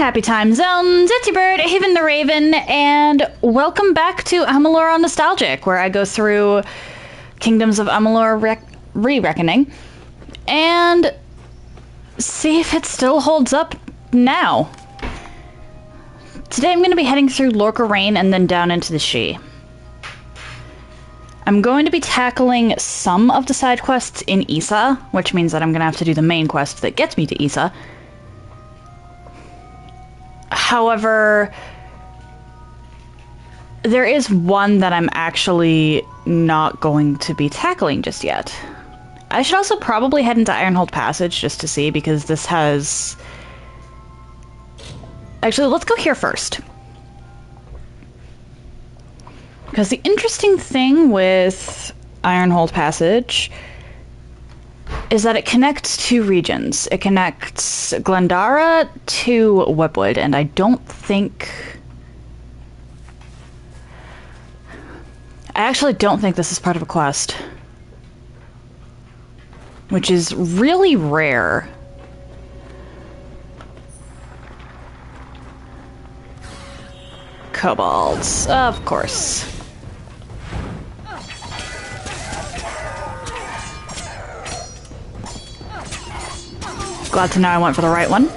Happy time zones, it's your bird, Haven the Raven, and welcome back to Amalur on Nostalgic, where I go through Kingdoms of Amalur re-reckoning, and see if it still holds up now. Today I'm going to be heading through Lorca Rain and then down into the She. I'm going to be tackling some of the side quests in Isa, which means that I'm going to have to do the main quest that gets me to Isa. However, there is one that I'm actually not going to be tackling just yet. I should also probably head into Ironhold Passage just to see, because this has... Actually, let's go here first. Because the interesting thing with Ironhold Passage is that it connects two regions. It connects Glendara to Webwood, and I don't think... I actually don't think this is part of a quest. Which is really rare. Kobolds, of course. Glad to know I went for the right one.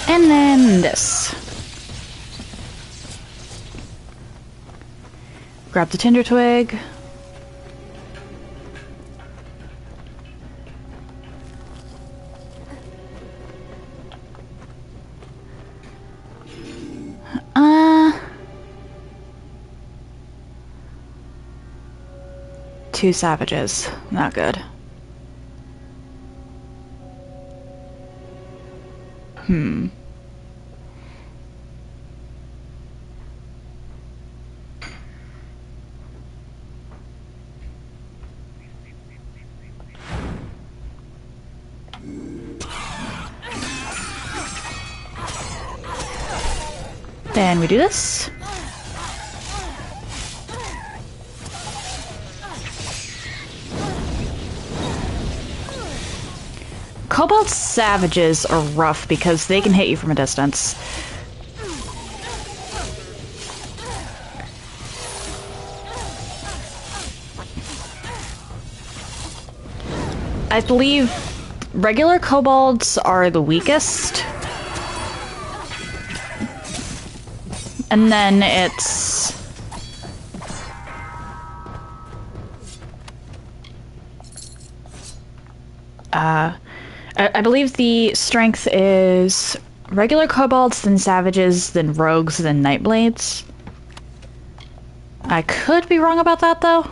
And then this. Grab the tinder twig. Two savages. Not good. Then we do this. Kobold savages are rough because they can hit you from a distance. I believe regular kobolds are the weakest. And then it's... I believe the strength is regular kobolds, then savages, then rogues, then nightblades. I could be wrong about that, though.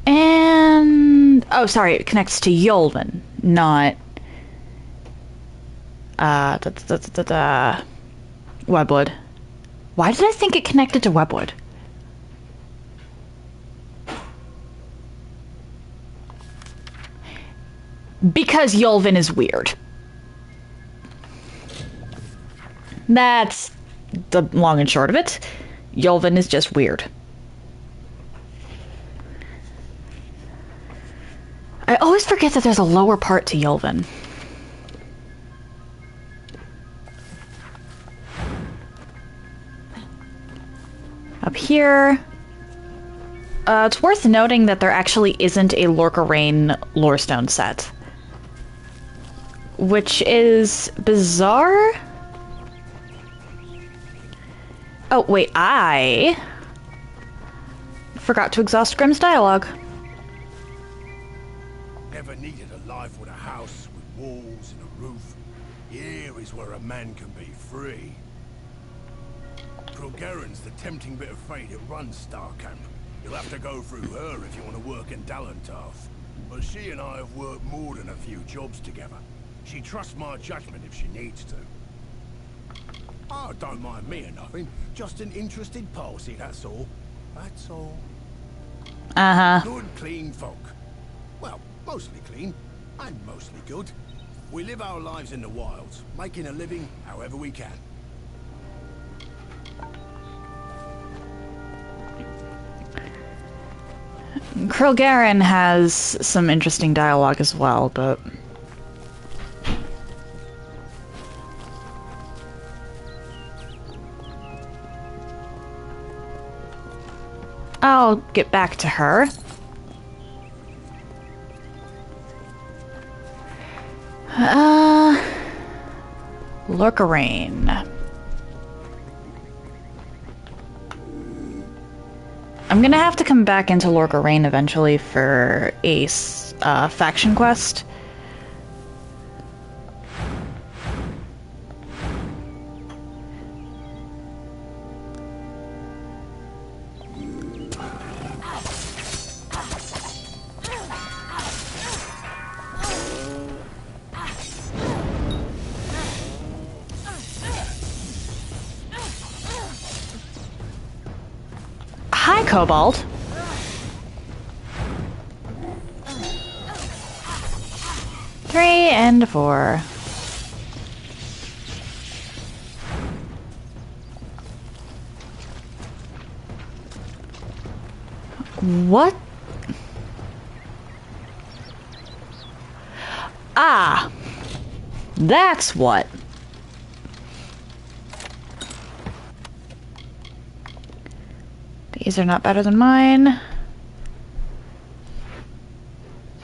And... oh, sorry, it connects to Yolvin, not... Webwood. Why did I think it connected to Webwood? Because Yolvin is weird. That's the long and short of it. Yolvin is just weird. I always forget that there's a lower part to Yolvin. Up here, it's worth noting that there actually isn't a Lorca Rain Lorestone set. Which is bizarre. Oh, wait, I forgot to exhaust Grimm's dialogue. Ever needed a life with a house with walls and a roof? Here is where a man can be free. Krulgeren's the tempting bit of fate that runs Starcamp. You'll have to go through her if you want to work in Dallentarth. But she and I have worked more than a few jobs together. She trusts my judgment if she needs to. Oh, don't mind me or nothing. Just an interested party, that's all. That's all. Uh-huh. Good, clean folk. Well, mostly clean, and mostly good. We live our lives in the wilds, making a living however we can. Krilgaren has some interesting dialogue as well, but... I'll get back to her. Lorkarain. I'm gonna have to come back into Lorkarain eventually for a faction quest. Hi, Cobalt. Three and four. What? Ah! That's what. These are not better than mine.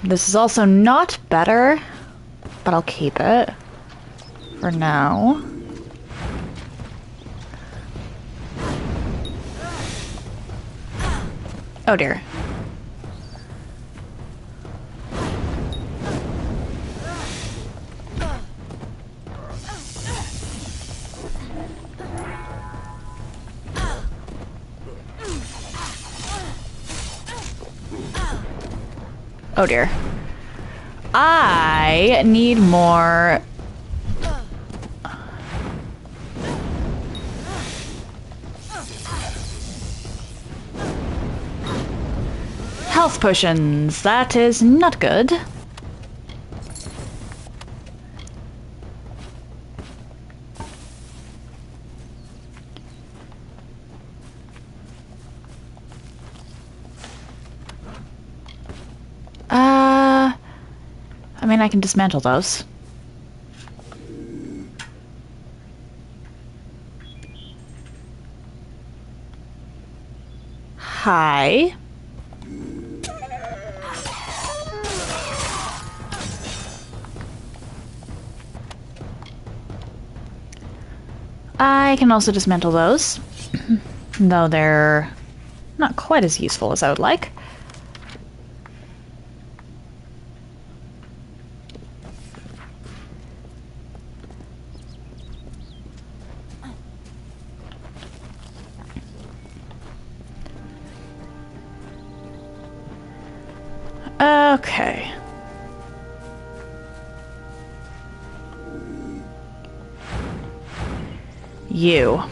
This is also not better, but I'll keep it for now. Oh dear. Oh dear. I need more... health potions. That is not good. I mean, I can dismantle those. Hi. I can also dismantle those, though they're not quite as useful as I would like. Okay. You.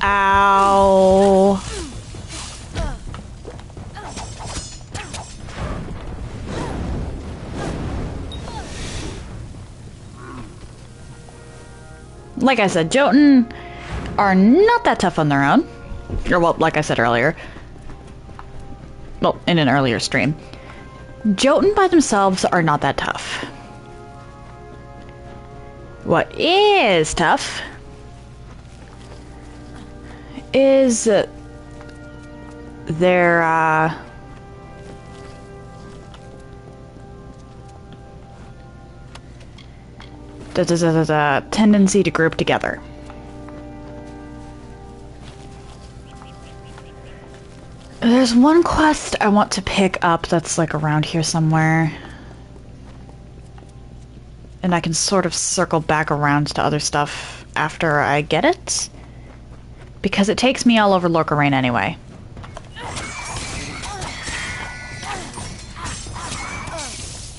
Ow. Like I said, Jotun are not that tough on their own. Or, well, like I said earlier. Well, in an earlier stream. Jotun by themselves are not that tough. What is tough is their, the tendency to group together. There's one quest I want to pick up that's like around here somewhere. And I can sort of circle back around to other stuff after I get it. Because it takes me all over Lorcarein anyway.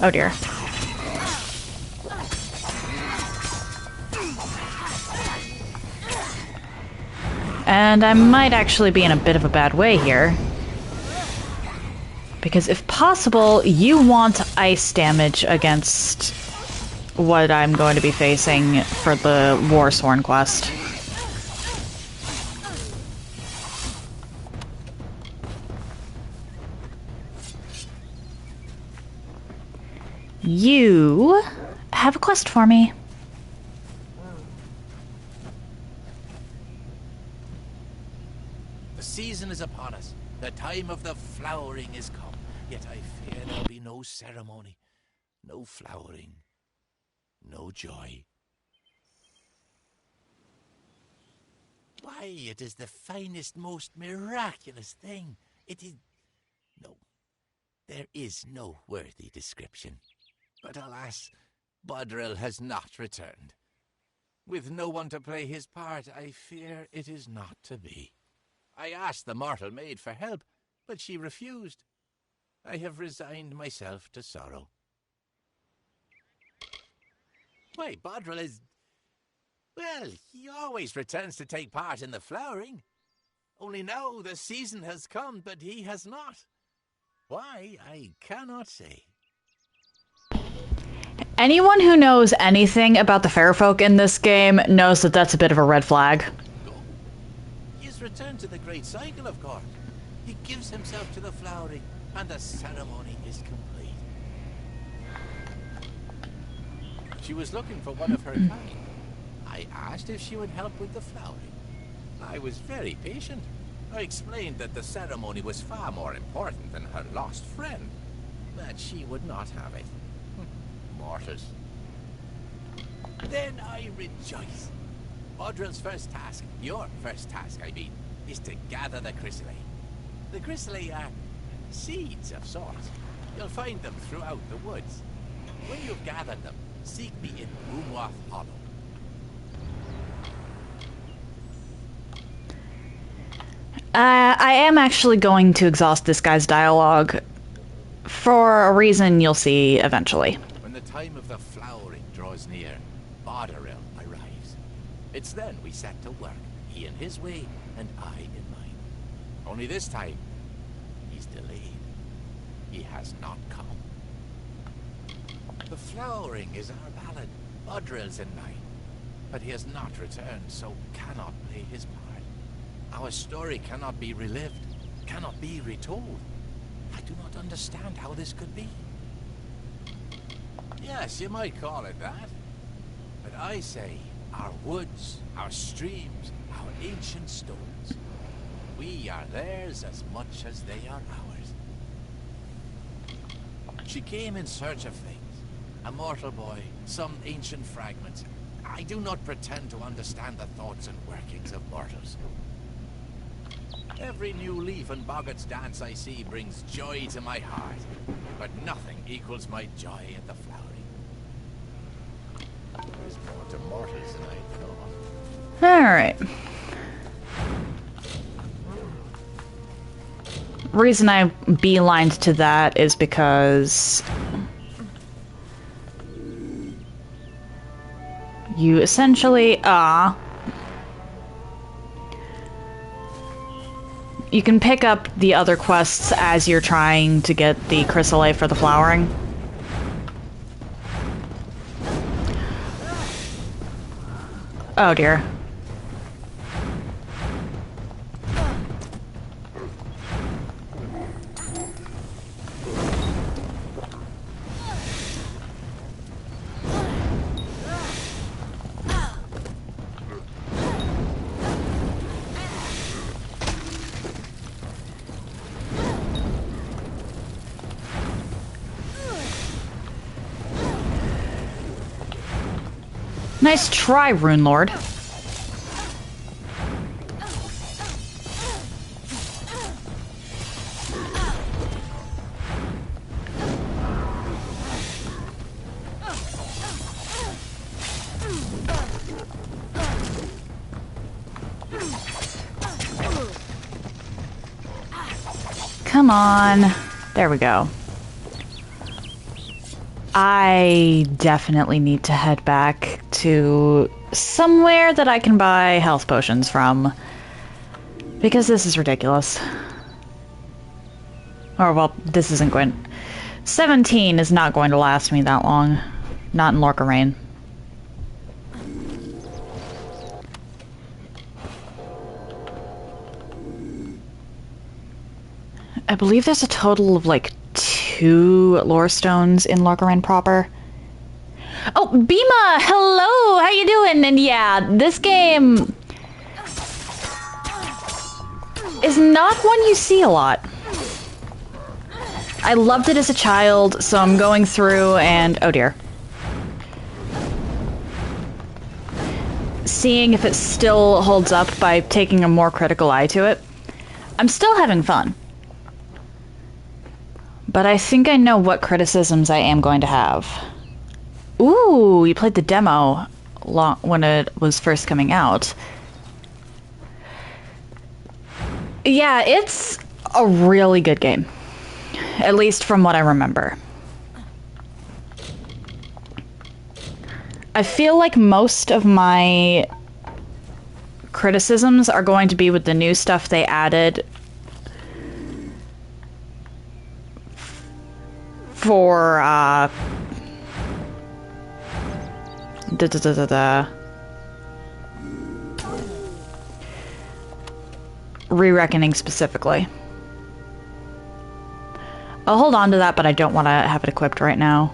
Oh dear. And I might actually be in a bit of a bad way here. Because if possible, you want ice damage against what I'm going to be facing for the Warsworn quest. You have a quest for me. The season is upon us. The time of the flowering is come. Yet I fear there'll be no ceremony, no flowering, no joy. Why, it is the finest, most miraculous thing. It is... No, there is no worthy description. But alas, Bodril has not returned. With no one to play his part, I fear it is not to be. I asked the mortal maid for help, but she refused. I have resigned myself to sorrow. Why, Bodril is... Well, he always returns to take part in the flowering. Only now the season has come, but he has not. Why, I cannot say. Anyone who knows anything about the Fairfolk in this game knows that that's a bit of a red flag. Go. He has returned to the great cycle, of course. He gives himself to the flowering, and the ceremony is complete. She was looking for one of her kind. I asked if she would help with the flowering. I was very patient. I explained that the ceremony was far more important than her lost friend, that she would not have it. Mortars. Then I rejoice. Bodril's first task, your first task, I mean, is to gather the chrysalis. The chrysalis are seeds of sorts. You'll find them throughout the woods. When you've gathered them, seek me in Boomwath Hollow. I am actually going to exhaust this guy's dialogue for a reason you'll see eventually. When the time of the flowering draws near, Bodril arrives. It's then we set to work, he in his way and I in mine. Only this time, he's delayed. He has not come. The flowering is our ballad, Bodril's in mine. But he has not returned, so cannot play his part. Our story cannot be relived, cannot be retold. I do not understand how this could be. Yes, you might call it that. But I say, our woods, our streams, our ancient stones, we are theirs as much as they are ours. She came in search of things. A mortal boy, some ancient fragments. I do not pretend to understand the thoughts and workings of mortals. Every new leaf and boggart's dance I see brings joy to my heart, but nothing equals my joy at the flowering. There's more to mortals than I thought. Alright. Reason I beelined to that is because you essentially you can pick up the other quests as you're trying to get the chrysalis for the flowering. Oh dear. Nice try, Rune Lord. Come on. There we go. I definitely need to head back to somewhere that I can buy health potions from. Because this is ridiculous. Or, well, this isn't going... 17 is not going to last me that long. Not in Lorca Rain. I believe there's a total of, like, 2 lore stones in Lorca Rain proper. Oh, Bima! Hello! How you doing? And yeah, this game... is not one you see a lot. I loved it as a child, so I'm going through and... oh dear. Seeing if it still holds up by taking a more critical eye to it. I'm still having fun. But I think I know what criticisms I am going to have. Ooh, you played the demo when it was first coming out. Yeah, it's a really good game. At least from what I remember. I feel like most of my criticisms are going to be with the new stuff they added for re-reckoning specifically. I'll hold on to that, but I don't want to have it equipped right now.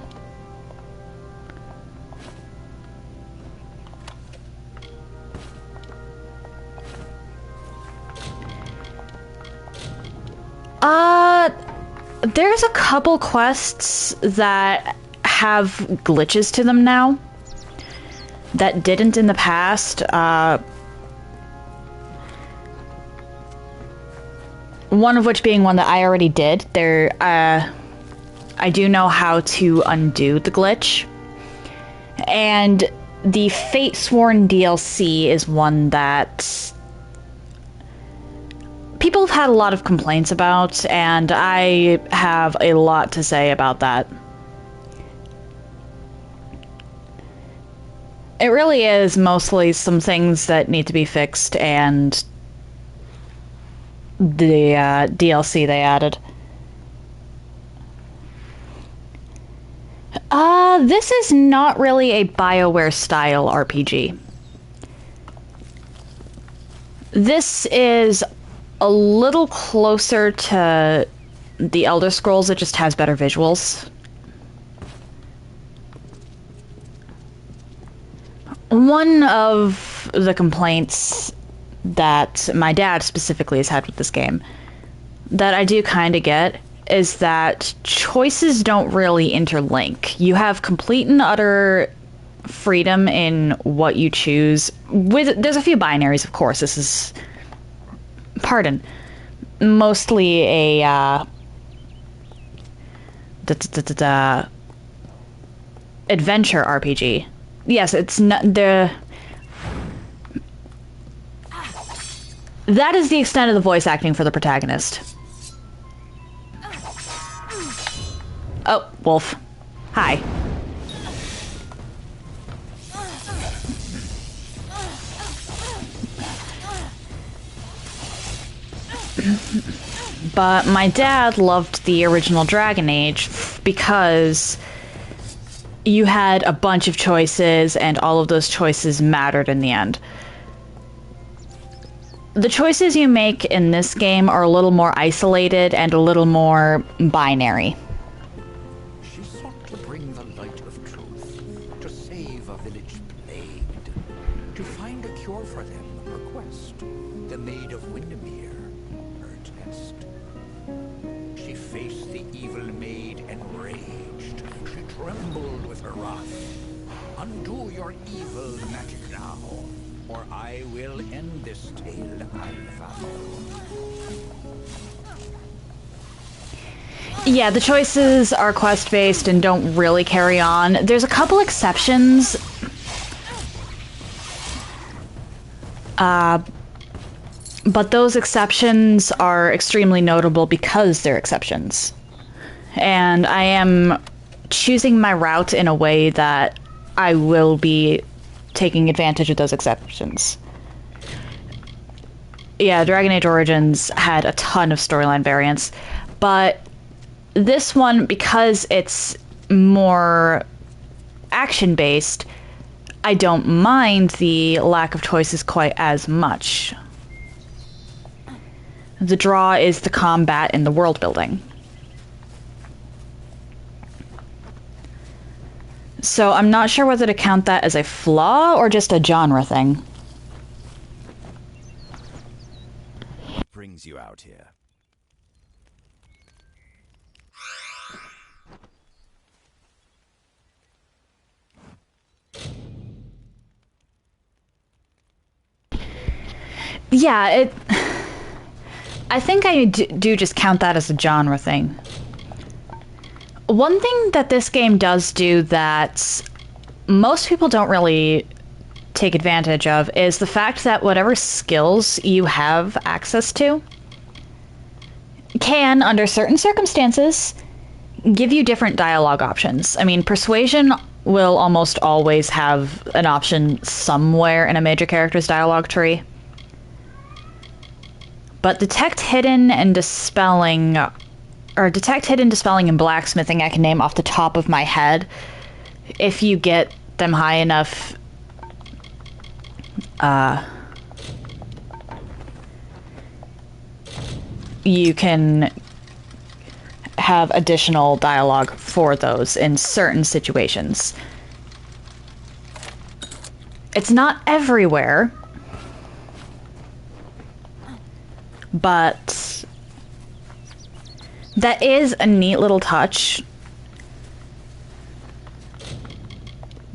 There's a couple quests that have glitches to them now that didn't in the past. One of which being one that I already did. I do know how to undo the glitch. And the Fate Sworn DLC is one that people have had a lot of complaints about, and I have a lot to say about that. It really is mostly some things that need to be fixed and the DLC they added. This is not really a BioWare style RPG. This is a little closer to the Elder Scrolls. It just has better visuals. One of the complaints that my dad specifically has had with this game that I do kind of get is that choices don't really interlink. You have complete and utter freedom in what you choose. There's a few binaries, of course. This is, pardon, mostly a adventure RPG. Yes, it's not the. That is the extent of the voice acting for the protagonist. Oh, Wolf. Hi. But my dad loved the original Dragon Age because you had a bunch of choices and all of those choices mattered in the end. The choices you make in this game are a little more isolated and a little more binary. She sought to bring the light of truth, to save a village plagued, to find a cure for them, her quest, the Maid of Windermere, her test. She faced the evil maid enraged, she trembled with her wrath. Undo your evil magic now, or I will end this tale I vow. Yeah, the choices are quest-based and don't really carry on. There's a couple exceptions. But those exceptions are extremely notable because they're exceptions. And I am choosing my route in a way that I will be taking advantage of those exceptions. Yeah, Dragon Age Origins had a ton of storyline variants, but this one, because it's more action-based, I don't mind the lack of choices quite as much. The draw is the combat and the world building. So I'm not sure whether to count that as a flaw or just a genre thing. Brings you out here. Yeah, I think I do just count that as a genre thing. One thing that this game does do that most people don't really take advantage of is the fact that whatever skills you have access to can, under certain circumstances, give you different dialogue options. I mean, Persuasion will almost always have an option somewhere in a major character's dialogue tree. But Detect Hidden and Dispelling, or Detect Hidden, Dispelling, and Blacksmithing I can name off the top of my head. If you get them high enough, you can have additional dialogue for those in certain situations. It's not everywhere, but that is a neat little touch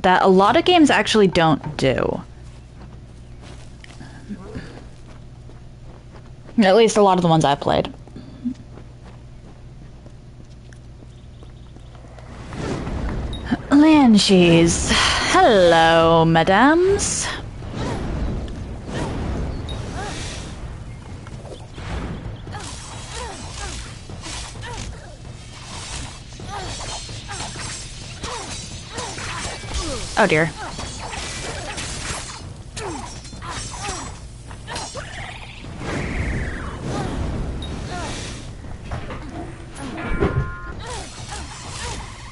that a lot of games actually don't do. At least a lot of the ones I've played. Lanshees. Hello, madams. Oh dear.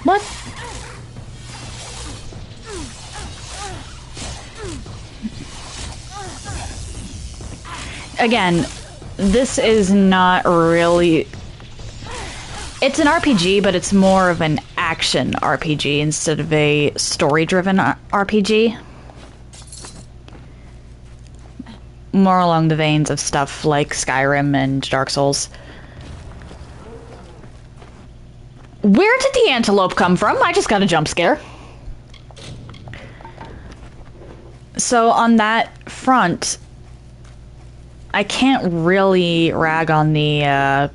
What? Again, this is not really... It's an RPG, but it's more of an action RPG instead of a story-driven RPG. More along the veins of stuff like Skyrim and Dark Souls. Where did the antelope come from? I just got a jump scare. So on that front, I can't really rag on the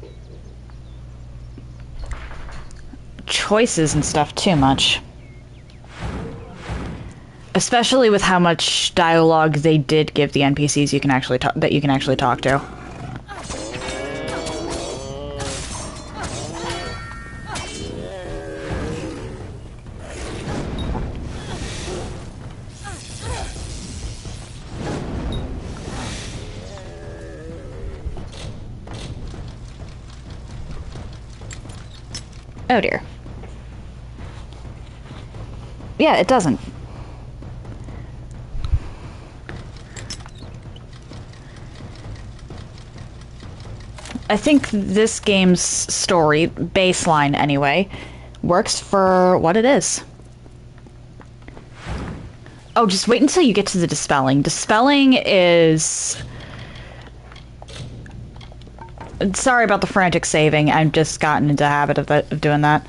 choices and stuff too much. Especially with how much dialogue they did give the NPCs you can actually that you can actually talk to. Oh dear. Yeah, it doesn't. I think this game's story, baseline anyway, works for what it is. Oh, just wait until you get to the Dispelling. Dispelling is... Sorry about the frantic saving. I've just gotten into the habit of doing that.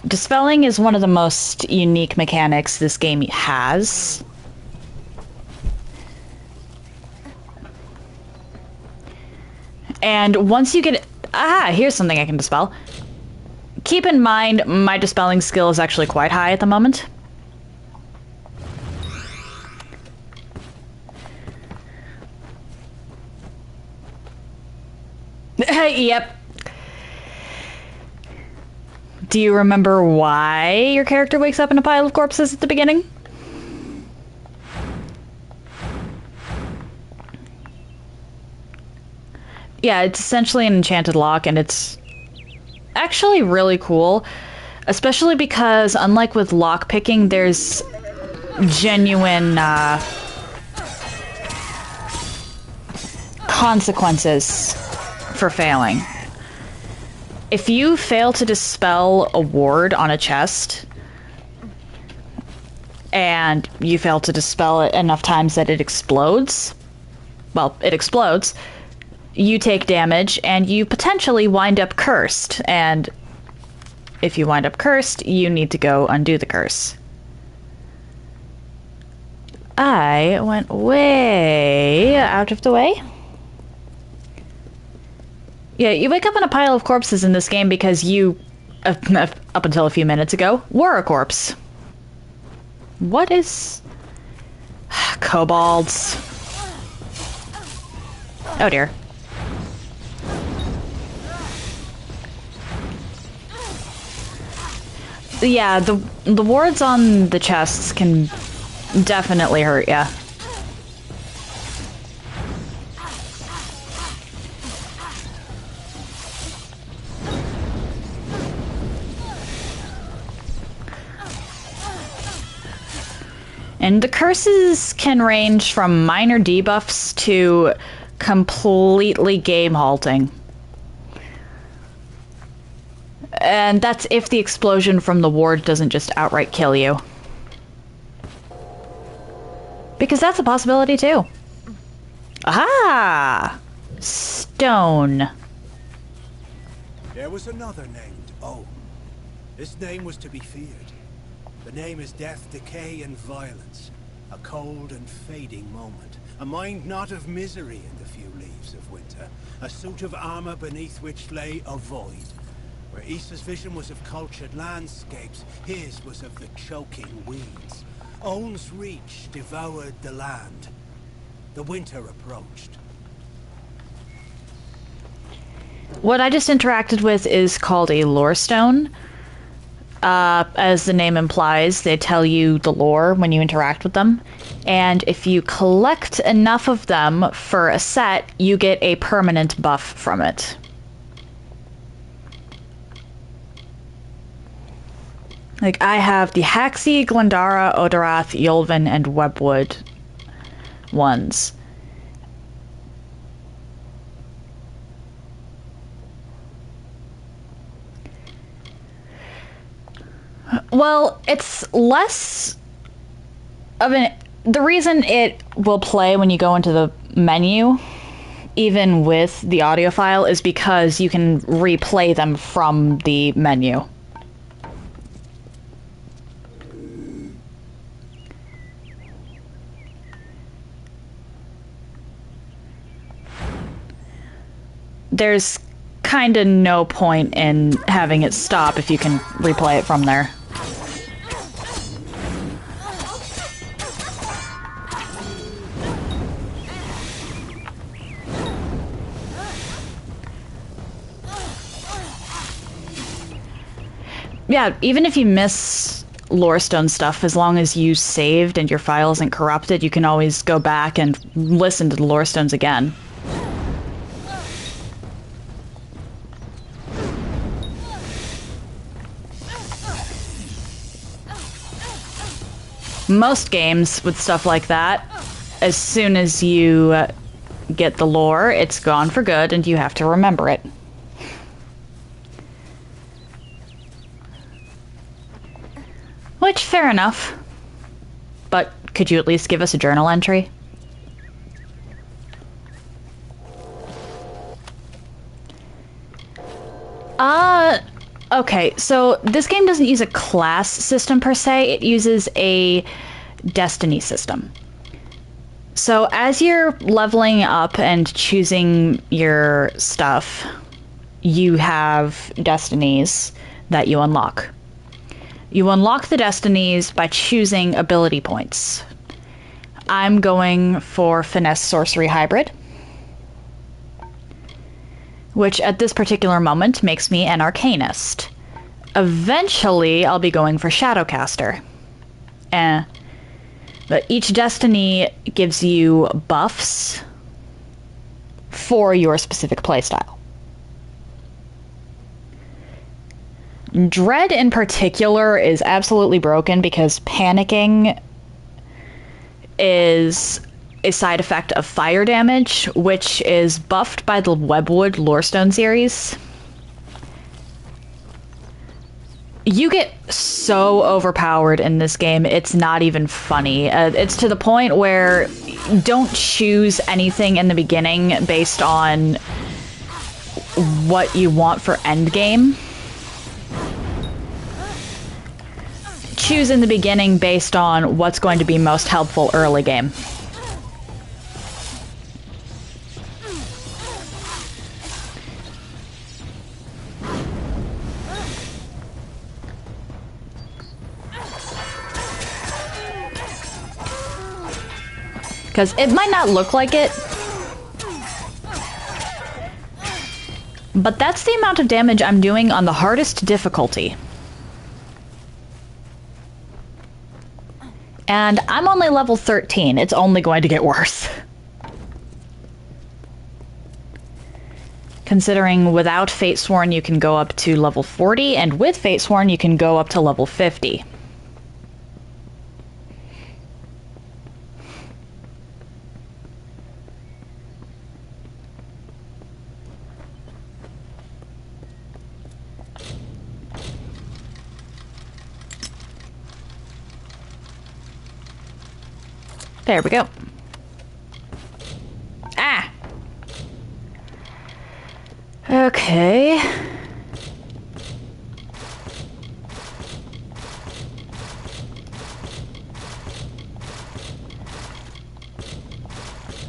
Dispelling is one of the most unique mechanics this game has. And once you get... Aha! Here's something I can dispel. Keep in mind, my dispelling skill is actually quite high at the moment. Yep. Do you remember why your character wakes up in a pile of corpses at the beginning? Yeah, it's essentially an enchanted lock, and it's actually really cool. Especially because, unlike with lockpicking, there's genuine consequences for failing. If you fail to dispel a ward on a chest, and you fail to dispel it enough times that it explodes, well, it explodes, you take damage, and you potentially wind up cursed, and if you wind up cursed, you need to go undo the curse. I went way out of the way. Yeah, you wake up in a pile of corpses in this game because you, up until a few minutes ago, were a corpse. What is... kobolds. Oh dear. Yeah, the wards on the chests can definitely hurt ya. And the curses can range from minor debuffs to completely game halting. And that's if the explosion from the ward doesn't just outright kill you. Because that's a possibility too. Aha! Stone. There was another named Oh. This name was to be feared. The name is death, decay, and violence. A cold and fading moment. A mind not of misery in the few leaves of winter. A suit of armor beneath which lay a void. Where Issa's vision was of cultured landscapes, his was of the choking weeds. Own's reach devoured the land. The winter approached. What I just interacted with is called a lore stone. As the name implies, they tell you the lore when you interact with them. And if you collect enough of them for a set, you get a permanent buff from it. Like, I have the Haxi, Glendara, Odorath, Yolvin, and Webwood ones. Well, it's less of an... The reason it will play when you go into the menu, even with the audio file, is because you can replay them from the menu. There's kind of no point in having it stop if you can replay it from there. Yeah, even if you miss Lorestone stuff, as long as you saved and your file isn't corrupted, you can always go back and listen to the Lorestones again. Most games with stuff like that, as soon as you get the lore, it's gone for good and you have to remember it. Which, fair enough. But could you at least give us a journal entry? Okay, so this game doesn't use a class system per se, it uses a destiny system. So as you're leveling up and choosing your stuff, you have destinies that you unlock. You unlock the destinies by choosing ability points. I'm going for Finesse Sorcery Hybrid, which at this particular moment makes me an Arcanist. Eventually, I'll be going for Shadowcaster. But each destiny gives you buffs for your specific playstyle. Dread in particular is absolutely broken because panicking is a side effect of fire damage, which is buffed by the Webwood Lorestone series. You get so overpowered in this game, it's not even funny. It's to the point where you don't choose anything in the beginning based on what you want for endgame. Choose in the beginning based on what's going to be most helpful early game. Because it might not look like it, but that's the amount of damage I'm doing on the hardest difficulty. And I'm only level 13. It's only going to get worse. Considering without Fatesworn you can go up to level 40, and with Fatesworn you can go up to level 50. There we go. Ah! Okay.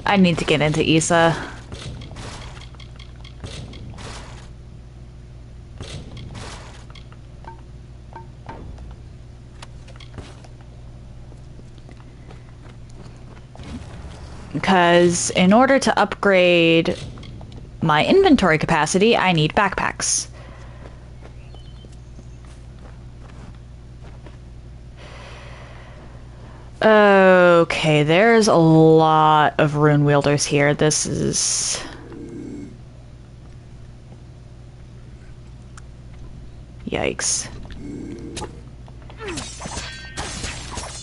I need to get into Issa. Because in order to upgrade my inventory capacity, I need backpacks. Okay, there's a lot of rune wielders here. This is... Yikes.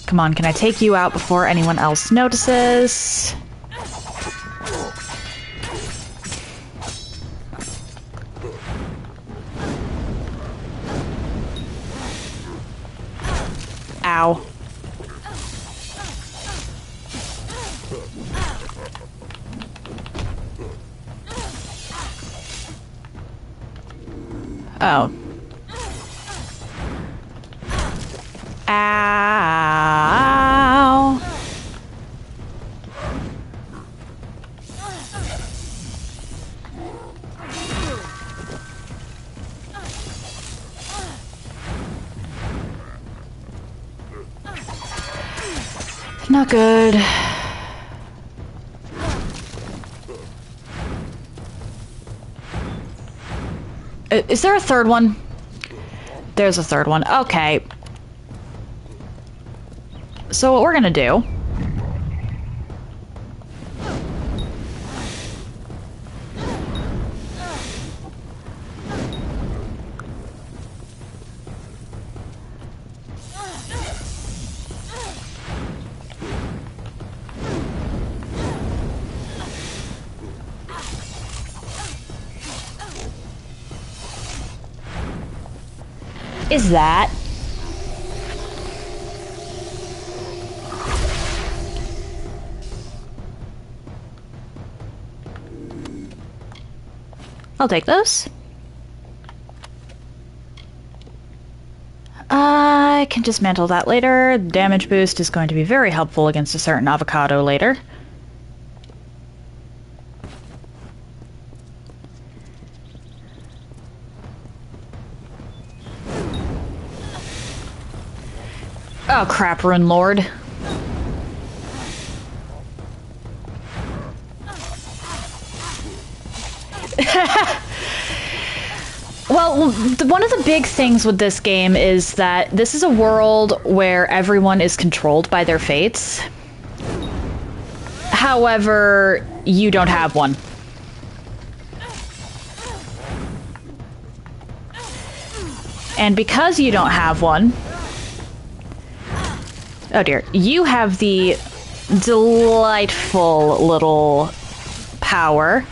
Come on, can I take you out before anyone else notices? Ow. Oh. Ow. Not good. Is there a third one? There's a third one. Okay. So what we're gonna do... is that... I'll take those. I can dismantle that later. Damage boost is going to be very helpful against a certain avocado later. Oh crap, Rune Lord. Well, one of the big things with this game is that this is a world where everyone is controlled by their fates. However, you don't have one. And because you don't have one... Oh dear. You have the delightful little power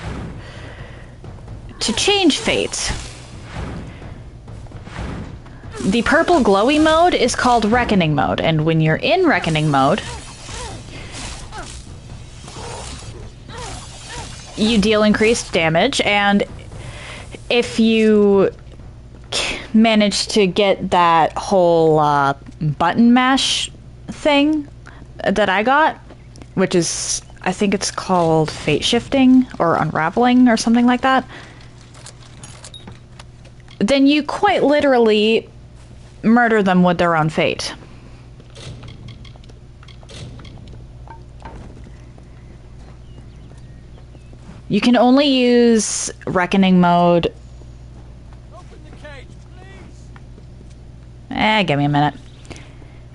to change fate. The purple glowy mode is called Reckoning mode, and when you're in Reckoning mode, you deal increased damage, and if you manage to get that whole button mash thing that I got, which is, I think it's called fate shifting or unraveling or something like that, then you quite literally murder them with their own fate. You can only use Reckoning mode. Open the cage, please. Give me a minute.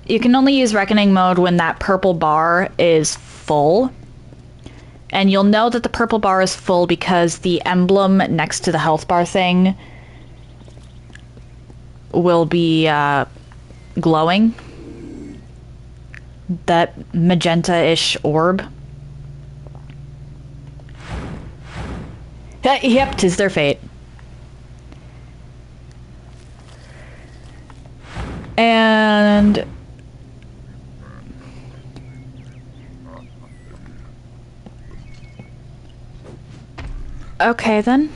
You can only use Reckoning mode when that purple bar is full. And you'll know that the purple bar is full because the emblem next to the health bar thing will be glowing. That magenta-ish orb. Yep, 'tis their fate. And... okay, then.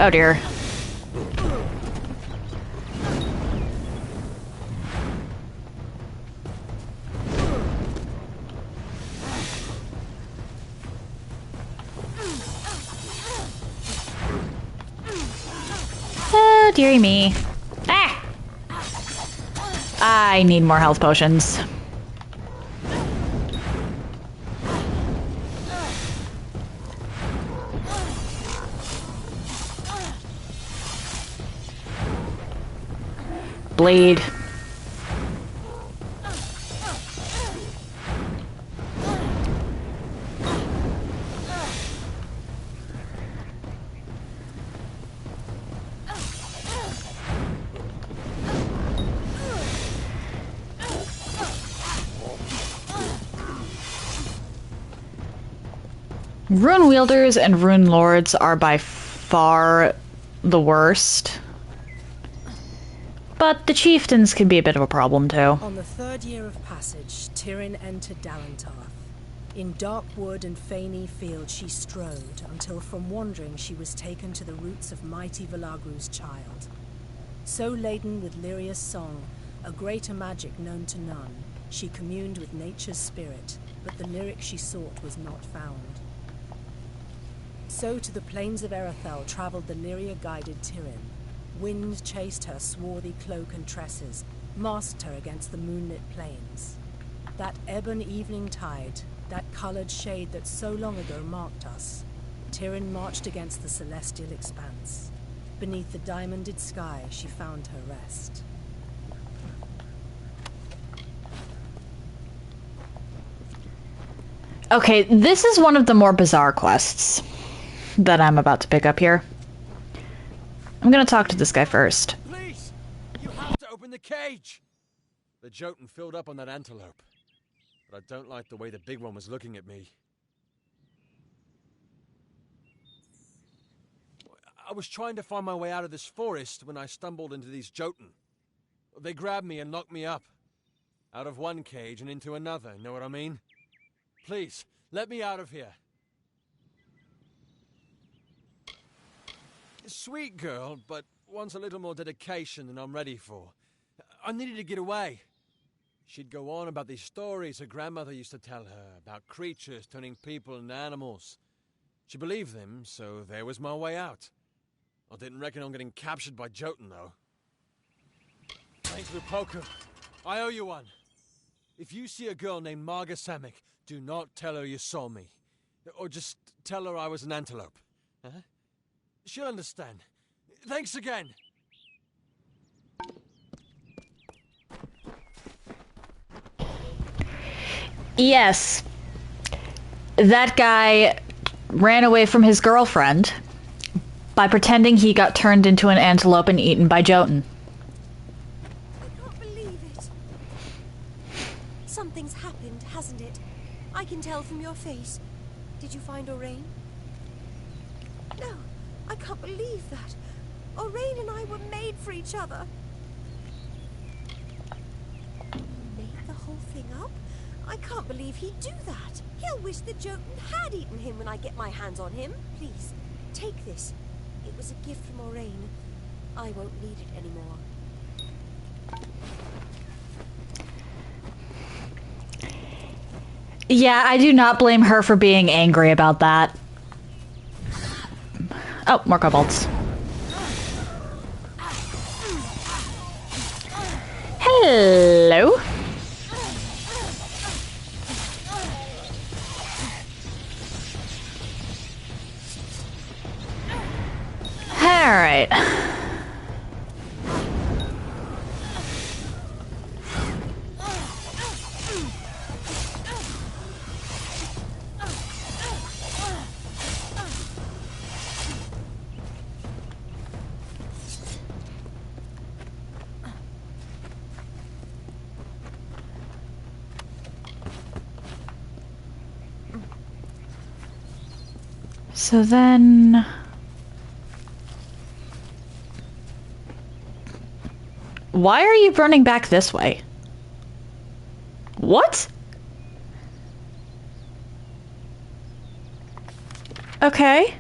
Oh dear. Oh, dearie me. Ah! I need more health potions. Bleed. Rune wielders and rune lords are by far the worst. But the chieftains can be a bit of a problem too. On the third year of passage, Tyrion entered Dalantarth. In dark wood and fany field she strode, until from wandering she was taken to the roots of mighty Velagru's child. So laden with Lyria's song, a greater magic known to none, she communed with nature's spirit, but the lyric she sought was not found. So to the plains of Erethel travelled the Lyria-guided Tyrion. Wind chased her swarthy cloak and tresses, masked her against the moonlit plains. That ebon evening tide, that coloured shade that so long ago marked us, Tyrion marched against the celestial expanse. Beneath the diamonded sky she found her rest. Okay, this is one of the more bizarre quests that I'm about to pick up here. I'm gonna talk to this guy first. Please! You have to open the cage! The Jotun filled up on that antelope. But I don't like the way the big one was looking at me. I was trying to find my way out of this forest when I stumbled into these Jotun. They grabbed me and locked me up. Out of one cage and into another, know what I mean? Please, let me out of here. Sweet girl, but wants a little more dedication than I'm ready for. I needed to get away. She'd go on about these stories her grandmother used to tell her, about creatures turning people into animals. She believed them, so there was my way out. I didn't reckon on getting captured by Jotun, though. Thanks for the poker. I owe you one. If you see a girl named Marga Samick, do not tell her you saw me. Or just tell her I was an antelope. Huh? She'll understand. Thanks again. Yes. That guy ran away from his girlfriend by pretending he got turned into an antelope and eaten by Jotun. I can't believe it. Something's happened, hasn't it? I can tell from your face. Did you find Orain? No, I can't believe that. Orain and I were made for each other. You made the whole thing up? I can't believe he'd do that. He'll wish the Jotun had eaten him when I get my hands on him. Please, take this. It was a gift from Orain. I won't need it anymore. Yeah, I do not blame her for being angry about that. Oh, more kobolds. Hello. All right. So then... Why are you running back this way? What? Okay.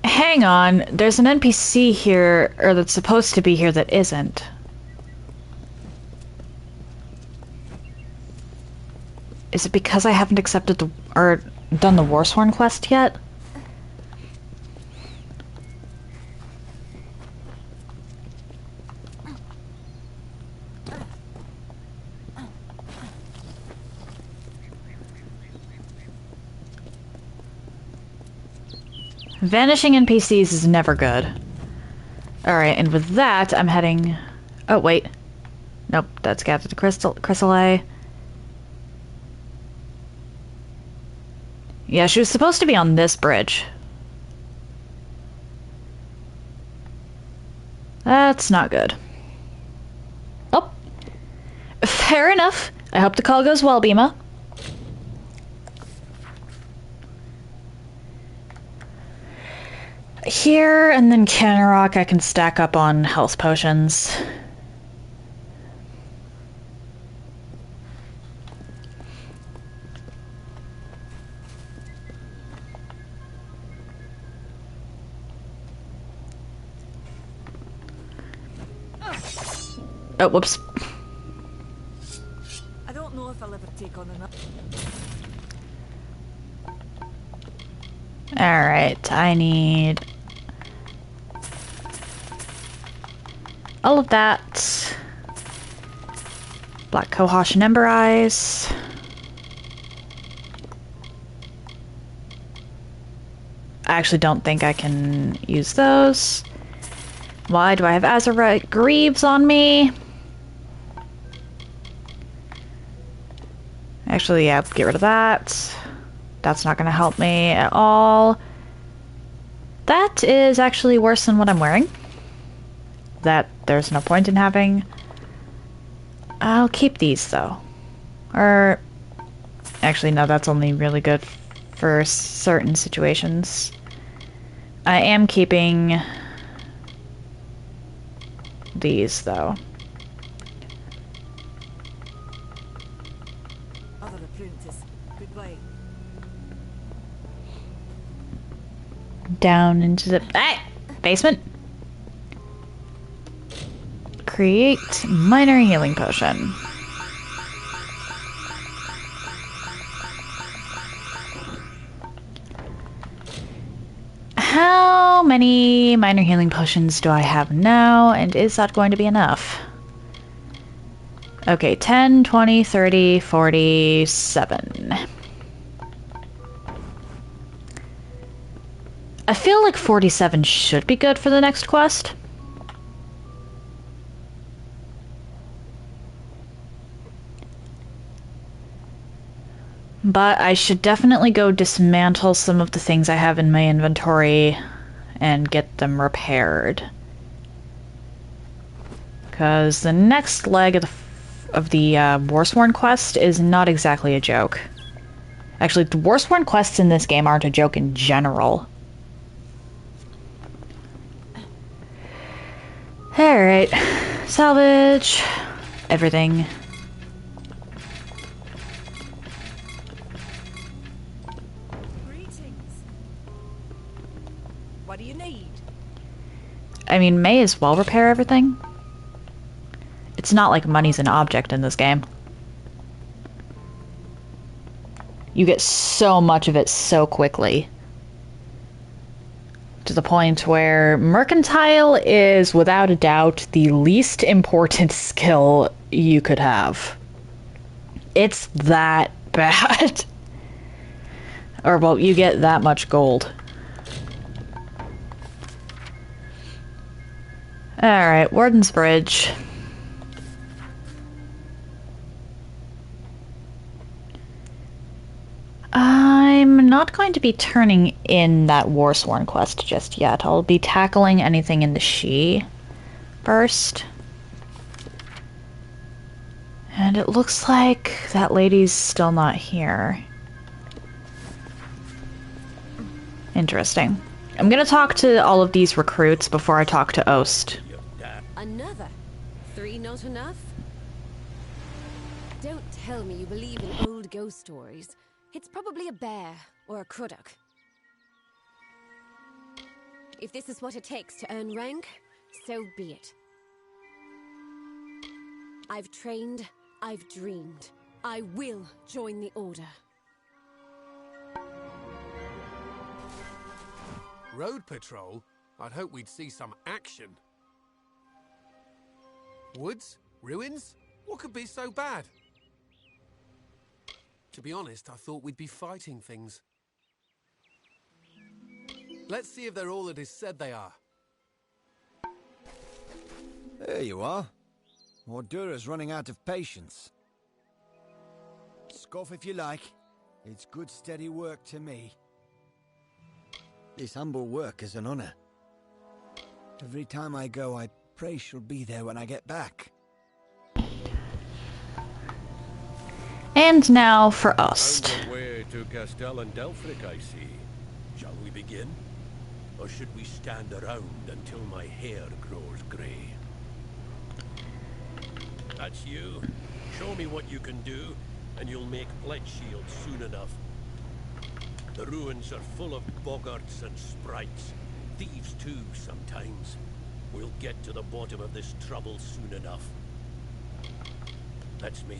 Hang on. There's an NPC here, or that's supposed to be here that isn't. Is it because I haven't accepted the, or done the Warsworn quest yet? Vanishing NPCs is never good. Alright, and with that, I'm heading... Oh, wait. Nope, that's Captain Chrysalis. Yeah, she was supposed to be on this bridge. That's not good. Oh. Fair enough. I hope the call goes well, Bima. Here, and then Canarok, I can stack up on health potions. Oh, whoops. I don't know if I'll ever take on another. Alright, I need all of that. Black Cohosh and Ember Eyes. I actually don't think I can use those. Why do I have Azurite Greaves on me? Actually, yeah, get rid of that. That's not going to help me at all. That is actually worse than what I'm wearing. That there's no point in having. I'll keep these, though. Or... Actually, no, that's only really good for certain situations. I am keeping these, though. Other apprentice. Goodbye. Down into the basement. Create minor healing potion. how many minor healing potions do I have now, and is that going to be enough? Okay, 10, 20, 30, 47. I feel like 47 should be good for the next quest. But I should definitely go dismantle some of the things I have in my inventory and get them repaired. Because the next leg of the Warsworn quest is not exactly a joke. Actually, the Warsworn quests in this game aren't a joke in general. Alright. Salvage. Everything. What do you need? I mean, may as well repair everything. It's not like money's an object in this game. You get so much of it so quickly. To the point where mercantile is, without a doubt, the least important skill you could have. It's that bad. Or, well, you get that much gold. Alright, Warden's Bridge. I'm not going to be turning in that Warsworn quest just yet. I'll be tackling anything in the She first. And it looks like that lady's still not here. Interesting. I'm gonna talk to all of these recruits before I talk to Ost. Another? 3 not enough? Don't tell me you believe in old ghost stories. It's probably a bear or a Kruddock. If this is what it takes to earn rank, so be it. I've trained, I've dreamed. I will join the Order. Road patrol? I'd hope we'd see some action. Woods? Ruins? What could be so bad? To be honest, I thought we'd be fighting things. Let's see if they're all it is said they are. There you are. Ordura's running out of patience. Scoff if you like. It's good steady work to me. This humble work is an honor. Every time I go, I pray she'll be there when I get back. And now for Ost. On the way to Castell and Delphric, I see. Shall we begin? Or should we stand around until my hair grows grey? That's you. Show me what you can do, and you'll make pledge shields soon enough. The ruins are full of boggarts and sprites. Thieves too, sometimes. We'll get to the bottom of this trouble soon enough. That's me.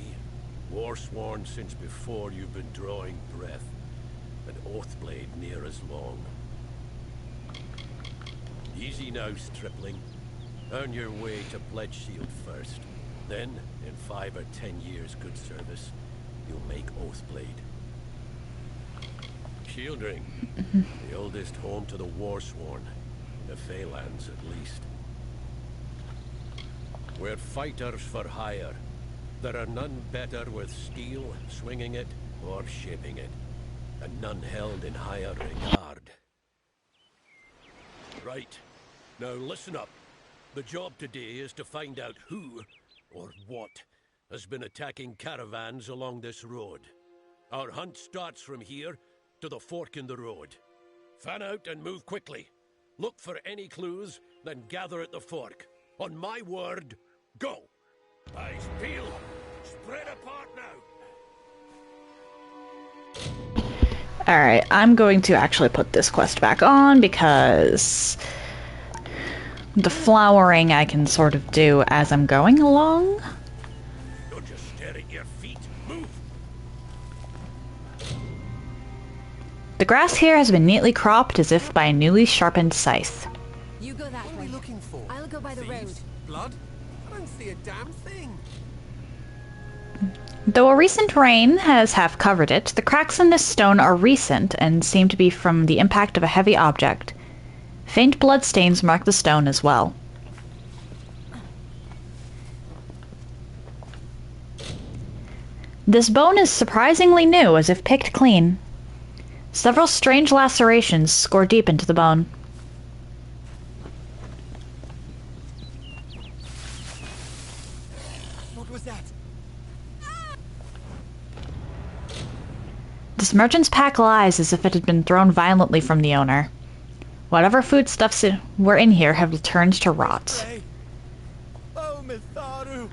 Warsworn since before you've been drawing breath. An Oathblade near as long. Easy now, stripling. Earn your way to Pledge Shield first. Then, in 5 or 10 years' good service, you'll make Oathblade. Shieldring. The oldest home to the Warsworn. In the Feylands, at least. We're fighters for hire. There are none better with steel, swinging it, or shaping it. And none held in higher regard. Right. Now listen up. The job today is to find out who, or what, has been attacking caravans along this road. Our hunt starts from here to the fork in the road. Fan out and move quickly. Look for any clues, then gather at the fork. On my word, go! Eyes peeled. Spread apart now. Alright, I'm going to actually put this quest back on because the flowering I can sort of do as I'm going along. Don't just stare at your feet. Move! The grass here has been neatly cropped as if by a newly sharpened scythe. You go that What are way. we looking for? I'll go by the road. Thieves? Blood? I don't see a damn thing. Though a recent rain has half covered it, the cracks in this stone are recent and seem to be from the impact of a heavy object. Faint blood stains mark the stone as well. This bone is surprisingly new, as if picked clean. Several strange lacerations score deep into the bone. What was that? This merchant's pack lies as if it had been thrown violently from the owner. Whatever foodstuffs were in here have turned to rot. Hey. Oh, Mitharu.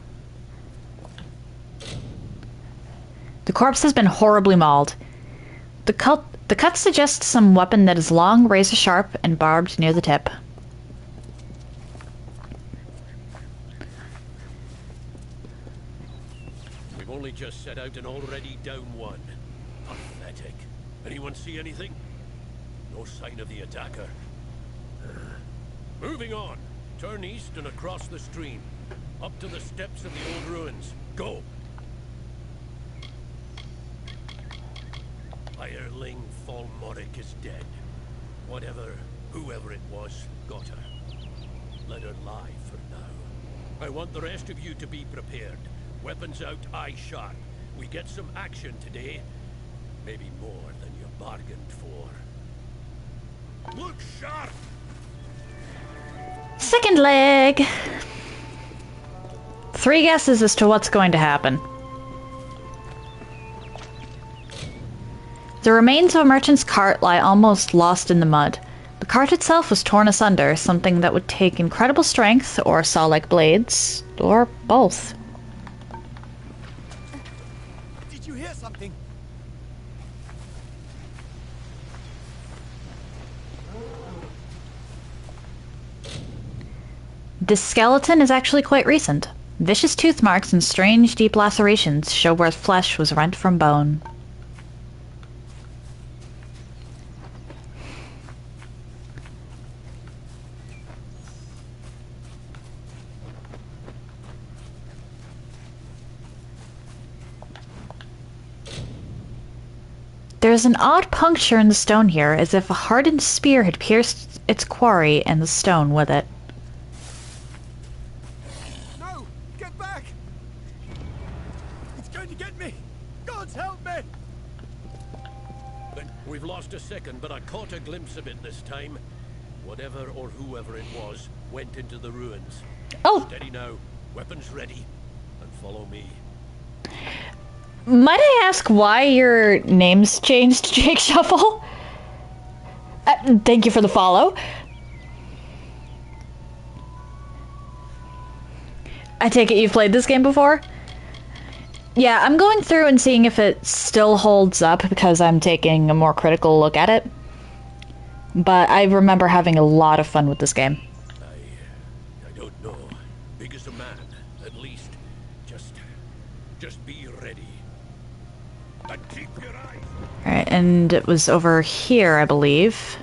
The corpse has been horribly mauled. The cut suggests some weapon that is long, razor-sharp, and barbed near the tip. We've only just set out and already down one. Pathetic. Anyone see anything? No sign of the attacker. Moving on. Turn east and across the stream. Up to the steps of the old ruins. Go! Hireling Falmoric is dead. Whoever it was, got her. Let her lie for now. I want the rest of you to be prepared. Weapons out, eye sharp. We get some action today. Maybe more than you bargained for. Look sharp! Second leg! 3 guesses as to what's going to happen. The remains of a merchant's cart lie almost lost in the mud. The cart itself was torn asunder, something that would take incredible strength, or saw-like blades, or both. Did you hear something? This skeleton is actually quite recent. Vicious tooth marks and strange deep lacerations show where flesh was rent from bone. There is an odd puncture in the stone here, as if a hardened spear had pierced its quarry and the stone with it. No! Get back! It's going to get me! Gods help me! We've lost a second, but I caught a glimpse of it this time. Whatever or whoever it was went into the ruins. Oh! Steady now. Weapons ready. And follow me. Might I ask why your name's changed, Jake Shuffle? Thank you for the follow. I take it you've played this game before? Yeah, I'm going through and seeing if it still holds up because I'm taking a more critical look at it. But I remember having a lot of fun with this game. I don't know. Big as a man, at least. Just be ready. And keep your eyes. Alright, and it was over here, I believe.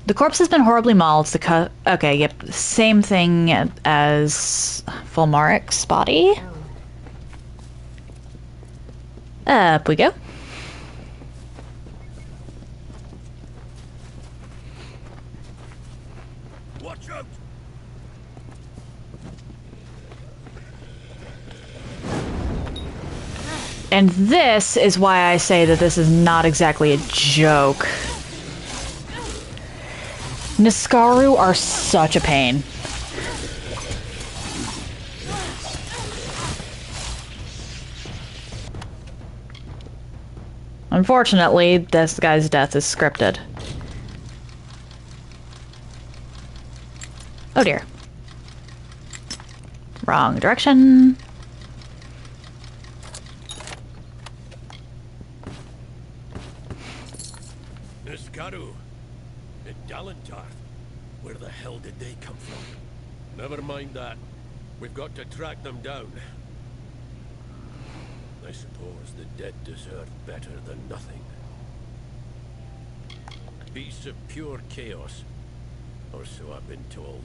The corpse has been horribly mauled. Okay, yep, same thing as Fulmaric's body. Up we go. Watch out! And this is why I say that this is not exactly a joke. Niskaru are such a pain. Unfortunately, this guy's death is scripted. Oh dear. Wrong direction. Niskaru. And Dalentarth. Where the hell did they come from? Never mind that. We've got to track them down. I suppose the dead deserve better than nothing. Beasts of pure chaos, or so I've been told.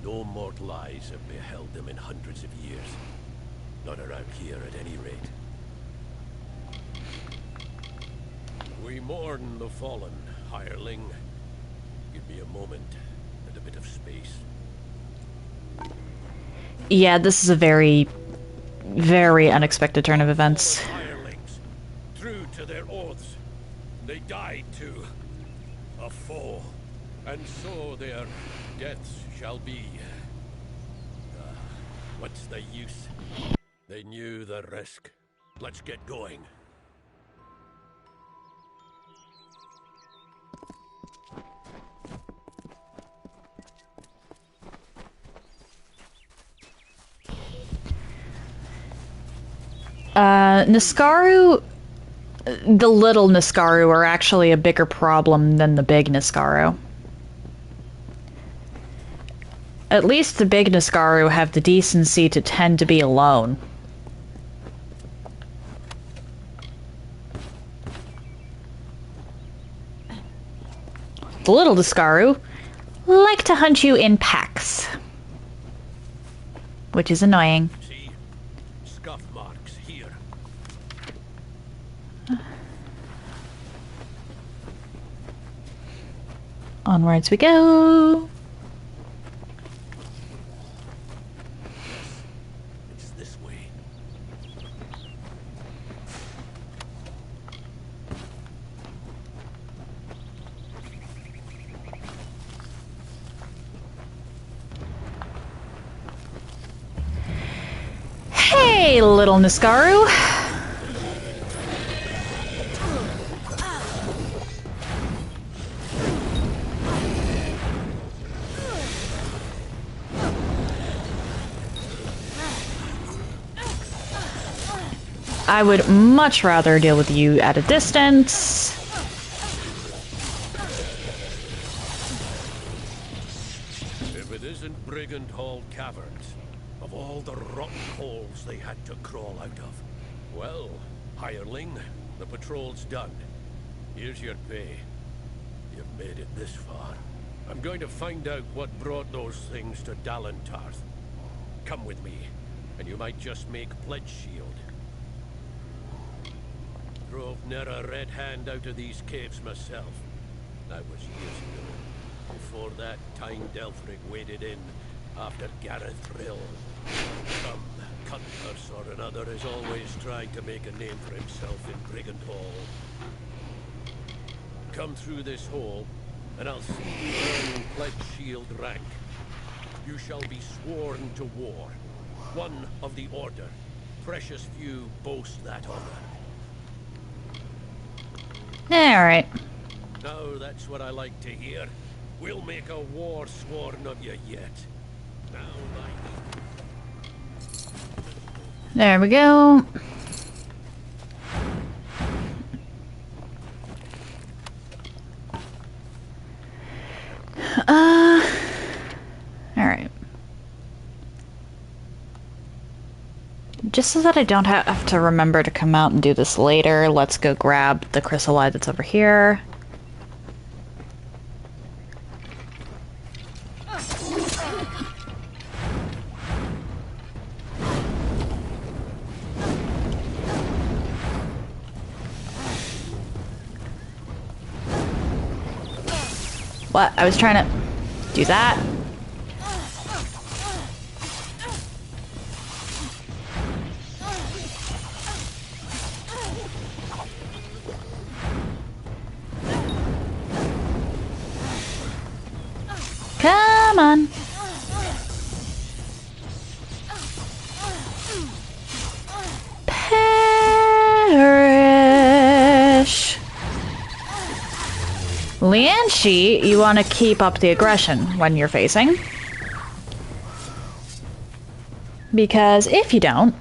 No mortal eyes have beheld them in hundreds of years. Not around here, at any rate. We mourn the fallen, hireling. Give me a moment and a bit of space. Yeah, this is a very, very unexpected turn of events. Hirelings, true to their oaths, they died to a foe, and so their deaths shall be. What's the use? They knew the risk. Let's get going. Niskaru, the little Niskaru are actually a bigger problem than the big Niskaru. At least the big Niskaru have the decency to tend to be alone. The little Niskaru like to hunt you in packs, which is annoying. See? Scuff marks here. Onwards we go. It's this way. Hey, little Niskaru. I would much rather deal with you at a distance. If it isn't Brigand Hall Caverns, of all the rotten holes they had to crawl out of. Well, hireling, the patrol's done. Here's your pay. You've made it this far. I'm going to find out what brought those things to Dalentarth. Come with me, and you might just make pledge shield. Drove near a red hand out of these caves myself. That was years ago. Before that, Tyne Delphric waded in after Gareth Rill. Some cutpurse or another is always trying to make a name for himself in Brigand Hall. Come through this hole, and I'll see you earn pledge shield rank. You shall be sworn to war. One of the Order. Precious few boast that honor. Alright. Now that's what I like to hear. We'll make a war sworn of you yet. Now, There we go. Alright. Just so that I don't have to remember to come out and do this later, let's go grab the chrysolite that's over here. What? I was trying to do that. Come on. Perish. Lianchi, you want to keep up the aggression when you're facing. Because if you don't,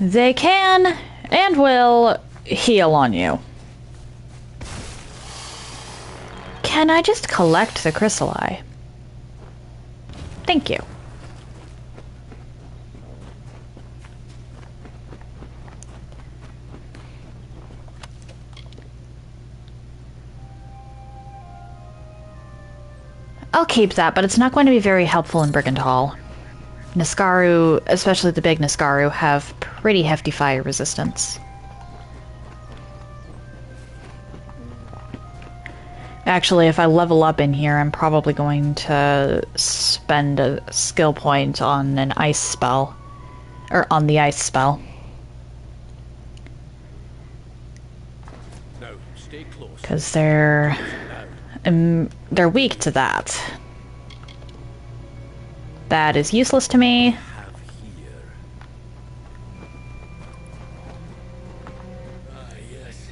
they can and will heal on you. Can I just collect the chrysolite? Thank you. I'll keep that, but it's not going to be very helpful in Brigand Hall. Niskaru, especially the big Niskaru, have pretty hefty fire resistance. Actually, if I level up in here, I'm probably going to spend a skill point on an ice spell. Or on the ice spell. Now, stay close. Because they're weak to that. That is useless to me. Have here. Ah, yes.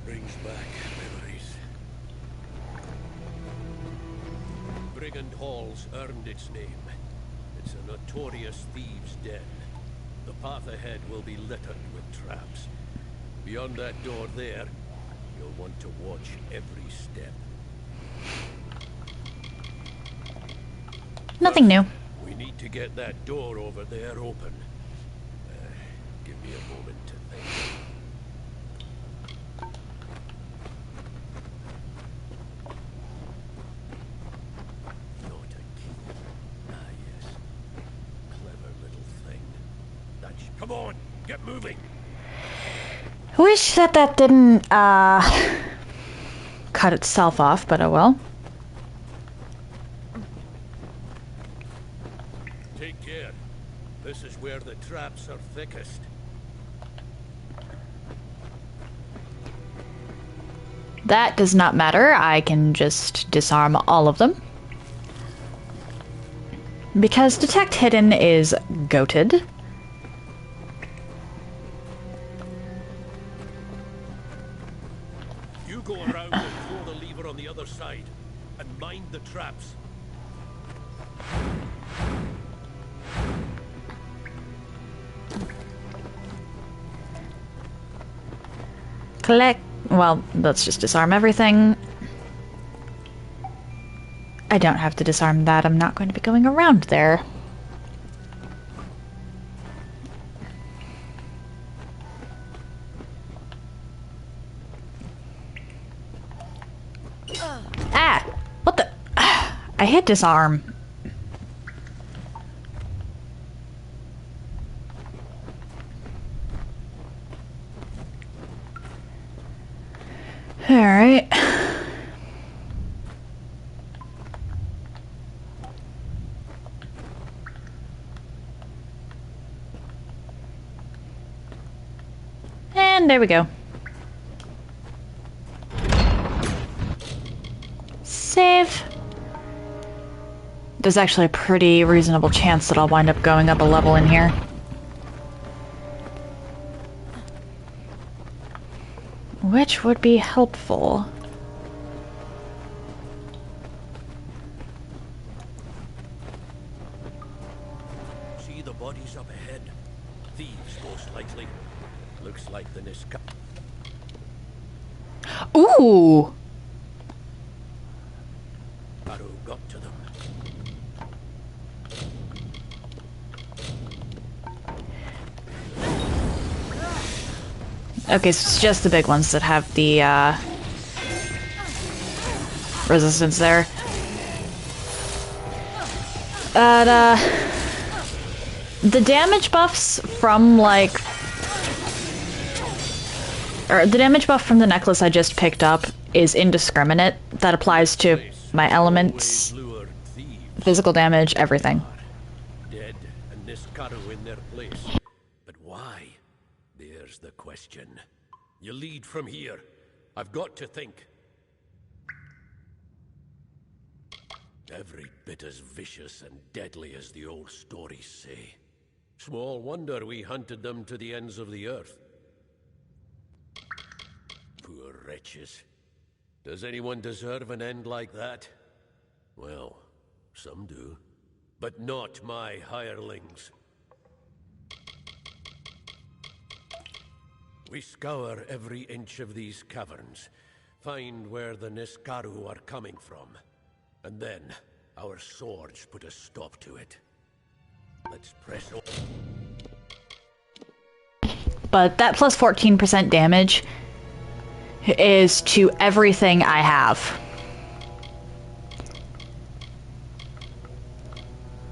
Brings back memories. Brigand Hall's earned its name. It's a notorious thieves' den. The path ahead will be littered with traps. Beyond that door there, you'll want to watch every step. Nothing new. We need to get that door over there open. Give me a moment to think. Not a key. Ah, yes. Clever little thing. Come on, get moving. I wish that didn't, cut itself off, but oh well. Take care. This is where the traps are thickest. That does not matter. I can just disarm all of them. Because Detect Hidden is goated. You go around and throw the lever on the other side. And mind the traps. Collect. Well, let's just disarm everything. I don't have to disarm that. I'm not going to be going around there. Ah! What the? I hit disarm. Alright. And there we go. Save. There's actually a pretty reasonable chance that I'll wind up going up a level in here. Which would be helpful. See the bodies up ahead? Thieves, most likely. Looks like the Niska. Ooh! Arrow got to them. Okay, so it's just the big ones that have the, resistance there. But, the damage buffs from, like... Or, the damage buff from the necklace I just picked up is indiscriminate. That applies to my elements, physical damage, everything. Dead and Niskaru in their place. But why? There's the question. You lead from here. I've got to think. Every bit as vicious and deadly as the old stories say. Small wonder we hunted them to the ends of the earth. Poor wretches. Does anyone deserve an end like that? Well, some do. But not my hirelings. We scour every inch of these caverns, find where the Niskaru are coming from, and then our swords put a stop to it. Let's press on. But that plus 14% damage is to everything I have.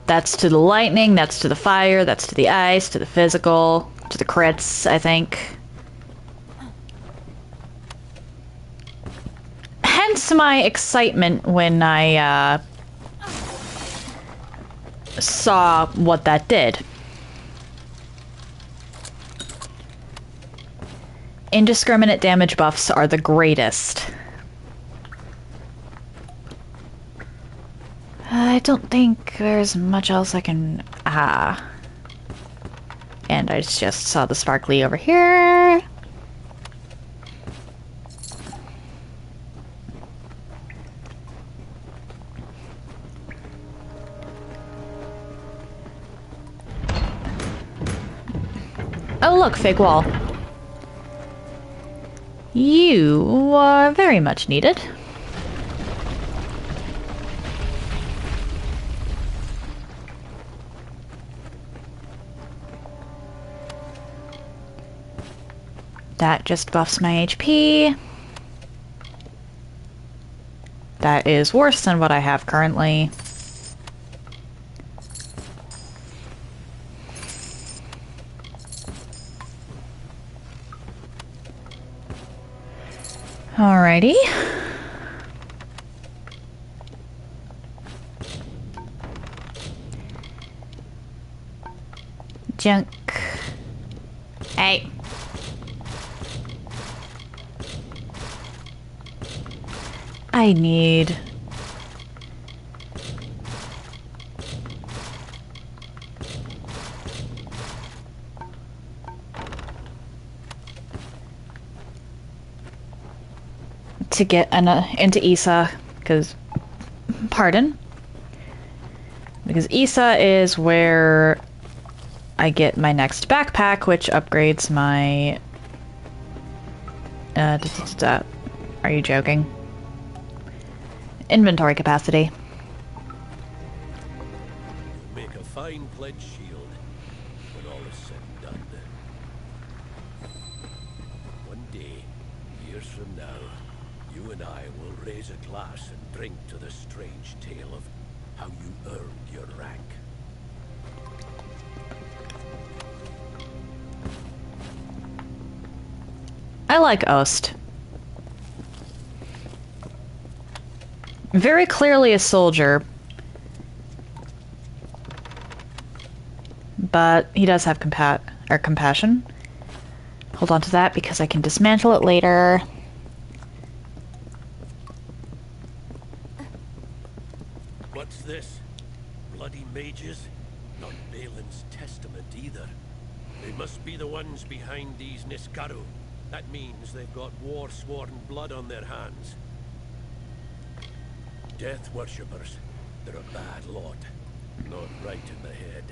That's to the lightning, that's to the fire, that's to the ice, to the physical, to the crits, I think. Hence my excitement when I saw what that did. Indiscriminate damage buffs are the greatest. I don't think there's much else I can... And I just saw the sparkly over here. Oh look, fake wall. You are very much needed. That just buffs my HP. That is worse than what I have currently. Alrighty. Junk. Hey. I need... to get into Isa, because... Pardon? Because Isa is where I get my next backpack, which upgrades my... Are you joking? Inventory capacity. Make a fine pledge shield when all is said and done. One day, years from now, you and I will raise a glass and drink to the strange tale of how you earned your rank. I like Ost. Very clearly a soldier. But he does have compassion. Hold on to that because I can dismantle it later. What's this? Bloody mages? Not Balin's testament either. They must be the ones behind these Niskaru. That means they've got war-sworn blood on their hands. Death worshippers. They're a bad lot. Not right in the head.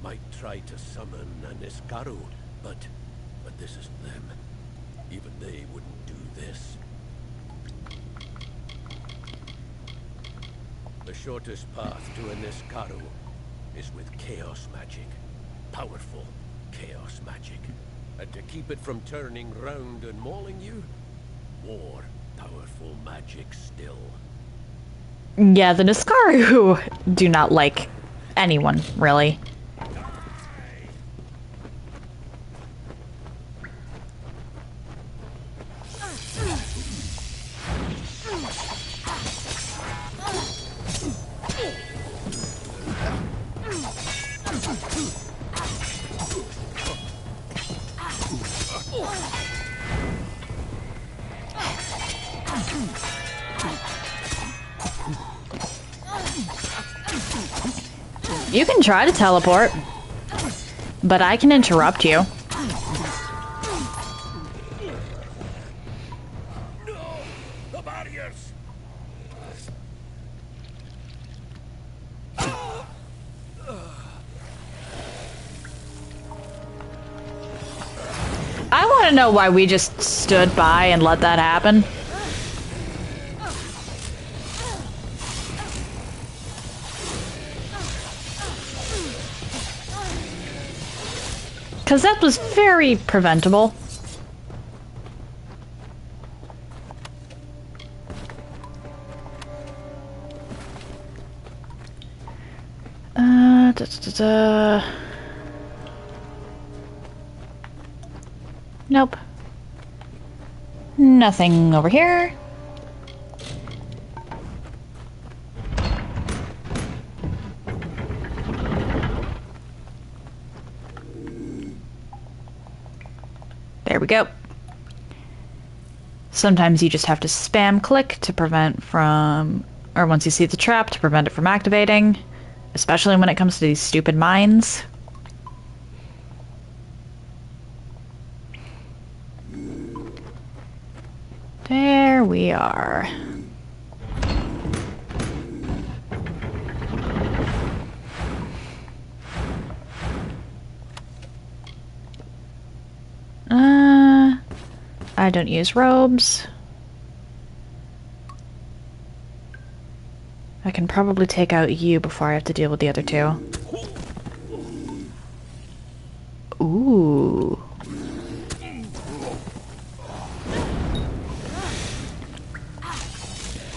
Might try to summon a Niskaru, but this isn't them. Even they wouldn't do this. The shortest path to a Niskaru is with chaos magic. Powerful chaos magic. And to keep it from turning round and mauling you, more powerful magic still. Yeah, the Niskaru do not like anyone, really. You can try to teleport, but I can interrupt you. No! The barriers! I want to know why we just stood by and let that happen. Because that was very preventable. Nope. Nothing over here. There we go. Sometimes you just have to spam click to prevent from, or once you see the trap, to prevent it from activating, especially when it comes to these stupid mines. There we are. I don't use robes. I can probably take out you before I have to deal with the other two. Ooh.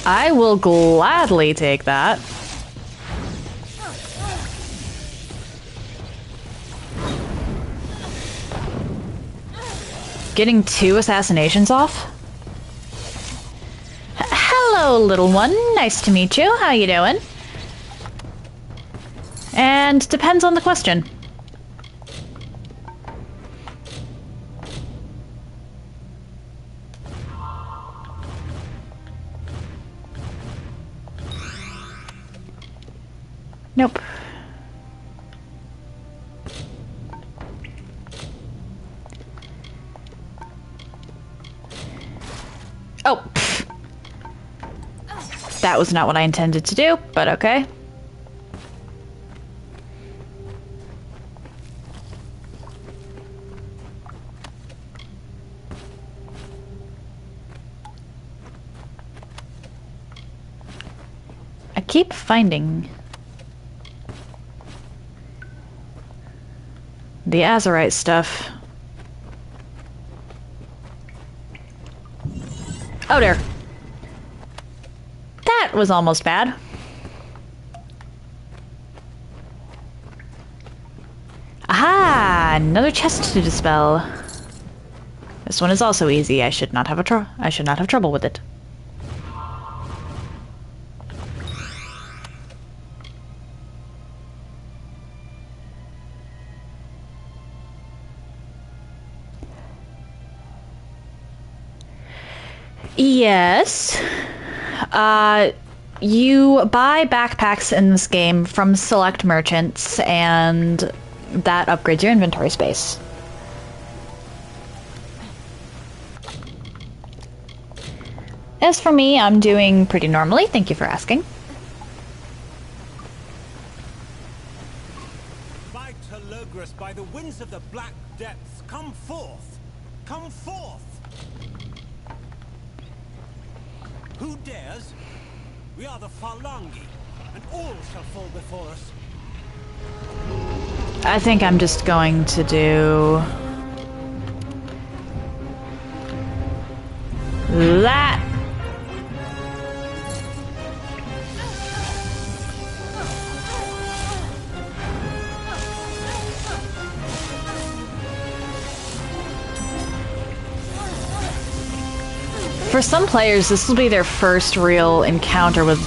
I will gladly take that. Getting 2 assassinations off? Hello, little one. Nice to meet you. How you doing? And depends on the question. Nope. Oh, pfft. That was not what I intended to do, but okay. I keep finding the Azurite stuff. Oh dear. That was almost bad. Aha! Another chest to dispel. This one is also easy. I should not have trouble with it. Yes. You buy backpacks in this game from select merchants, and that upgrades your inventory space. As for me, I'm doing pretty normally. Thank you for asking. By Telogris, by the winds of the black depths, come forth! Come forth! Who dares? We are the Phalangi, and all shall fall before us. I think I'm just going to do that. For some players, this will be their first real encounter with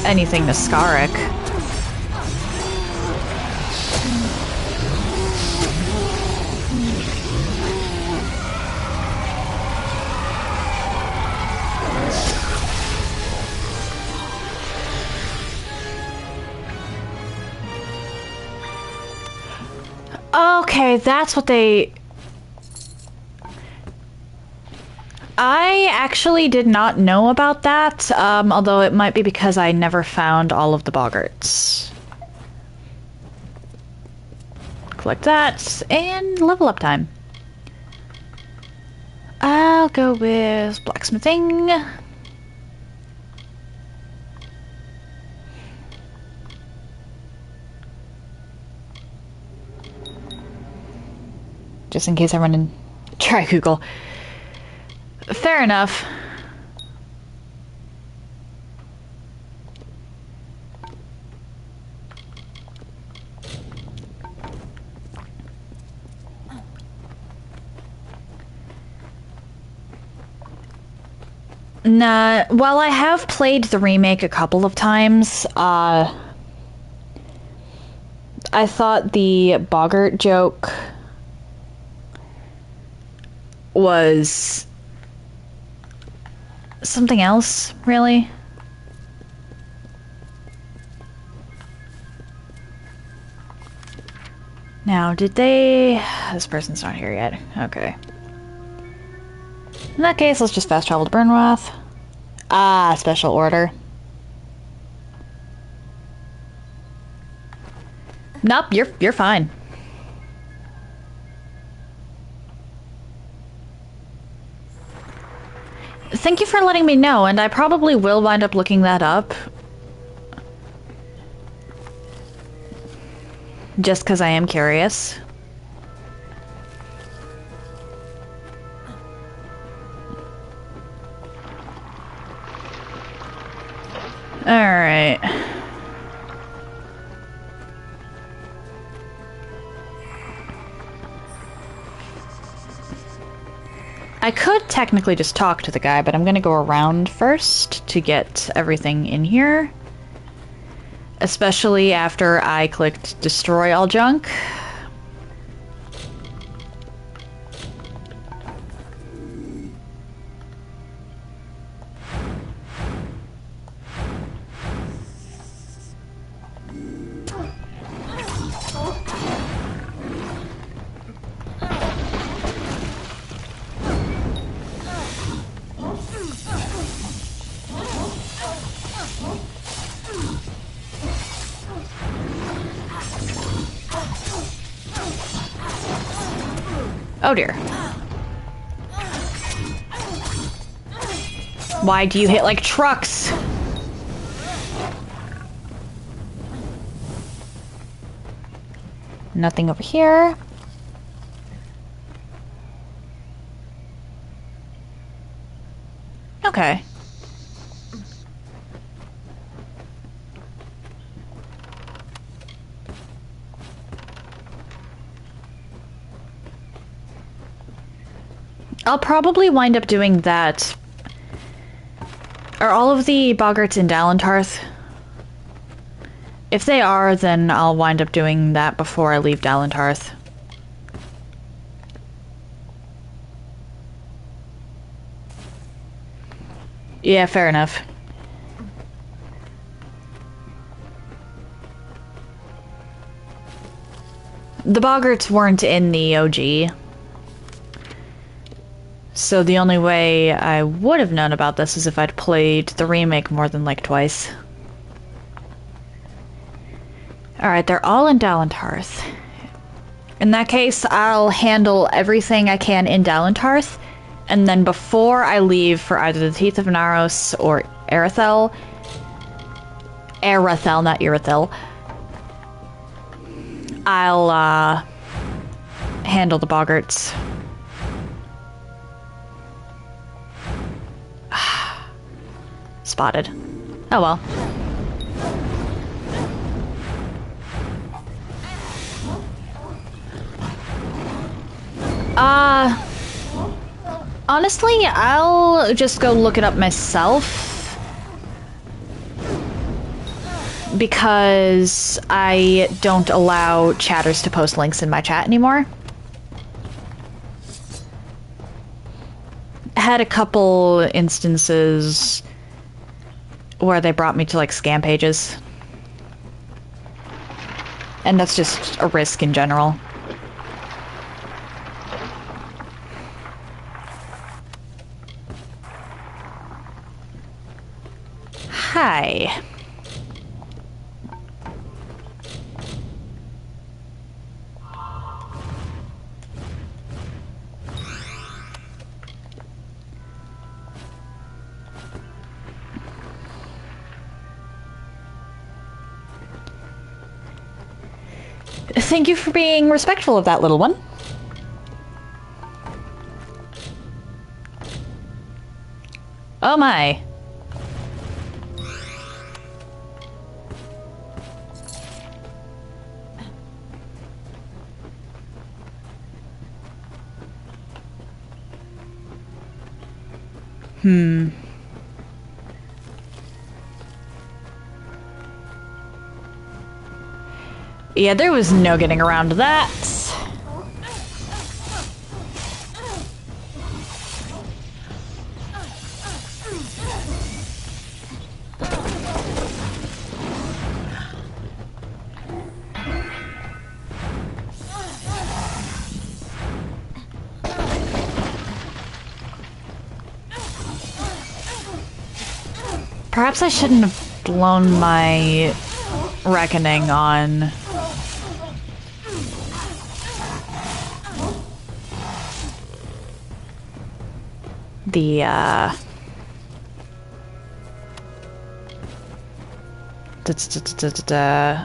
anything Niskaric. Okay, that's what they... I actually did not know about that, although it might be because I never found all of the boggarts. Collect that, and level up time. I'll go with blacksmithing. Just in case I run in... Try Google. Fair enough. Nah, while I have played the remake a couple of times, I thought the boggart joke was something else, really. Now, did they... This person's not here yet. Okay. In that case, let's just fast travel to Burnwath. Ah, special order. Nope, you're fine. Thank you for letting me know, and I probably will wind up looking that up. Just because I am curious. Alright. I could technically just talk to the guy, but I'm gonna go around first to get everything in here. Especially after I clicked destroy all junk. Oh dear. Why do you hit like trucks? Nothing over here. Okay. I'll probably wind up doing that. Are all of the boggarts in Dalentarth? If they are, then I'll wind up doing that before I leave Dalentarth. Yeah, fair enough. The boggarts weren't in the OG. So the only way I would have known about this is if I'd played the remake more than like twice. Alright, they're all in Dalentarth. In that case, I'll handle everything I can in Dalentarth, and then before I leave for either the Teeth of Naros or Erethel, not Erethel, I'll handle the boggarts. Spotted. Oh well. Honestly, I'll just go look it up myself. Because I don't allow chatters to post links in my chat anymore. Had a couple instances where they brought me to like scam pages. And that's just a risk in general. Hi. Thank you for being respectful of that little one. Oh my. Yeah, there was no getting around that. Perhaps I shouldn't have blown my reckoning on the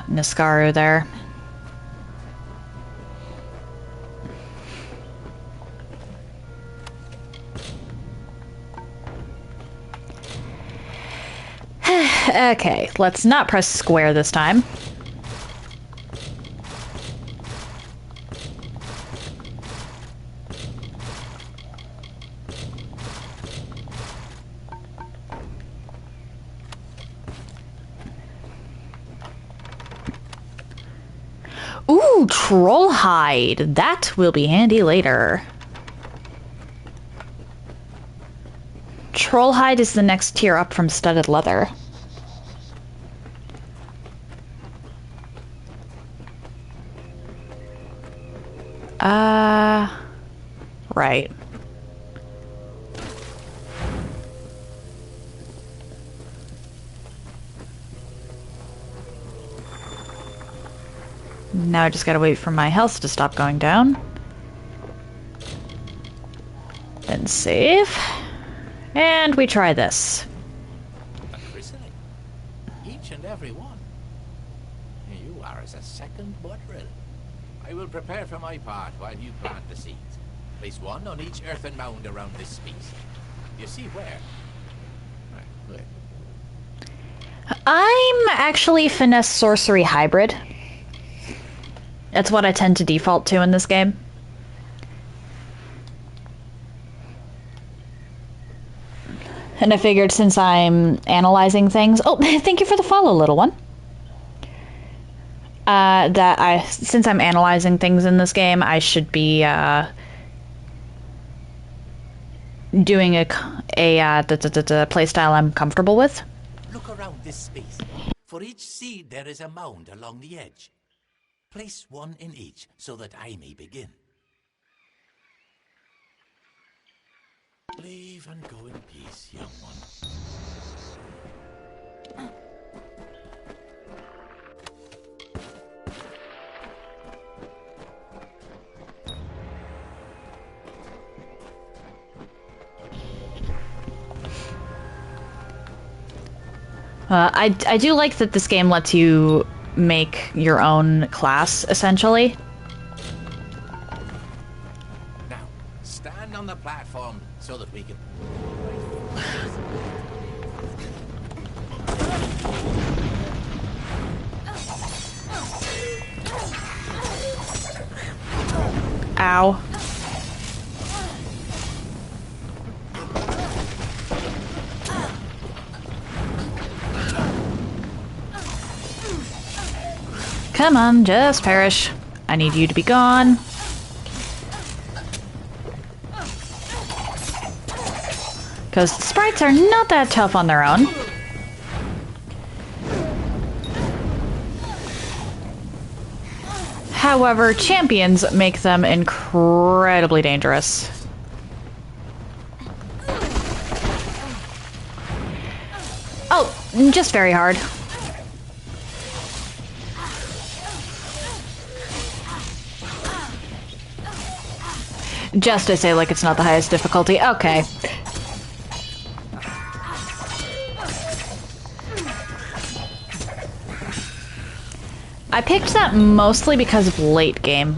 Niskaru there. Okay, let's not press square this time. Ooh, troll hide. That will be handy later. Troll hide is the next tier up from studded leather. Right. Now I just gotta wait for my health to stop going down. Then save. And we try this. A christening. Each and every one. You are as a second Budrill. I will prepare for my part while you plant the seeds. Place one on each earthen mound around this space. You see where? Right, good. I'm actually finesse sorcery hybrid. That's what I tend to default to in this game. And I figured since I'm analyzing things... Oh, thank you for the follow, little one. Since I'm analyzing things in this game, I should be doing a playstyle I'm comfortable with. Look around this space. For each seed there is a mound along the edge. Place one in each so that I may begin. Leave and go in peace, young one. I do like that this game lets you make your own class, essentially. Now, stand on the platform so that we can... Ow. Come on, just perish. I need you to be gone. Because the sprites are not that tough on their own. However, champions make them incredibly dangerous. Oh, just very hard. Just to say, like, it's not the highest difficulty. Okay. I picked that mostly because of late game.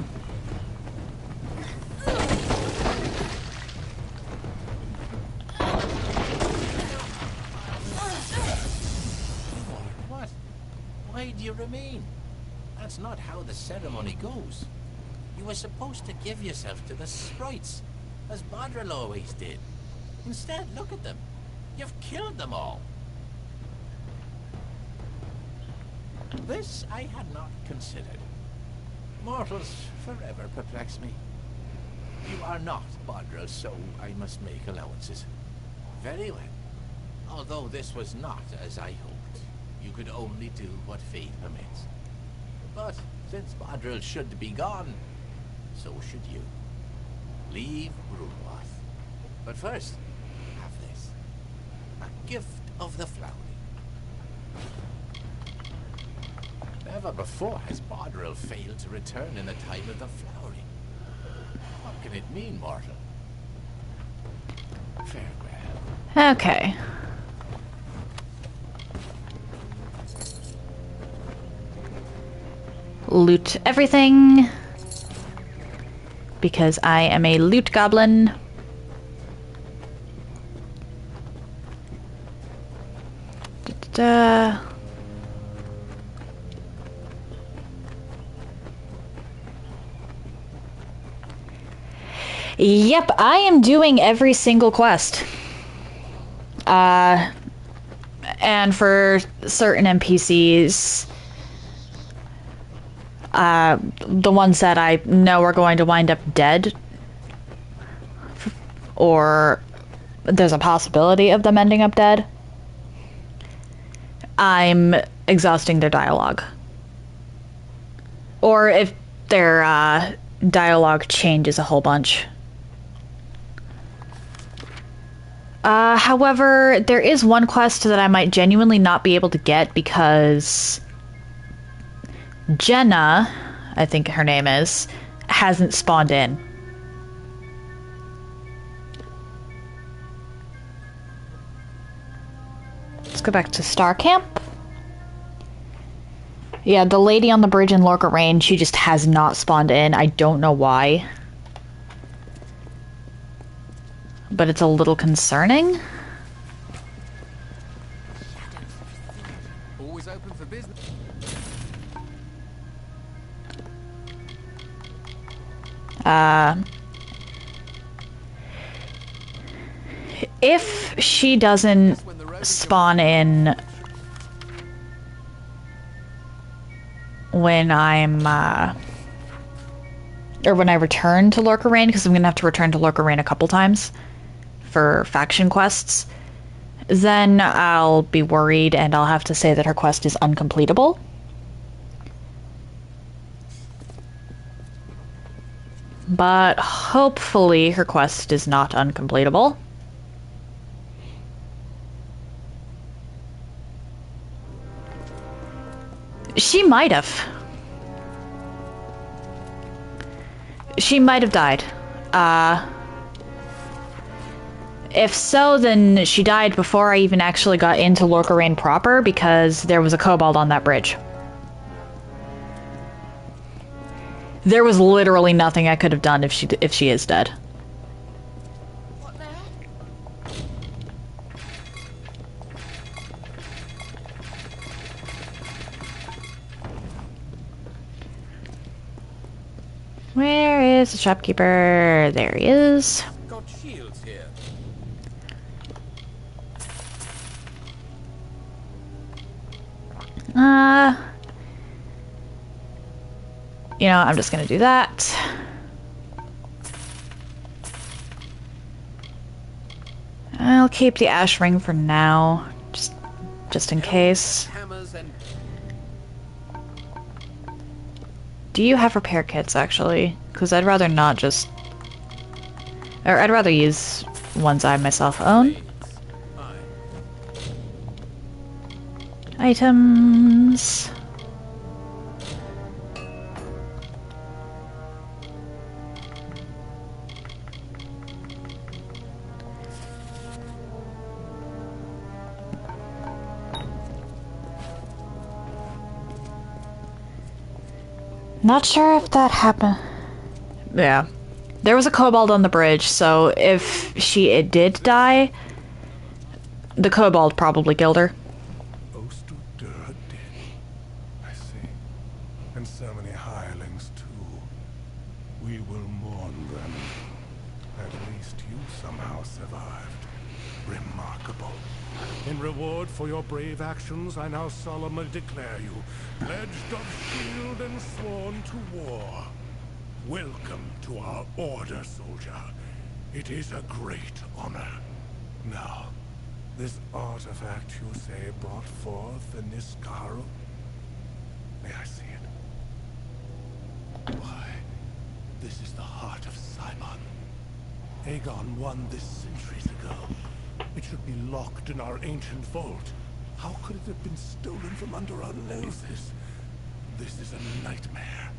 What? Why do you remain? That's not how the ceremony goes. You were supposed to give yourself to the sprites, as Badril always did. Instead, look at them. You've killed them all. This I had not considered. Mortals forever perplex me. You are not Bodra, so I must make allowances. Very well. Although this was not as I hoped, you could only do what fate permits. But since Bodril should be gone, so should you. Leave Brunwath. But first, have this. A gift of the flowering. Never before has Bodril failed to return in the time of the flowering. What can it mean, mortal? Farewell. Okay. Loot everything. Because I am a loot goblin. Da-da-da. Yep, I am doing every single quest. And for certain NPCs, the ones that I know are going to wind up dead, or there's a possibility of them ending up dead, I'm exhausting their dialogue. Or if their dialogue changes a whole bunch. However, there is one quest that I might genuinely not be able to get because Jenna, I think her name is, hasn't spawned in. Let's go back to Star Camp. Yeah, the lady on the bridge in Lorca Rain, she just has not spawned in. I don't know why. But it's a little concerning. Always open for business. If she doesn't spawn in when I'm, or when I return to Lorca Rain, because I'm gonna have to return to Lorca Rain a couple times for faction quests, then I'll be worried and I'll have to say that her quest is uncompletable. But hopefully her quest is not uncompletable. She might have. She might have died. If so, then she died before I even actually got into Lorca Rain proper, because there was a kobold on that bridge. There was literally nothing I could have done if she is dead. What the hell? Where is the shopkeeper? There he is. Got shields here. You know, I'm just gonna do that. I'll keep the ash ring for now, just in case. Hammers and Do you have repair kits, actually? Because I'd rather not just... Or I'd rather use ones I myself own. Items... Not sure if that happened. Yeah. There was a kobold on the bridge, so if it did die, the kobold probably killed her. Oster dead. I see. And so many hirelings too. We will mourn them. At least you somehow survived. Remarkable. In reward for your brave actions, I now solemnly declare you pledged of shield and sworn to war. Welcome to our order, soldier. It is a great honor. Now, this artifact you say brought forth the Niskaru? May I see it? Why, this is the heart of Simon. Aegon won this centuries ago. It should be locked in our ancient vault. How could it have been stolen from under our noses? This is a nightmare.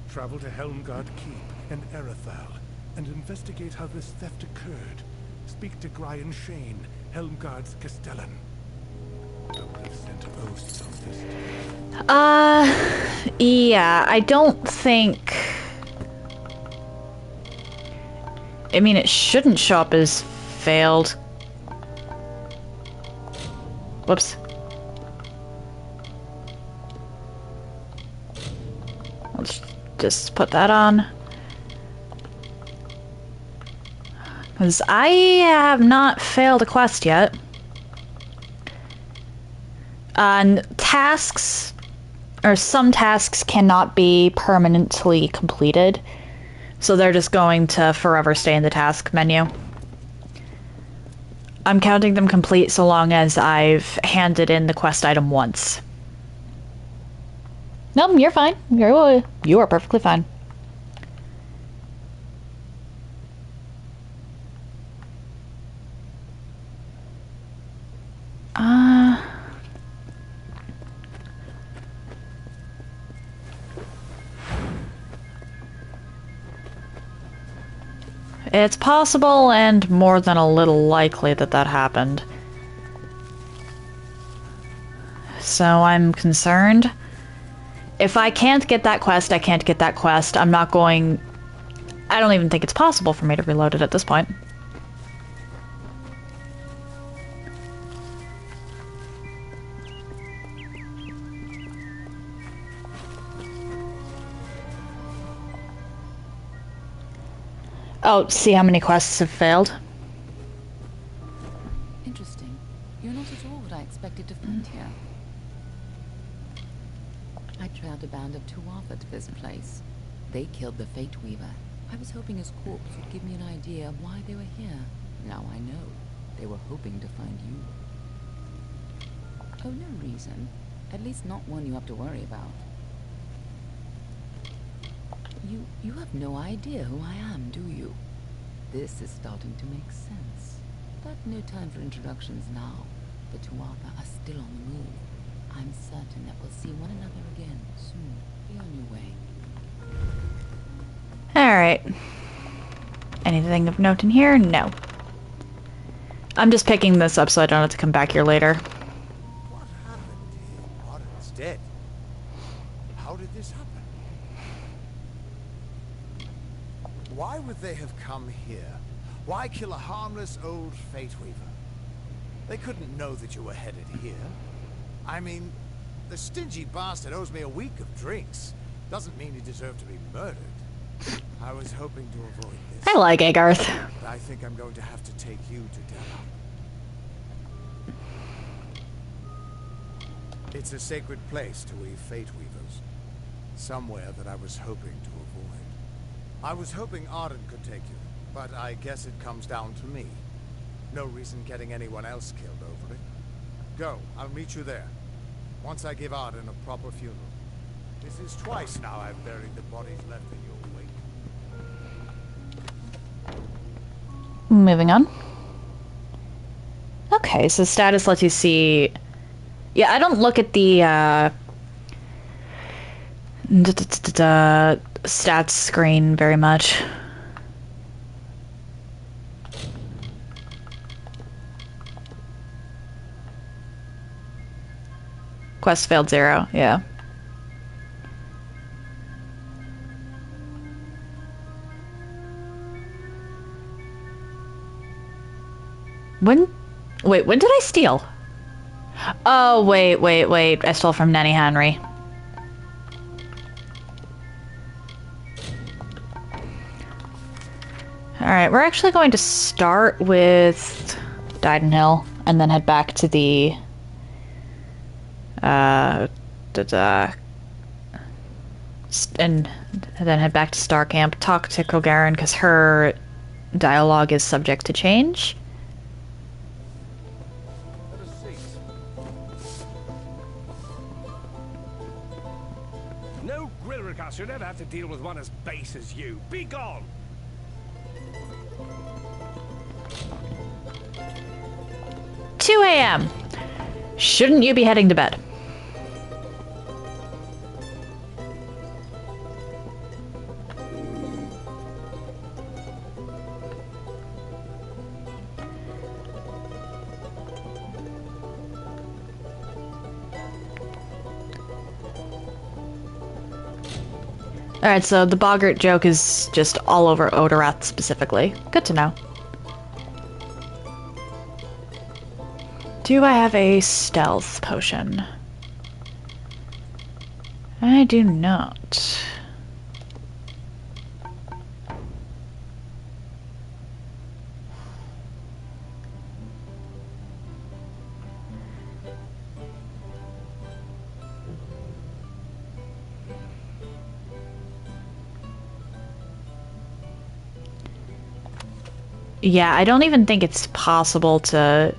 Travel to Helmgard Keep and Erethal and investigate how this theft occurred. Speak to Brian Shane, Helmgard's Castellan. I would have sent oaths on this. Yeah, I don't think... I mean, it shouldn't show up as failed. Whoops. Let's just put that on. Because I have not failed a quest yet. Tasks, or some tasks cannot be permanently completed. So they're just going to forever stay in the task menu. I'm counting them complete so long as I've handed in the quest item once. No, you're fine. You are perfectly fine. It's possible and more than a little likely that that happened. So I'm concerned. If I can't get that quest, I can't get that quest. I'm not going... I don't even think it's possible for me to reload it at this point. Oh, see how many quests have failed? Interesting. You're not at all what I expected to find here. I trailed a band of Tuatha to this place. They killed the Fate Weaver. I was hoping his corpse would give me an idea of why they were here. Now I know. They were hoping to find you. Oh, no reason. At least not one you have to worry about. You have no idea who I am, do you? This is starting to make sense. But no time for introductions now. The Tuatha are still on the move. I'm certain that we'll see one another again soon. Be on your way. Alright. Anything of note in here? No. I'm just picking this up so I don't have to come back here later. What happened here? Arden's dead. How did this happen? Why would they have come here? Why kill a harmless old Fate Weaver? They couldn't know that you were headed here. I mean, the stingy bastard owes me a week of drinks. Doesn't mean he deserved to be murdered. I was hoping to avoid this. I like Agarth. But I think I'm going to have to take you to Della. It's a sacred place to we Fate Weavers. Somewhere that I was hoping to avoid. I was hoping Arden could take you, but I guess it comes down to me. No reason getting anyone else killed over it. Go, I'll meet you there. Once I give Arden a proper funeral. This is twice now I've buried the bodies left in your wake. Moving on. Okay, so status lets you see... Yeah, I don't look at the, stats screen very much. Quest failed 0, yeah. When did I steal? Oh, wait. I stole from Nanny Henry. Alright, we're actually going to start with Didenhill. and then head back to the and then head back to Star Camp, talk to Kilgaren, because her dialogue is subject to change. No Grillrick should ever have to deal with one as base as you. Be gone! 2 a.m. Shouldn't you be heading to bed? Alright, so the boggart joke is just all over Odorath specifically. Good to know. Do I have a stealth potion? I do not. Yeah, I don't even think it's possible to...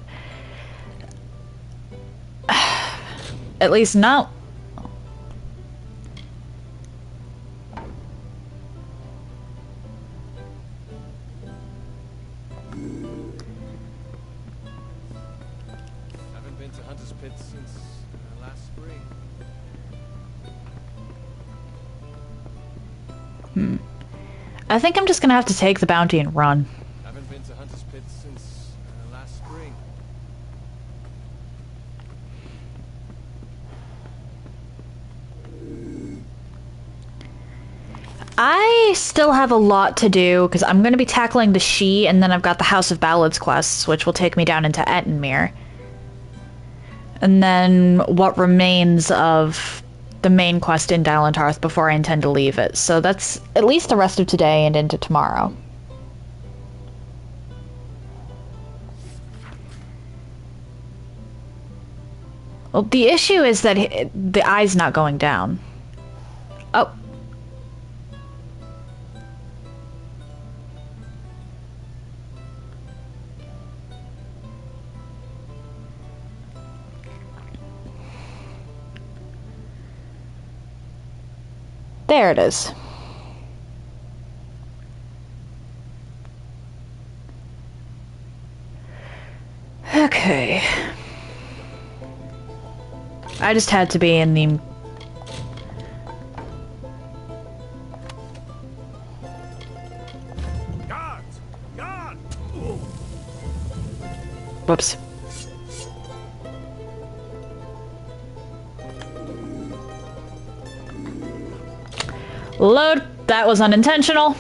At least not... Haven't been to Hunter's Pit since last spring. I think I'm just gonna have to take the bounty and run. Haven't been to Hunter's Pit since last spring. I still have a lot to do, because I'm going to be tackling the She, and then I've got the House of Ballads quests, which will take me down into Ettenmere. And then what remains of the main quest in Dalentarth before I intend to leave it. So that's at least the rest of today and into tomorrow. Well, the issue is that the eye's not going down. Oh. There it is. Okay. I just had to be in the... Guards! Guard! Whoops. Load. That was unintentional.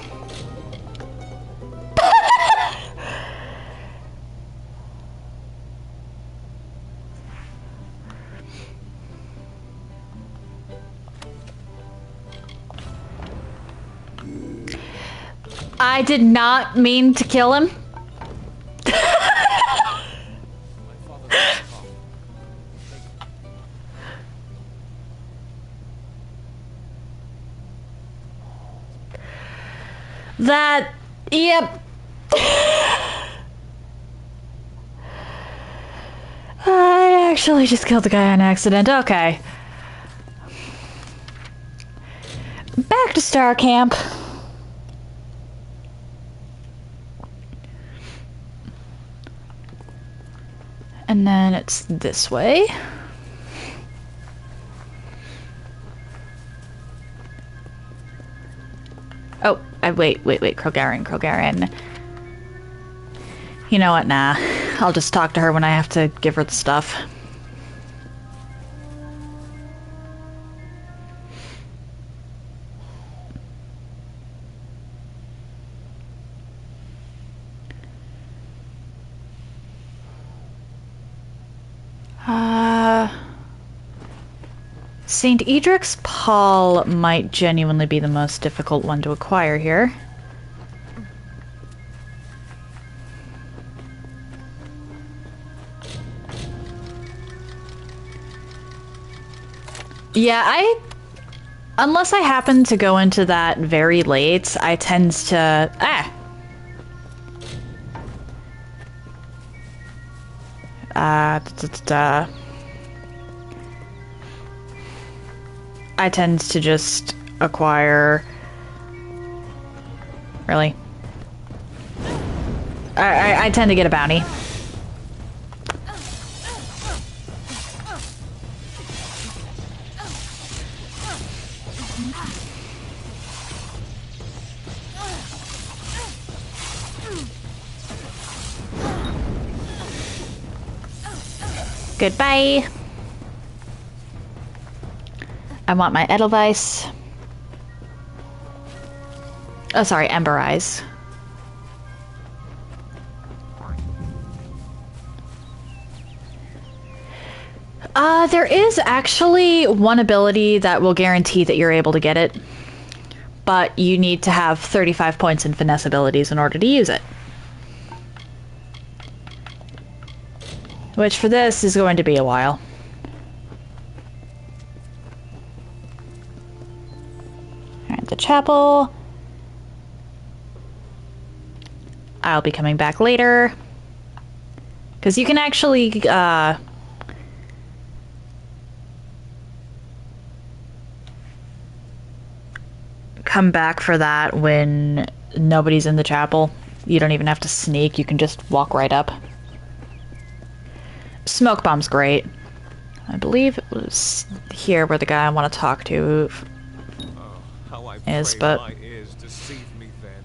I did not mean to kill him. That, yep. I actually just killed the guy on accident. Okay. Back to Star Camp. And then it's this way. Oh, wait, Krogaren. You know what, nah. I'll just talk to her when I have to give her the stuff. St. Edric's Pall might genuinely be the most difficult one to acquire here. Yeah, unless I happen to go into that very late, I tend to... I tend to just acquire... Really? I tend to get a bounty. Goodbye. I want my Edelweiss. Oh, sorry, Ember Eyes. There is actually one ability that will guarantee that you're able to get it, but you need to have 35 points in finesse abilities in order to use it. Which for this is going to be a while. Alright, the chapel. I'll be coming back later. Because you can actually, come back for that when nobody's in the chapel. You don't even have to sneak, you can just walk right up. Smoke bomb's great. I believe it was here where the guy I want to talk to How I is, pray but... my ears deceive me then.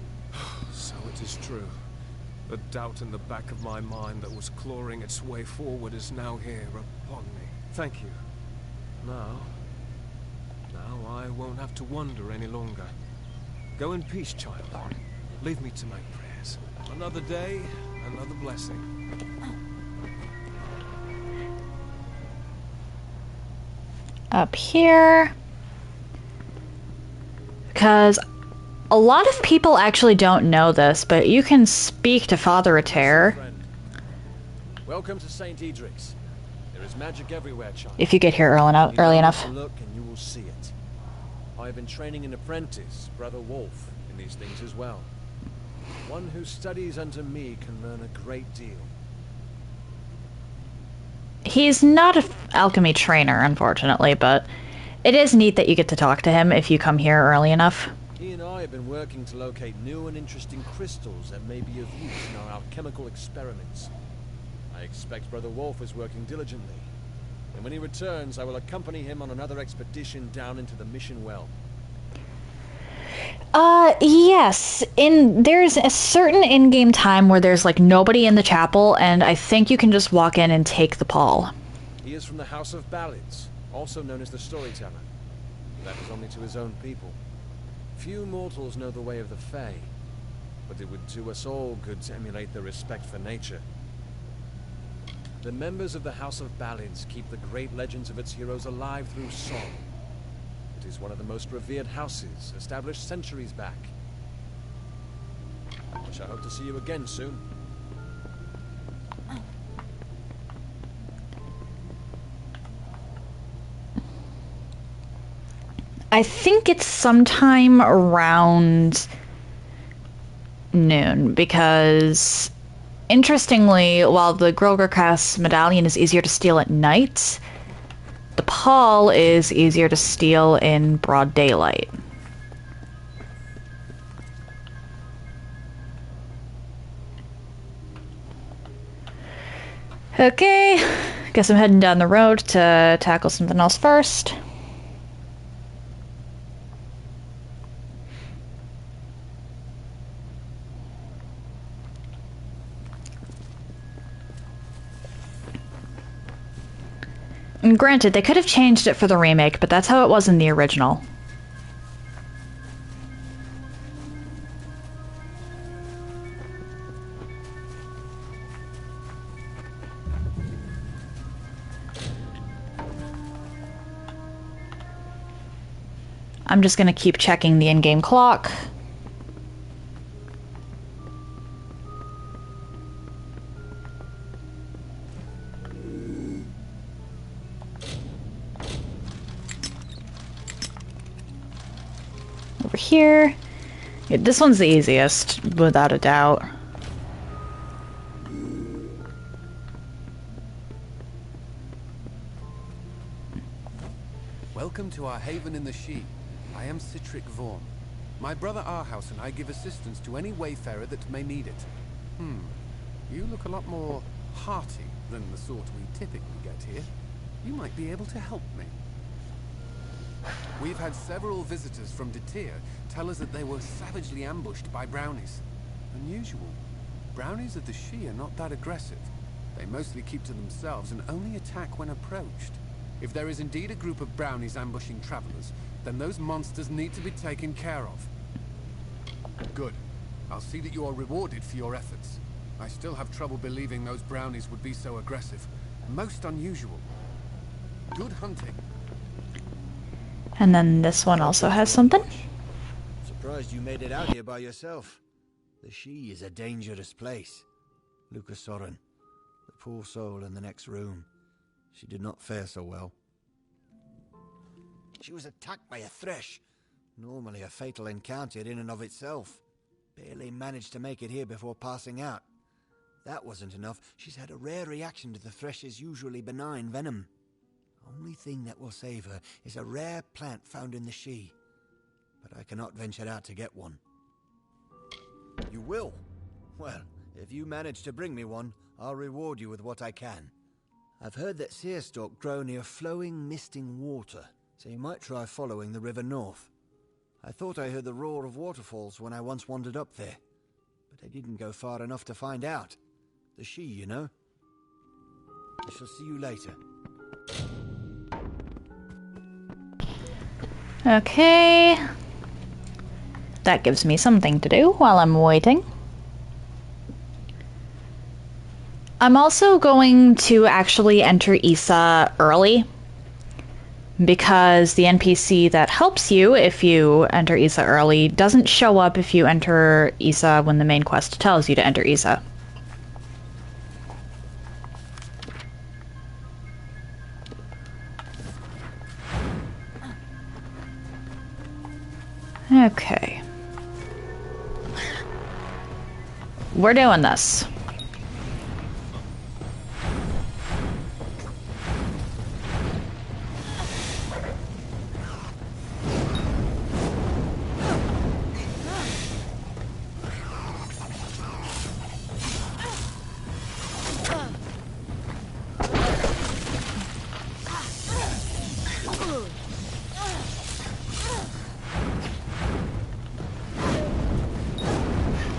So it is true. The doubt in the back of my mind that was clawing its way forward is now here upon me. Thank you. Now I won't have to wonder any longer. Go in peace, child. Leave me to my prayers. Another day, another blessing. Up here. Because a lot of people actually don't know this, but you can speak to Father Ater. Welcome to St. Edric's. There is magic everywhere, child. If you get here early enough. Look and you will see it. I have been training an apprentice, Brother Wolf, in these things as well. One who studies under me can learn a great deal. He's not an alchemy trainer, unfortunately, but it is neat that you get to talk to him if you come here early enough. He and I have been working to locate new and interesting crystals that may be of use in our alchemical experiments. I expect Brother Wolf is working diligently, and when he returns, I will accompany him on another expedition down into the mission well. Yes. There's a certain in-game time where there's, like, nobody in the chapel, and I think you can just walk in and take the pall. He is from the House of Ballads, also known as the Storyteller. That is only to his own people. Few mortals know the way of the Fae, but it would do us all good to emulate their respect for nature. The members of the House of Ballads keep the great legends of its heroes alive through song. It is one of the most revered houses, established centuries back. I shall hope to see you again soon. I think it's sometime around noon, because interestingly, while the Groggercast medallion is easier to steal at night, the pall is easier to steal in broad daylight. Okay, guess I'm heading down the road to tackle something else first. And granted, they could have changed it for the remake, but that's how it was in the original. I'm just gonna keep checking the in-game clock. over here. Yeah, this one's the easiest, without a doubt. Welcome to our haven in the She. I am Citric Vaughan. My brother Arhouse and I give assistance to any wayfarer that may need it. You look a lot more hearty than the sort we typically get here. You might be able to help me. We've had several visitors from Detir tell us that they were savagely ambushed by brownies. Unusual. Brownies of the She are not that aggressive. They mostly keep to themselves and only attack when approached. If there is indeed a group of brownies ambushing travelers, then those monsters need to be taken care of. Good. I'll see that you are rewarded for your efforts. I still have trouble believing those brownies would be so aggressive. Most unusual. Good hunting. And then this one also has something. Surprised you made it out here by yourself. The She is a dangerous place. Lucas Soren, the poor soul in the next room. She did not fare so well. She was attacked by a thresh. Normally a fatal encounter in and of itself. Barely managed to make it here before passing out. That wasn't enough. She's had a rare reaction to the thresh's usually benign venom. Only thing that will save her is a rare plant found in the She. But I cannot venture out to get one. You will? Well, if you manage to bring me one, I'll reward you with what I can. I've heard that searstalk grow near flowing, misting water, so you might try following the river north. I thought I heard the roar of waterfalls when I once wandered up there, but I didn't go far enough to find out. The She, you know. I shall see you later. Okay. That gives me something to do while I'm waiting. I'm also going to actually enter Isa early, because the NPC that helps you if you enter Isa early doesn't show up if you enter Isa when the main quest tells you to enter Isa. Okay. We're doing this.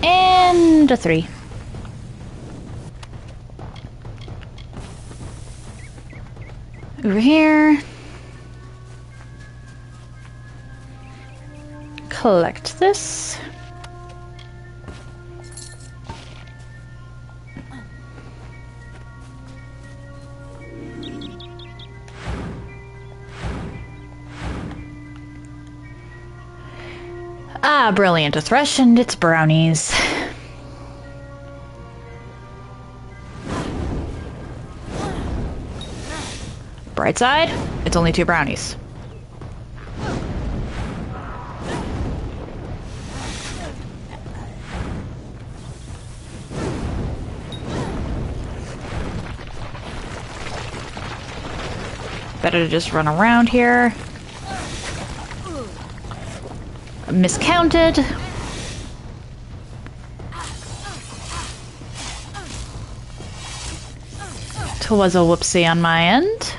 And a 3. Over here. Collect this. Ah, brilliant. A thresh and its brownies. Bright side, it's only 2 brownies. Better to just run around here. Miscounted. It was a whoopsie on my end.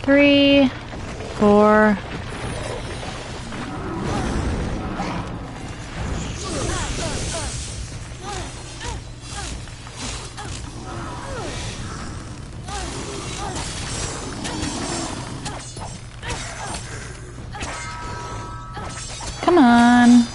Three, 4. Come on.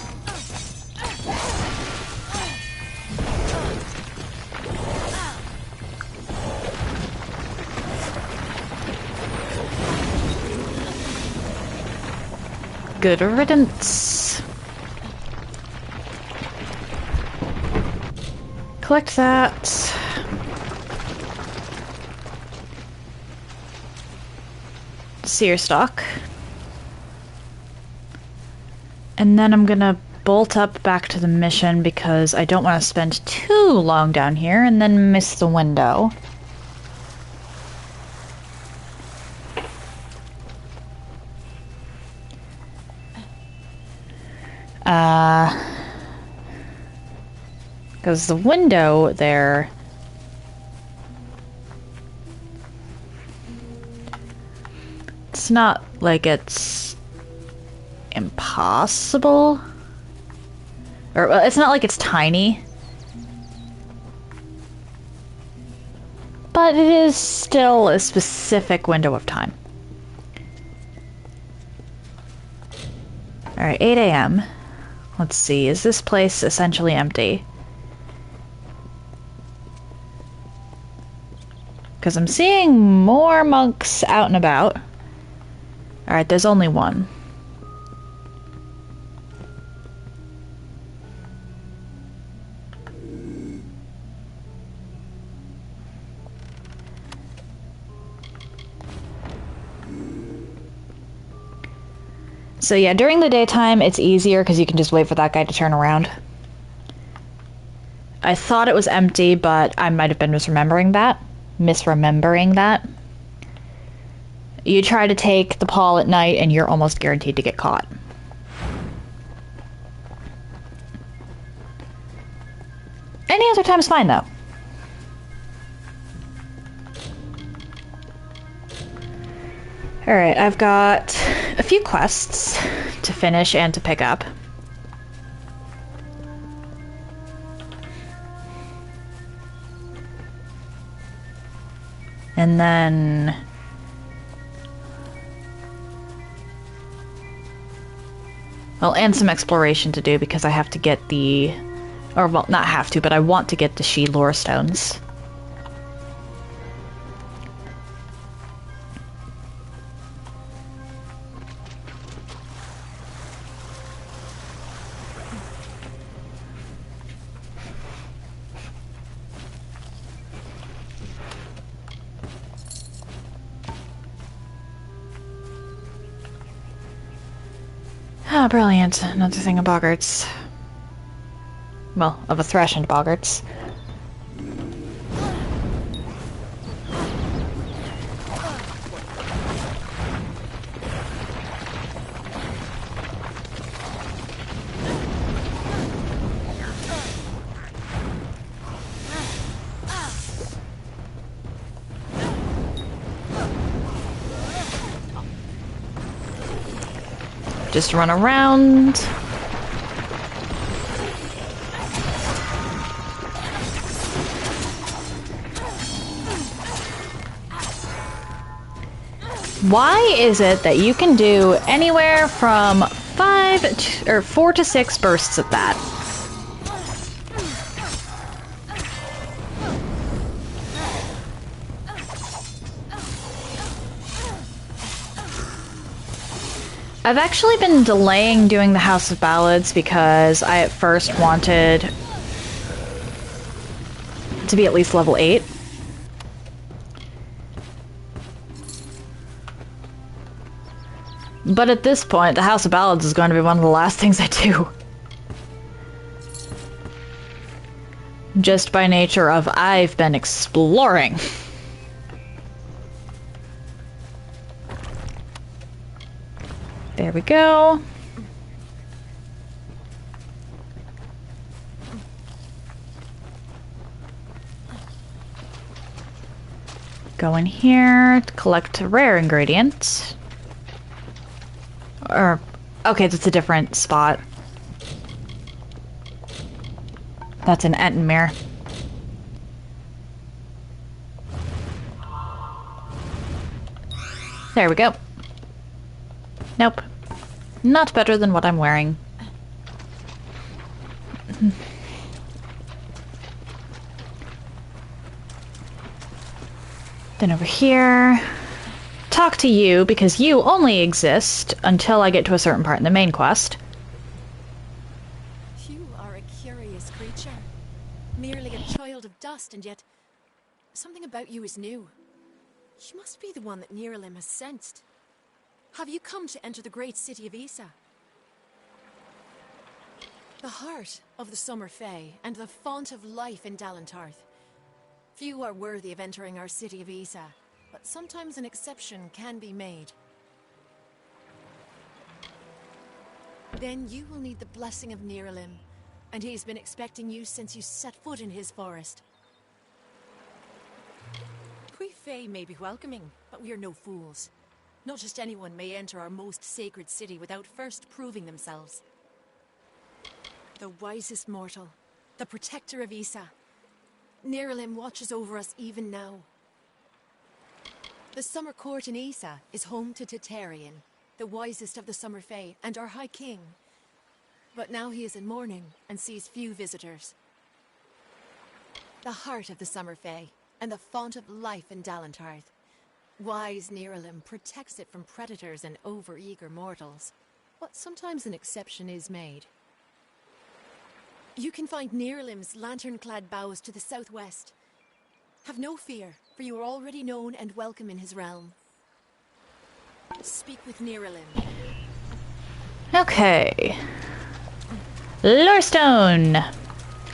Good riddance. Collect that. seer stock. And then I'm gonna bolt up back to the mission because I don't want to spend too long down here and then miss the window. Because the window there... It's not like it's impossible. Or, well, it's not like it's tiny. But it is still a specific window of time. Alright, 8 a.m. Let's see, is this place essentially empty? Because I'm seeing more monks out and about. Alright, there's only one. So yeah, during the daytime it's easier because you can just wait for that guy to turn around. I thought it was empty, but I might have been misremembering that. You try to take the Paul at night and you're almost guaranteed to get caught. Any other time is fine though. Alright, I've got a few quests to finish and to pick up. And then... well, and some exploration to do because I have to get the... or, well, not have to, but I want to get the She Lore Stones. Ah, brilliant. Another thing of boggarts. Well, of a thresh and boggarts. Just run around. Why is it that you can do anywhere from 4 to 6 bursts of that? I've actually been delaying doing the House of Ballads because I at first wanted to be at least level 8. But at this point, the House of Ballads is going to be one of the last things I do. Just by nature of I've been exploring. There we go. Go in here to collect a rare ingredient. Or, okay, that's a different spot. That's an Ettenmere. There we go. Nope. Not better than what I'm wearing. Then over here, talk to you because you only exist until I get to a certain part in the main quest. You are a curious creature. Merely a child of dust, and yet something about you is new. You must be the one that Niralim has sensed. Have you come to enter the great city of Isa? The heart of the Summer Fae, and the font of life in Dalentarth. Few are worthy of entering our city of Isa, but sometimes an exception can be made. Then you will need the blessing of Niralim, and he's been expecting you since you set foot in his forest. We Fae may be welcoming, but we are no fools. Not just anyone may enter our most sacred city without first proving themselves. The wisest mortal, the protector of Isa. Niralim watches over us even now. The Summer Court in Isa is home to Titarian, the wisest of the Summer Fae, and our High King. But now he is in mourning and sees few visitors. The heart of the Summer Fae, and the font of life in Dalentarth. Wise Niralim protects it from predators and over-eager mortals. But sometimes an exception is made. You can find Niralim's lantern-clad boughs to the southwest. Have no fear, for you are already known and welcome in his realm. Speak with Niralim. Okay. Lorestone!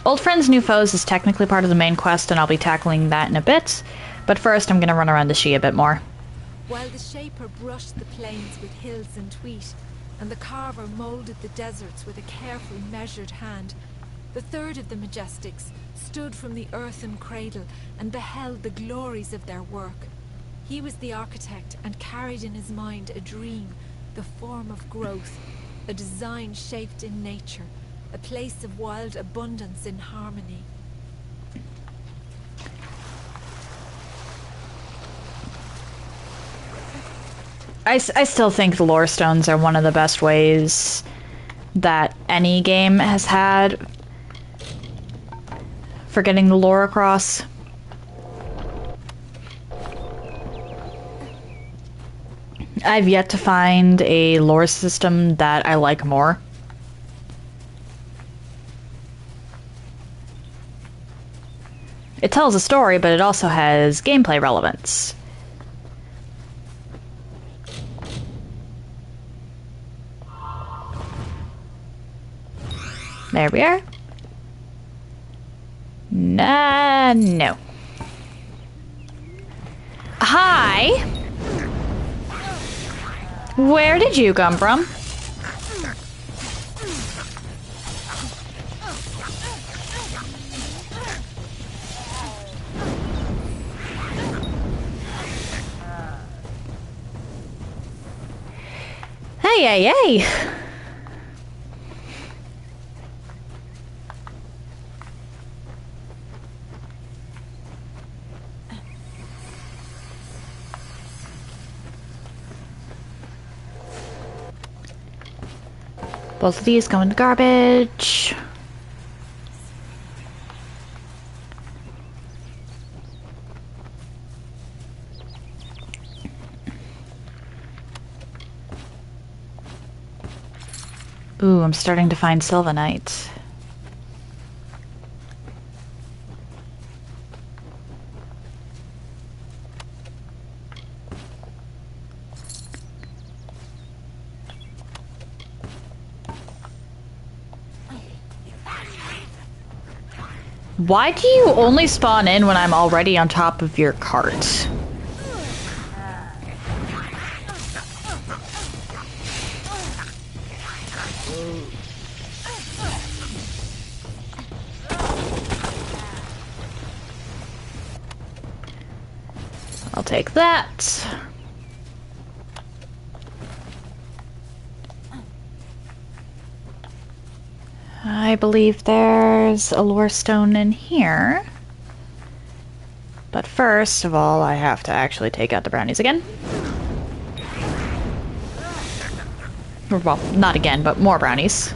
Old Friends, New Foes is technically part of the main quest, and I'll be tackling that in a bit. But first, I'm going to run around the She a bit more. While the Shaper brushed the plains with hills and wheat, and the Carver moulded the deserts with a carefully measured hand, the third of the Majestics stood from the earthen cradle and beheld the glories of their work. He was the architect and carried in his mind a dream, the form of growth, a design shaped in nature, a place of wild abundance in harmony. I still think the lore stones are one of the best ways that any game has had for getting the lore across. I've yet to find a lore system that I like more. It tells a story, but it also has gameplay relevance. There we are. No. Hi! Where did you come from? Hey! Both of these go in the garbage. Ooh, I'm starting to find sylvanite. Why do you only spawn in when I'm already on top of your cart? I'll take that. I believe there's a lore stone in here. But first of all, I have to actually take out the brownies again. Well, not again, but more brownies.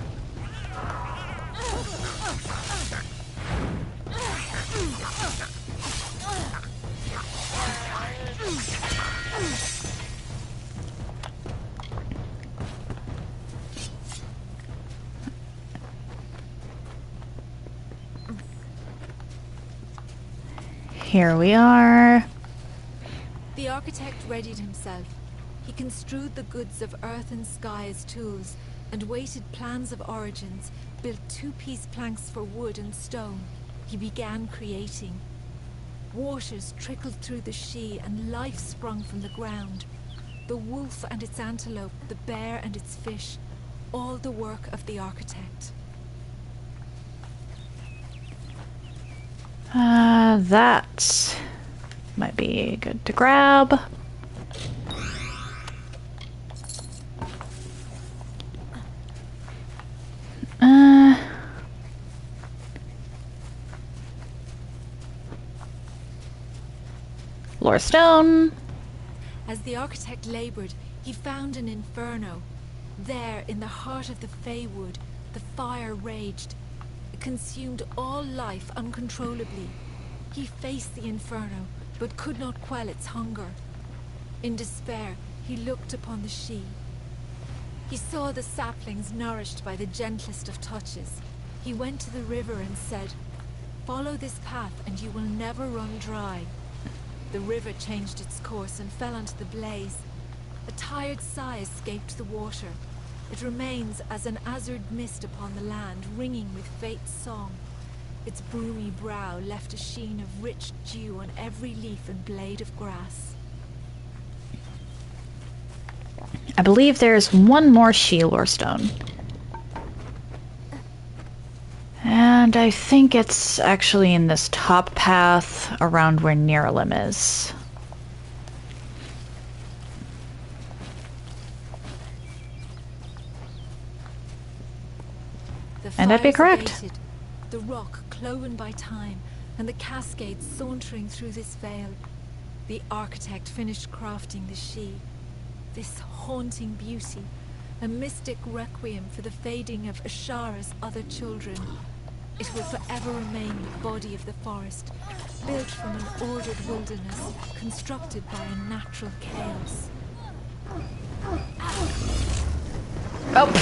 Here we are. The architect readied himself. He construed the goods of earth and sky as tools, and weighted plans of origins, built two-piece planks for wood and stone. He began creating. Waters trickled through the She, and life sprung from the ground. The wolf and its antelope, the bear and its fish, all the work of the architect. That might be good to grab. Lore stone. As the architect labored, he found an inferno. There, in the heart of the Feywood, the fire raged. It consumed all life uncontrollably. He faced the inferno, but could not quell its hunger. In despair, he looked upon the She. He saw the saplings nourished by the gentlest of touches. He went to the river and said, "Follow this path and you will never run dry." The river changed its course and fell onto the blaze. A tired sigh escaped the water. It remains as an azure mist upon the land, ringing with fate's song. Its broomy brow left a sheen of rich dew on every leaf and blade of grass. I believe there's one more She lore stone. And I think it's actually in this top path around where Niralim is. And I'd be correct. Abated, the rock cloven by time, and the cascades sauntering through this vale. The architect finished crafting the She. This haunting beauty, a mystic requiem for the fading of Ashara's other children. It will forever remain the body of the forest, built from an ordered wilderness, constructed by a natural chaos. Oh!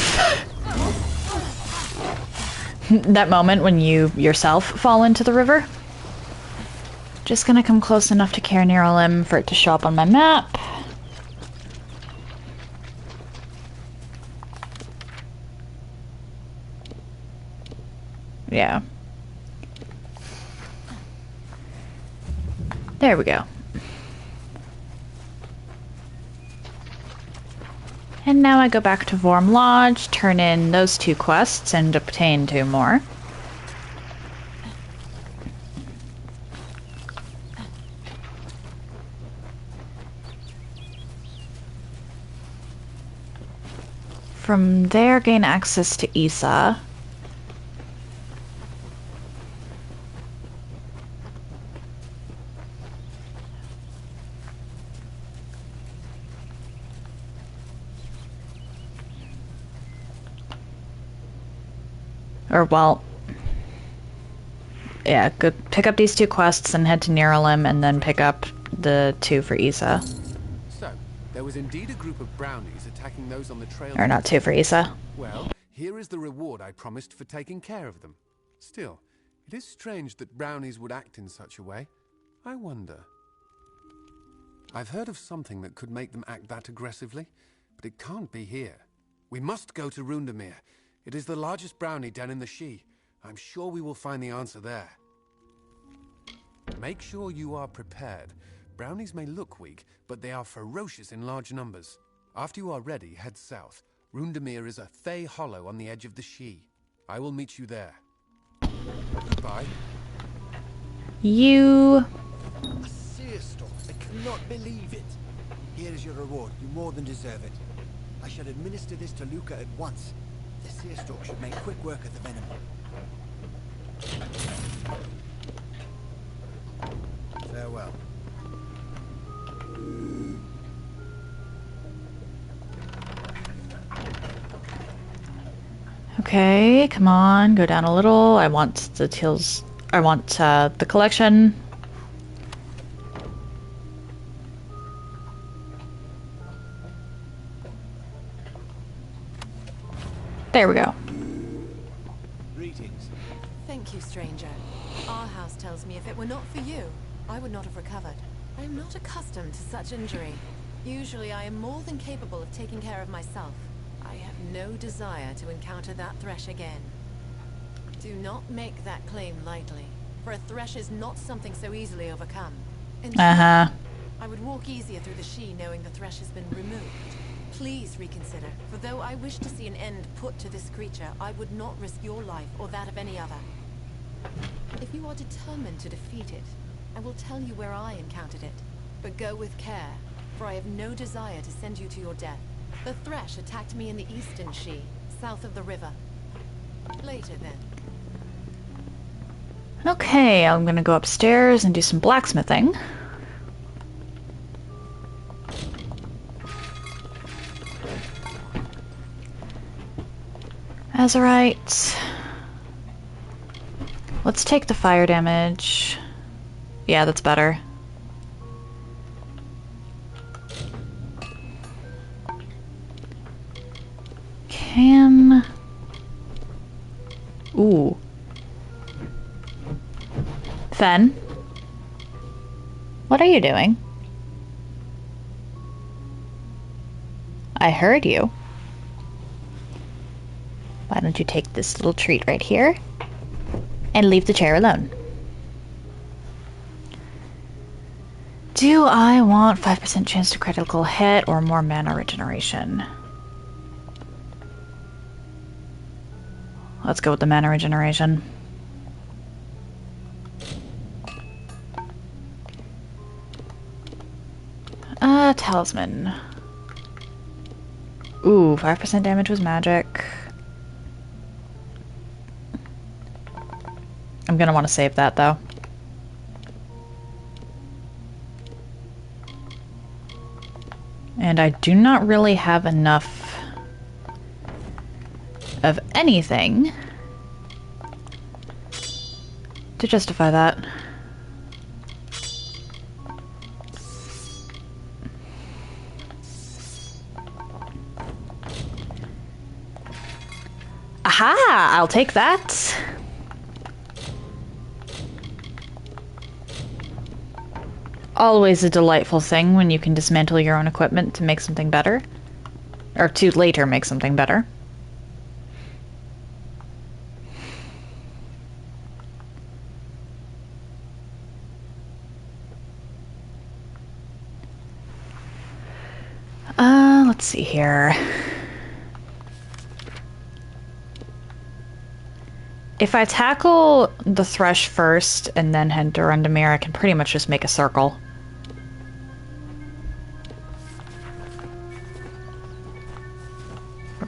That moment when you yourself fall into the river. Just gonna come close enough to Caer Niralim for it to show up on my map. Yeah. There we go. And now I go back to Vorm Lodge, turn in those 2 quests, and obtain 2 more. From there, gain access to Isa. Or, well, yeah, go pick up these 2 quests and head to Niralim, and then pick up the 2 for Isa. So, there was indeed a group of brownies attacking those on the trail. Or not 2 for Isa. Well, here is the reward I promised for taking care of them. Still, it is strange that brownies would act in such a way. I wonder. I've heard of something that could make them act that aggressively, but it can't be here. We must go to Rundamere. It is the largest brownie den in the She. I'm sure we will find the answer there. Make sure you are prepared. Brownies may look weak, but they are ferocious in large numbers. After you are ready, head south. Rundamere is a Fey hollow on the edge of the She. I will meet you there. Goodbye. You... A seer storm. I cannot believe it. Here is your reward. You more than deserve it. I shall administer this to Luca at once. The seer stalk should make quick work of the venom. Farewell. Okay, come on, go down a little. I want the tills. I want the collection. There we go. Greetings. Thank you, stranger. Our house tells me if it were not for you, I would not have recovered. I am not accustomed to such injury. Usually I am more than capable of taking care of myself. I have no desire to encounter that thresh again. Do not make that claim lightly, for a thresh is not something so easily overcome. Uh-huh. I would walk easier through the She knowing the thresh has been removed. Please reconsider, for though I wish to see an end put to this creature, I would not risk your life or that of any other. If you are determined to defeat it, I will tell you where I encountered it. But go with care, for I have no desire to send you to your death. The thresh attacked me in the eastern She, south of the river. Later then. Okay, I'm gonna go upstairs and do some blacksmithing. Azurite. Let's take the fire damage. Yeah, that's better. Can... Ooh. Fen? What are you doing? I heard you. Why don't you take this little treat right here and leave the chair alone? Do I want 5% chance to critical hit or more mana regeneration? Let's go with the mana regeneration. Talisman. Ooh, 5% damage was magic. I'm gonna want to save that, though. And I do not really have enough of anything to justify that. Aha! I'll take that. Always a delightful thing when you can dismantle your own equipment to make something better. Or to later make something better. Let's see here. If I tackle the thresh first and then head to Rendemir, I can pretty much just make a circle.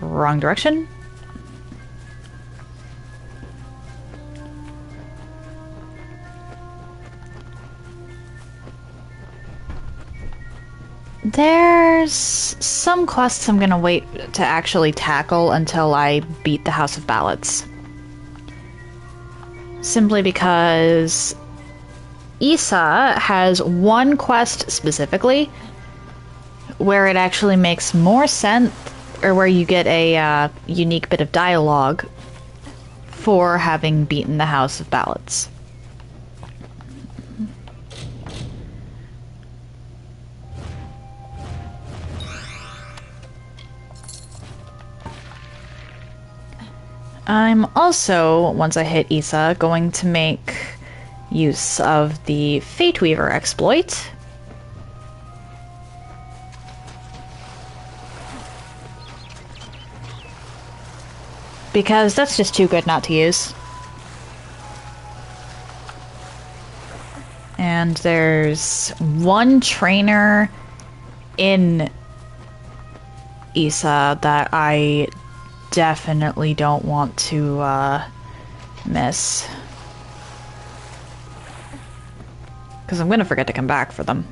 Wrong direction. There's some quests I'm gonna wait to actually tackle until I beat the House of Ballads. Simply because Issa has one quest specifically where it actually makes more sense, or where you get a unique bit of dialogue for having beaten the House of Ballads. I'm also, once I hit Issa, going to make use of the Fate Weaver exploit. Because that's just too good not to use. And there's one trainer in Issa that I definitely don't want to miss. Because I'm going to forget to come back for them.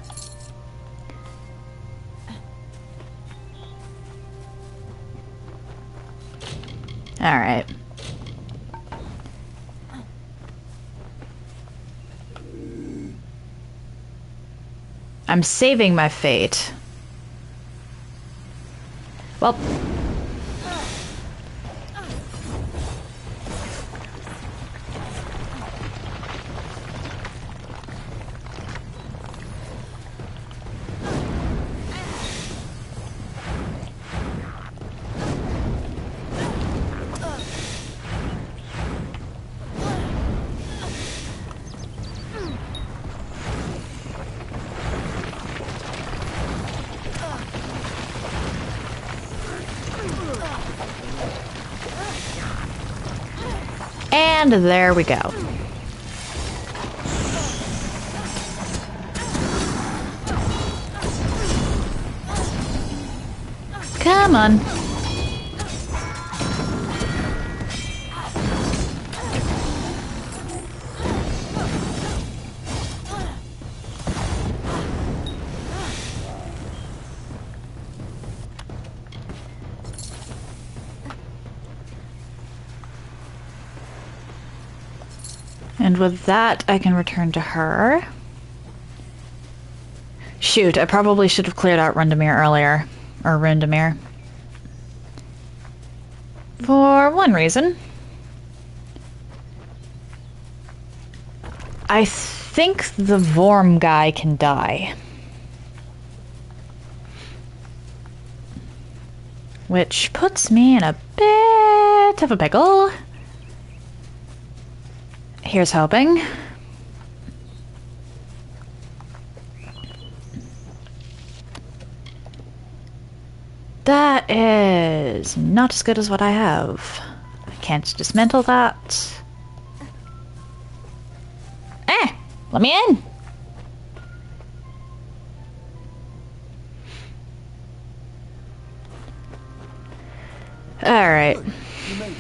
Alright. I'm saving my fate. Well... And there we go. Come on. And with that, I can return to her. Shoot, I probably should have cleared out Rundamir earlier. Or Rundamir. For one reason. I think the Vorm guy can die. Which puts me in a bit of a pickle. Here's hoping. That is not as good as what I have. I can't dismantle that. Let me in! Alright. Good. You made it.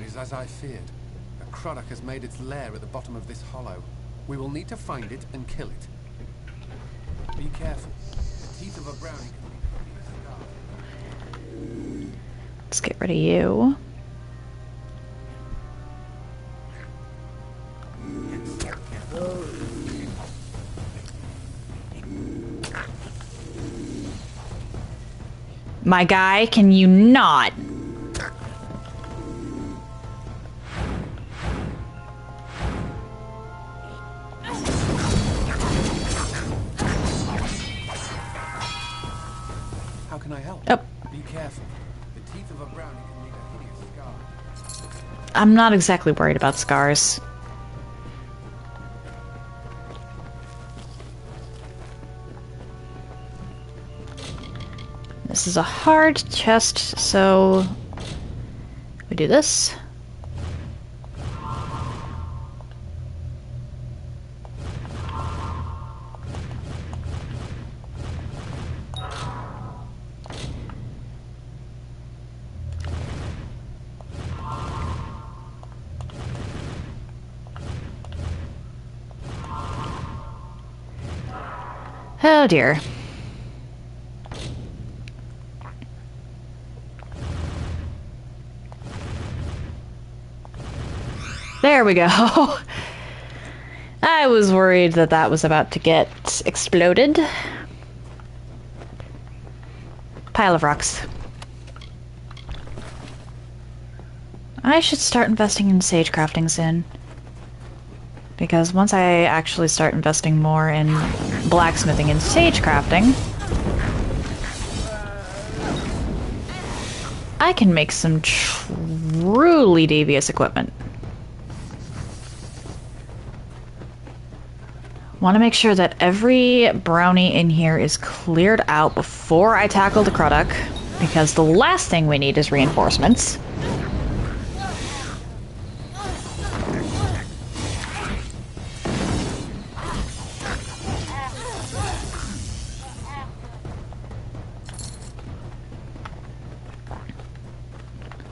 It is as I feared. A Croddock has made its lair at the bottom of this hollow. We will need to find it and kill it. Be careful. The teeth of a brownie can be... Let's get rid of you. My guy, can you not? How can I help? Oh. Be careful. The teeth of a brownie can leave a hideous scar. I'm not exactly worried about scars. This is a hard chest, so we do this. Oh dear. There we go. I was worried that that was about to get exploded. Pile of rocks. I should start investing in sage crafting soon. Because once I actually start investing more in blacksmithing and sage crafting, I can make some truly devious equipment. Want to make sure that every brownie in here is cleared out before I tackle the Croddock, because the last thing we need is reinforcements.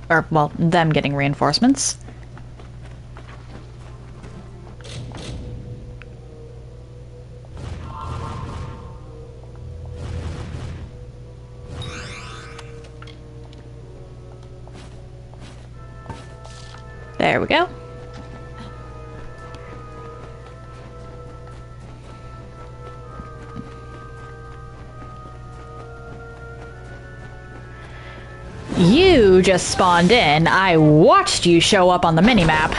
Or, well, them getting reinforcements. There we go. You just spawned in. I watched you show up on the minimap.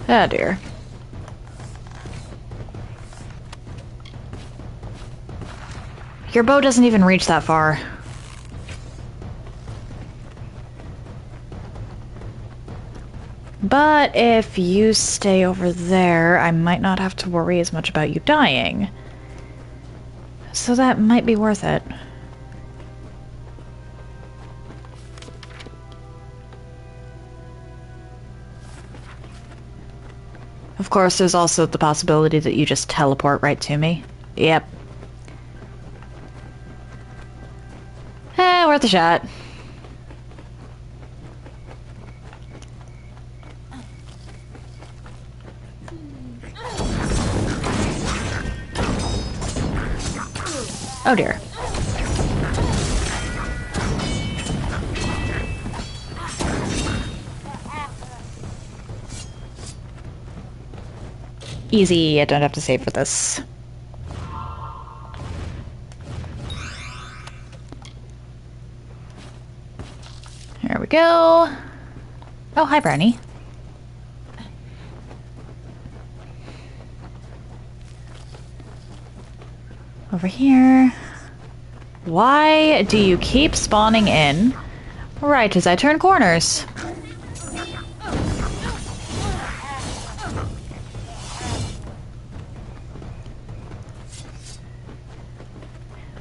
Oh dear. Your bow doesn't even reach that far. But if you stay over there, I might not have to worry as much about you dying. So that might be worth it. Of course, there's also the possibility that you just teleport right to me. Yep. Worth a shot. Oh dear. Easy, I don't have to save for this. There we go. Oh, hi, Brownie. Over here. Why do you keep spawning in right as I turn corners?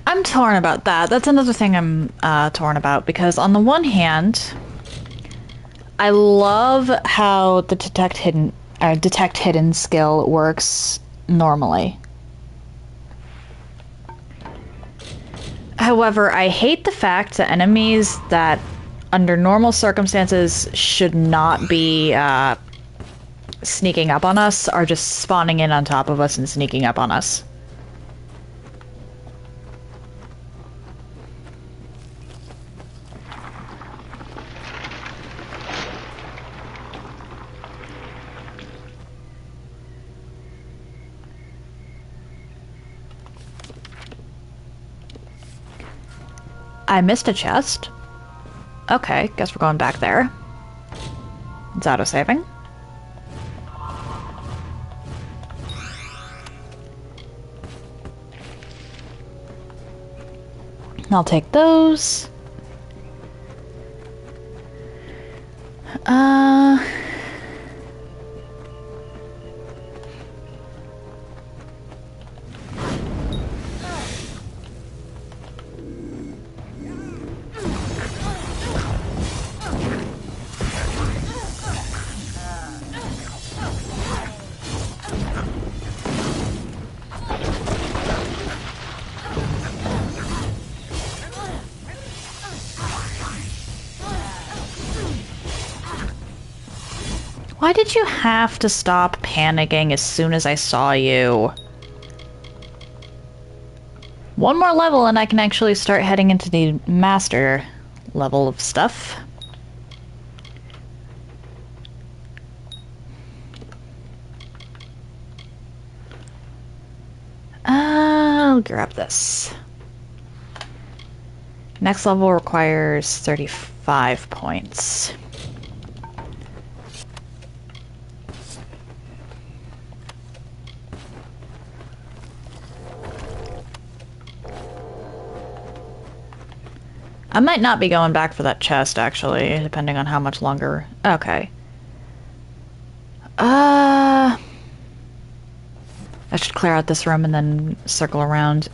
I'm torn about that. That's another thing I'm torn about, because on the one hand, I love how the detect hidden skill works normally. However, I hate the fact that enemies that under normal circumstances should not be sneaking up on us are just spawning in on top of us and sneaking up on us. I missed a chest. Okay, guess we're going back there. It's auto-saving. I'll take those. Why did you have to stop panicking as soon as I saw you? One more level and I can actually start heading into the master level of stuff. I'll grab this. Next level requires 35 points. I might not be going back for that chest, actually, depending on how much longer... Okay. I should clear out this room and then circle around.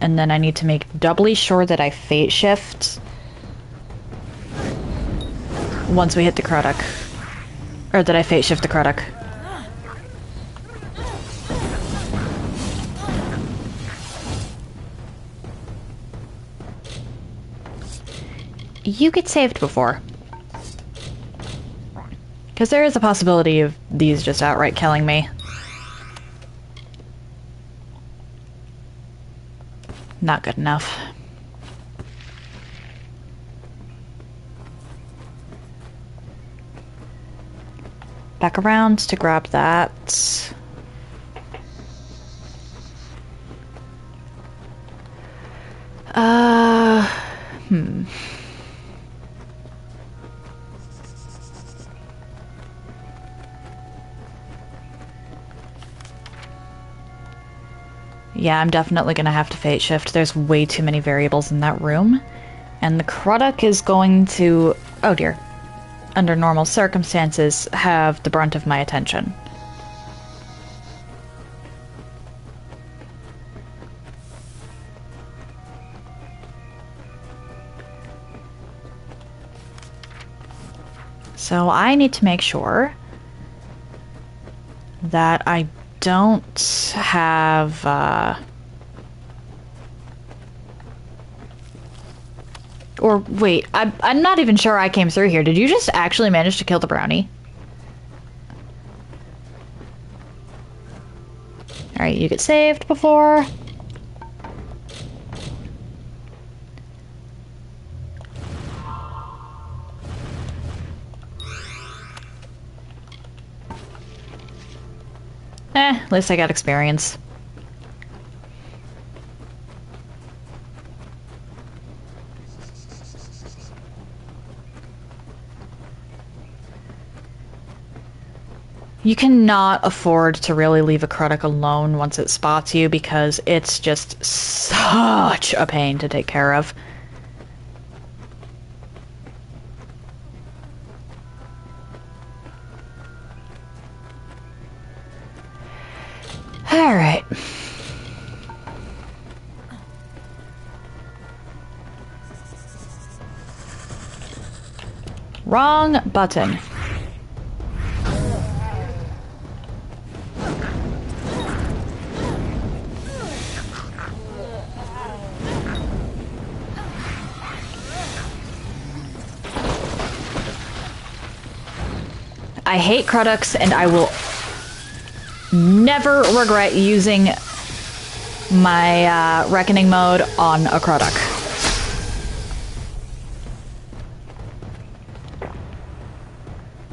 And then I need to make doubly sure that I fate shift once we hit the Krodok. Or that I fate shift the Krodok. You get saved before. Because there is a possibility of these just outright killing me. Not good enough. Back around to grab that. Yeah, I'm definitely gonna have to fate shift. There's way too many variables in that room. And the Krodok is going to... Oh dear. under normal circumstances, have the brunt of my attention. So I need to make sure that I don't have, or wait, I'm not even sure I came through here. Did you just actually manage to kill the brownie? Alright, you get saved before. At least I got experience. You cannot afford to really leave a Krudok alone once it spots you because it's just such a pain to take care of. Alright. Wrong button. I hate Krudoks, and I will never regret using my Reckoning mode on a Krudok.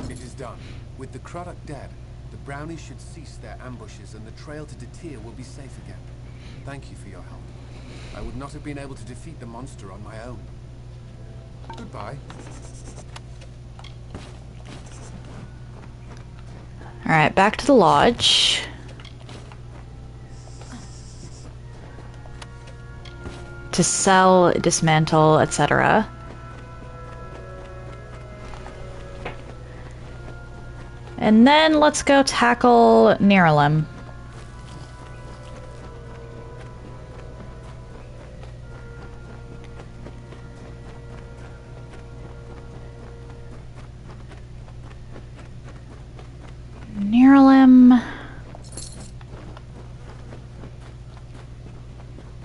It is done. With the Krudok dead, the brownies should cease their ambushes and the trail to Detir will be safe again. Thank you for your help. I would not have been able to defeat the monster on my own. Goodbye. Alright, back to the lodge. To sell, dismantle, etc. And then let's go tackle Niralim. Niralim.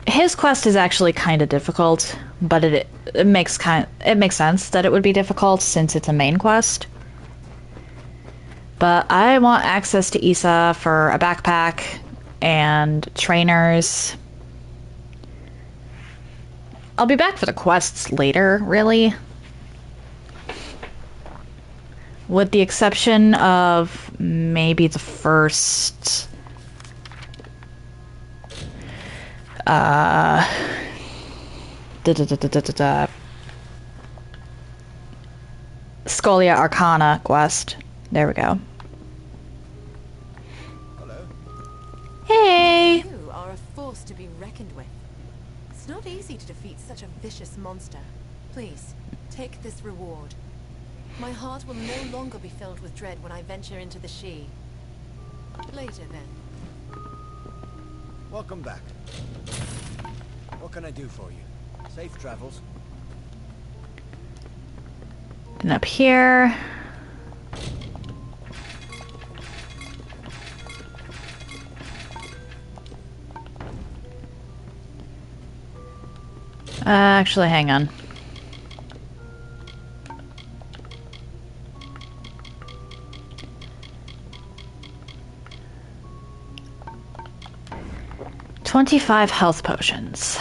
His quest is actually kind of difficult, but it makes sense that it would be difficult since it's a main quest. But I want access to Issa for a backpack and trainers. I'll be back for the quests later, really. With the exception of maybe the first... Scholia Arcana quest. There we go. Hello. Hey! You are a force to be reckoned with. It's not easy to defeat such a vicious monster. Please, take this reward. My heart will no longer be filled with dread when I venture into the She. Later, then. Welcome back. What can I do for you? Safe travels. And up here. Actually, hang on. $25 health potions.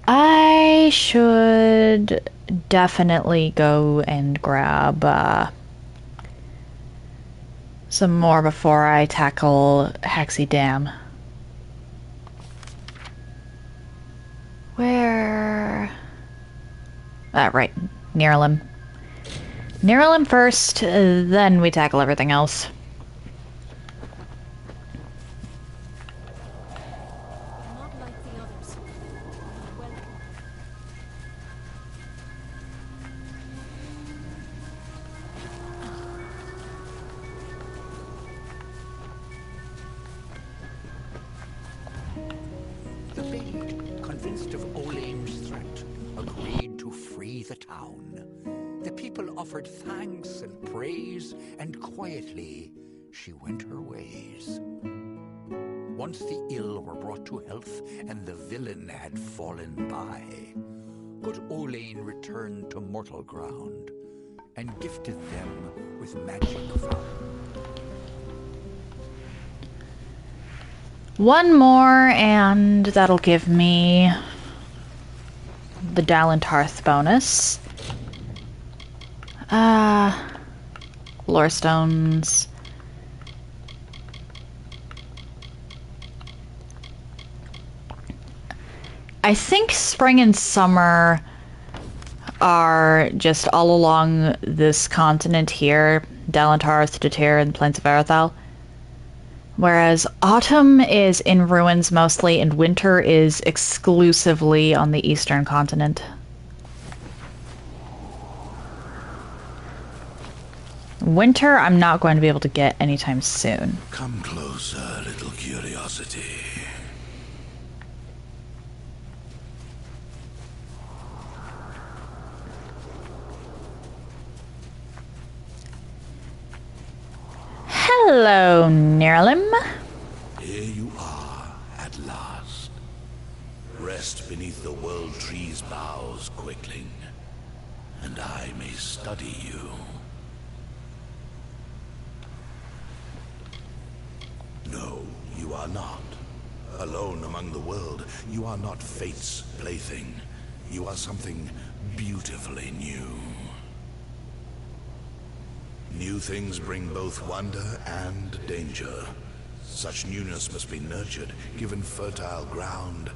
I should definitely go and grab some more before I tackle Hexy Dam. Where? Right, Niralim. Niralim first, then we tackle everything else. Not like the others. Welcome. convinced of Olain's threat, agreed to free the town. The people offered thanks and praise, and quietly she went her ways. Once the ill were brought to health, and the villain had fallen by, good Olain returned to mortal ground, and gifted them with magic found. One more, and that'll give me the Dalentarth bonus. Lore stones. I think spring and summer are just all along this continent here, Dalentarth, Datir, and the Plains of Arathal. Whereas autumn is in ruins mostly, and winter is exclusively on the eastern continent. Winter, I'm not going to be able to get anytime soon. Come closer, little curiosity. Hello, Nirlim. Here you are, at last. Rest beneath the world tree's boughs, quickling, and I may study you. No, you are not. Alone among the world, you are not fate's plaything. You are something beautifully new. New things bring both wonder and danger. Such newness must be nurtured, given fertile ground,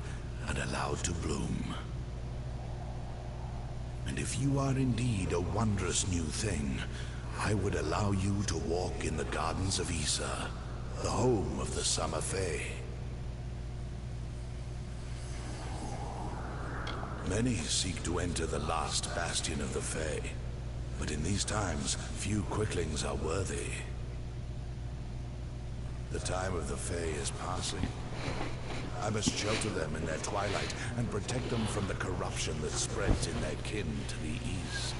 and allowed to bloom. And if you are indeed a wondrous new thing, I would allow you to walk in the gardens of Issa, the home of the Summer Fae. Many seek to enter the last bastion of the Fae, but in these times, few quicklings are worthy. The time of the Fae is passing. I must shelter them in their twilight and protect them from the corruption that spreads in their kin to the east.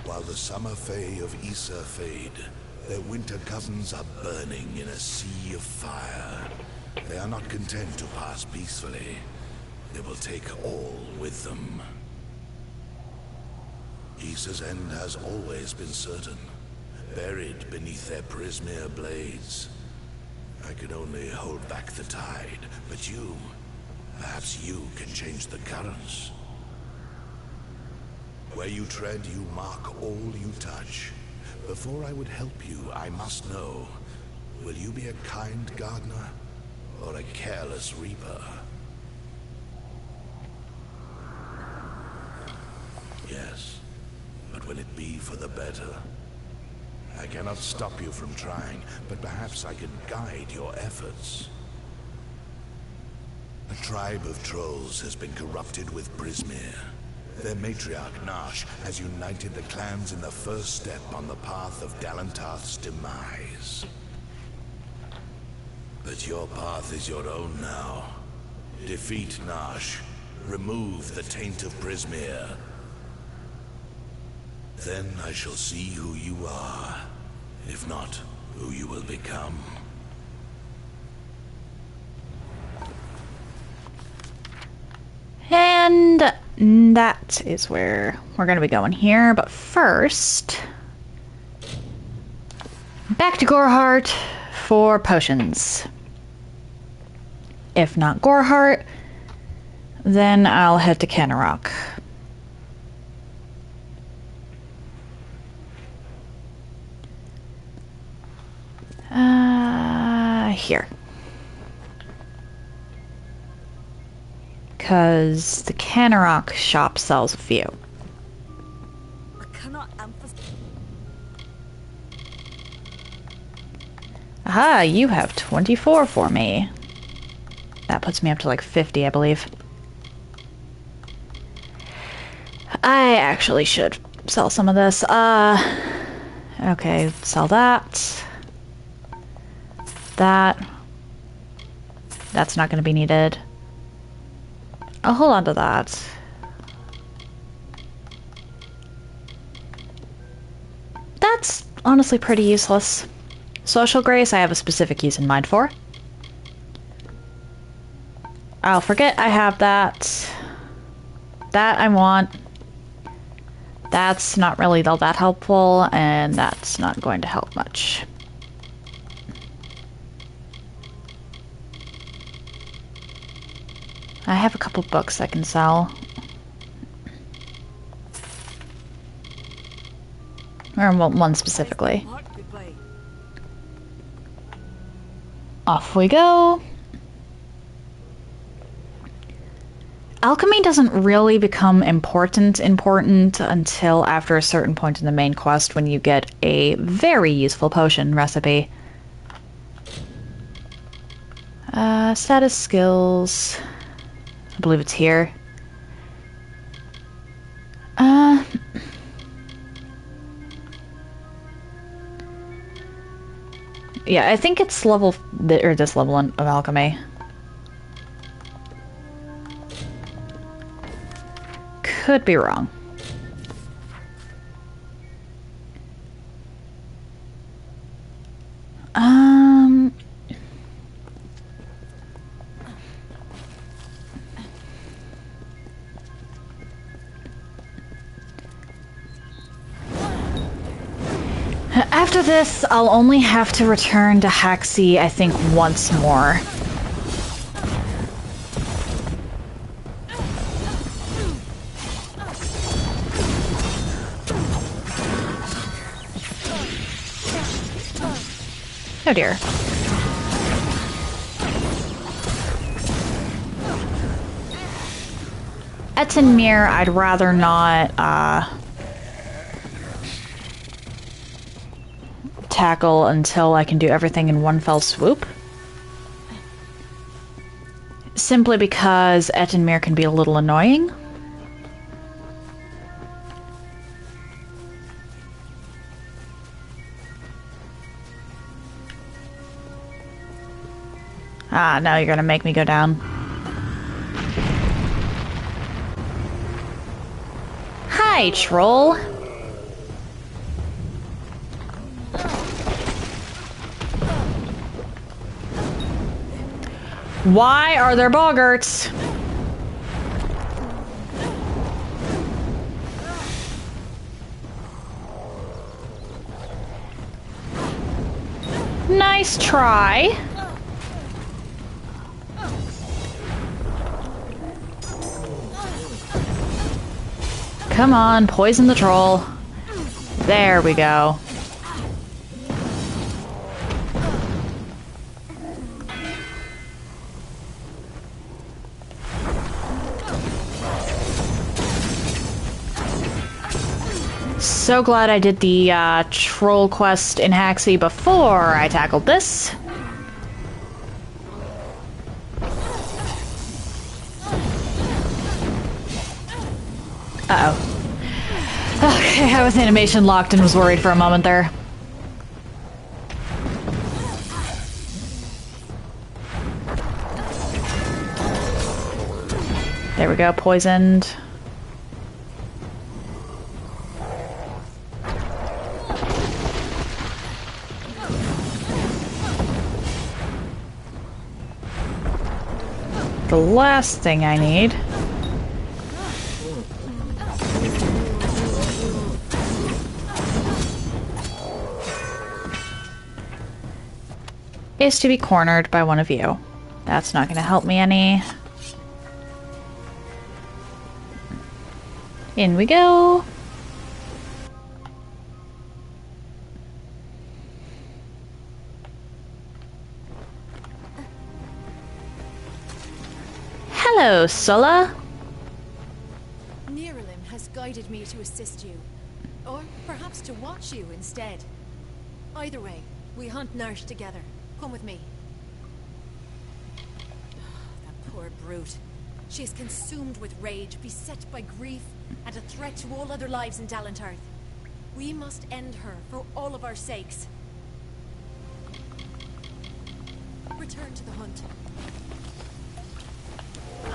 While the Summer Fae of Issa fade, their winter cousins are burning in a sea of fire. They are not content to pass peacefully. They will take all with them. Issa's end has always been certain, buried beneath their Prismere blades. I can only hold back the tide, but you, perhaps you can change the currents. Where you tread, you mark all you touch. Before I would help you, I must know, will you be a kind gardener or a careless reaper? Yes, but will it be for the better? I cannot stop you from trying, but perhaps I can guide your efforts. A tribe of trolls has been corrupted with Prismere. Their matriarch, Nash, has united the clans in the first step on the path of Dalentarth's demise. But your path is your own now. Defeat Nash. Remove the taint of Prismere. Then I shall see who you are. If not, who you will become. And that is where we're going to be going here. But first, back to Gorehart for potions. If not Gorehart, then I'll head to Canarok. Here. Because the Canarok shop sells a few. I cannot emphasize. Aha, you have 24 for me. That puts me up to like 50, I believe. I actually should sell some of this. Okay, sell that. That. That's not going to be needed. I'll hold on to that. That's honestly pretty useless. Social grace, I have a specific use in mind for. I'll forget I have that. That I want. That's not really all that helpful, and that's not going to help much. I have a couple books I can sell. Or one specifically. Off we go. Alchemy doesn't really become important until after a certain point in the main quest when you get a very useful potion recipe. Status skills. I believe it's here. Yeah, I think it's level or this level of alchemy. Could be wrong. After this, I'll only have to return to Haxi, I think, once more. Oh dear. Etenmir, I'd rather not, tackle until I can do everything in one fell swoop. Simply because Etenmir can be a little annoying. Ah, now you're gonna make me go down. Hi, troll. Why are there boggarts? Nice try. Come on, poison the troll. There we go. So glad I did the troll quest in Haxi before I tackled this. Uh-oh. Okay, I was animation locked and was worried for a moment there. There we go, poisoned. The last thing I need is to be cornered by one of you. That's not going to help me any. In we go. Hello, Sulla. Niralim has guided me to assist you. Or perhaps to watch you instead. Either way, we hunt Narsh together. Come with me. That poor brute. She is consumed with rage, beset by grief, and a threat to all other lives in Dalentarth. We must end her for all of our sakes. Return to the hunt.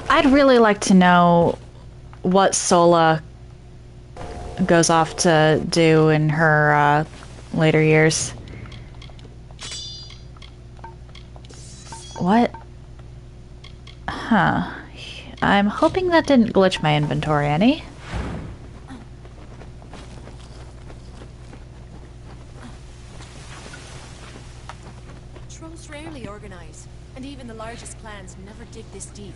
I'd really like to know what Sola goes off to do in her later years. What? Huh. I'm hoping that didn't glitch my inventory any. Trolls rarely organize, and even the largest clans never dig this deep.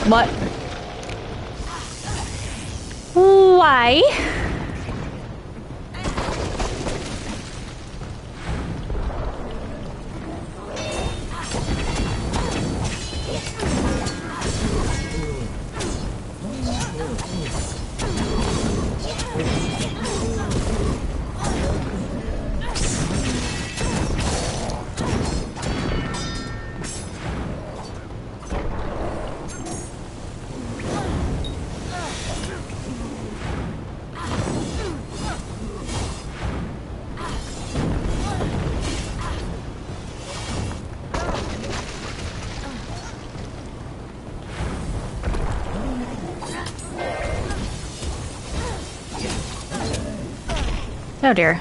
What? Why? Oh dear.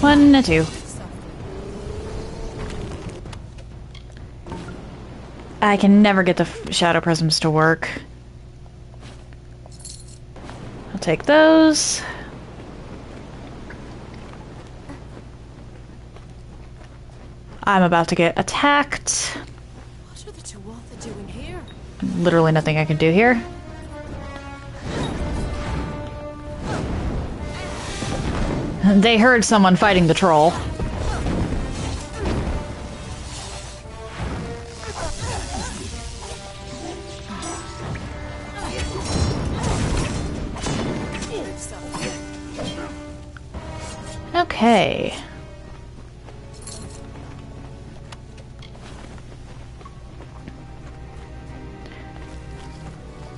One, two. I can never get the shadow prisms to work. I'll take those. I'm about to get attacked. What are the Tuatha doing here? Literally nothing I can do here. They heard someone fighting the troll. Okay.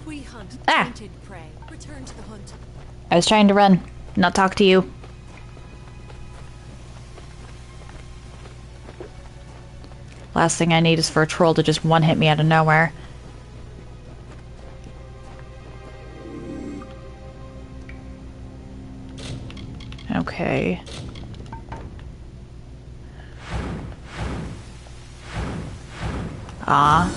We hunt Ah. tainted prey. Return to the hunt. I was trying to run, not talk to you. Last thing I need is for a troll to just one-hit me out of nowhere. Okay. Ah.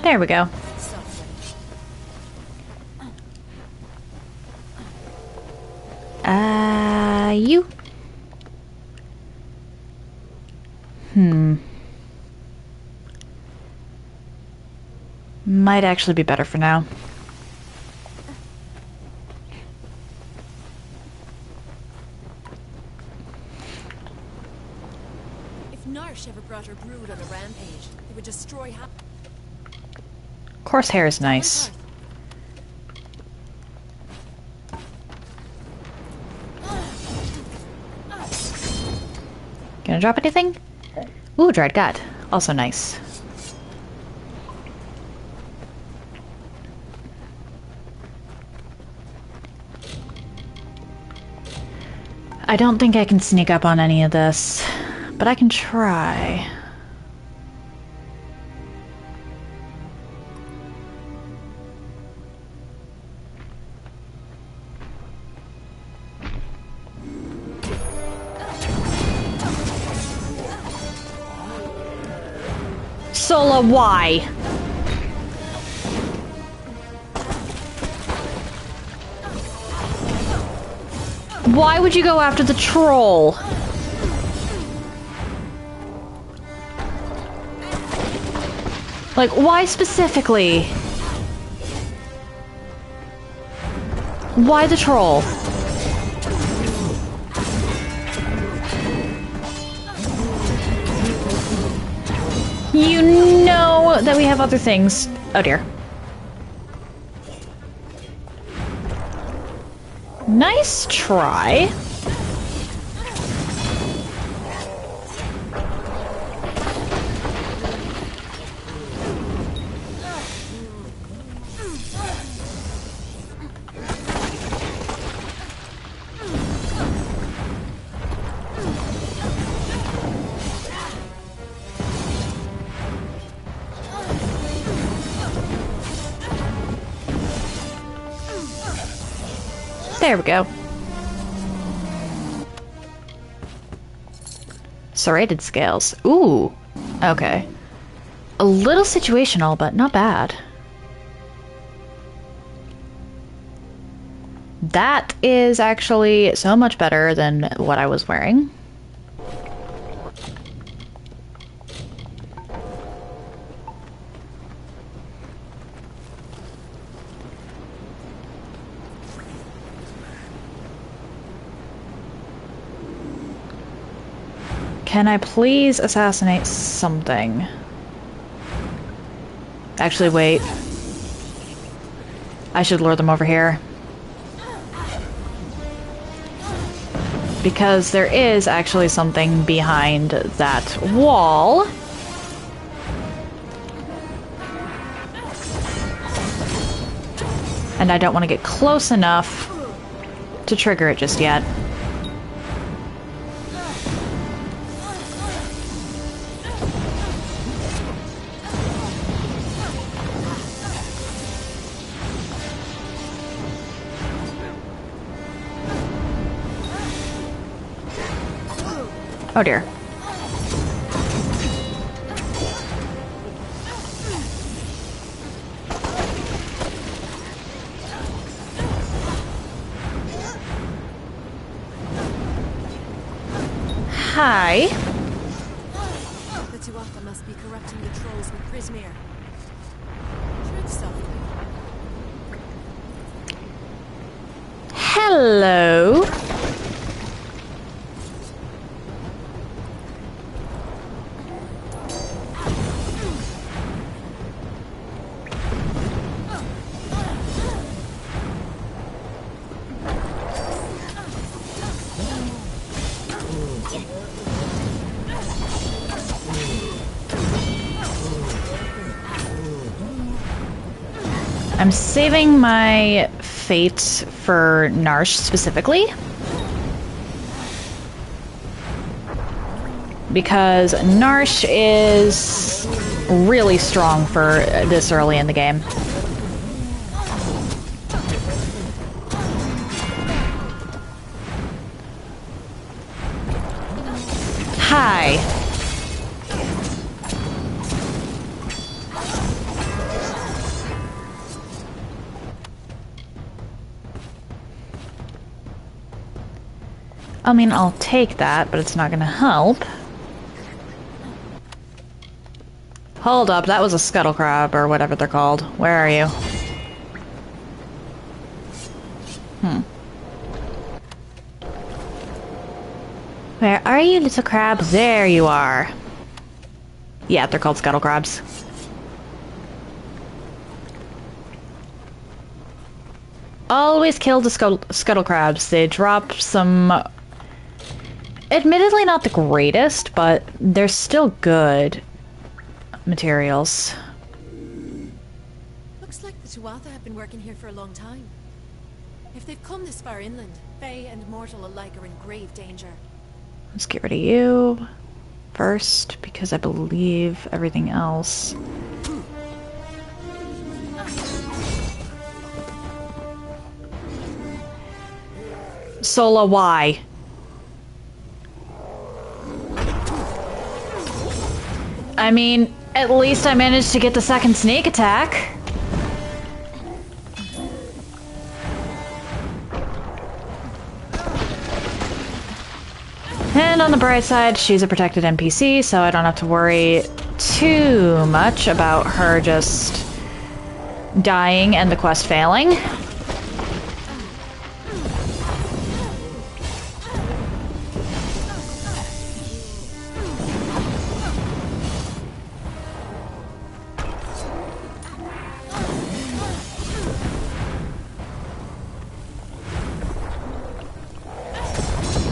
There we go. You? Might actually be better for now. If Narsh ever brought her brood on a rampage, they would destroy half. Coarse hair is nice. Gonna drop anything? Ooh, dried god. Also nice. I don't think I can sneak up on any of this, but I can try. Sola, why? Why would you go after the troll? Like, why specifically? Why the troll? You know that we have other things. Oh dear. Nice try. There we go. Serrated scales. Ooh. Okay. A little situational, but not bad. That is actually so much better than what I was wearing. Can I please assassinate something? Actually, wait. I should lure them over here. Because there is actually something behind that wall. And I don't want to get close enough to trigger it just yet. Oh dear. Hi. The Tuatha must be corrupting the trolls with Prismere. Tread softly. Hello. I'm saving my fate for Narsh specifically. Because Narsh is really strong for this early in the game. Hi. I mean, I'll take that, but it's not gonna help. Hold up, that was a scuttle crab, or whatever they're called. Where are you? Where are you, little crab? There you are. Yeah, they're called scuttle crabs. Always kill the scuttle crabs. They drop some... admittedly not the greatest, but they're still good materials. Looks like the Tuatha have been working here for a long time. If they've come this far inland, Fae and mortal alike are in grave danger. Let's get rid of you first, because I believe everything else... Sola, why? I mean, at least I managed to get the second sneak attack. And on the bright side, she's a protected NPC, so I don't have to worry too much about her just dying and the quest failing.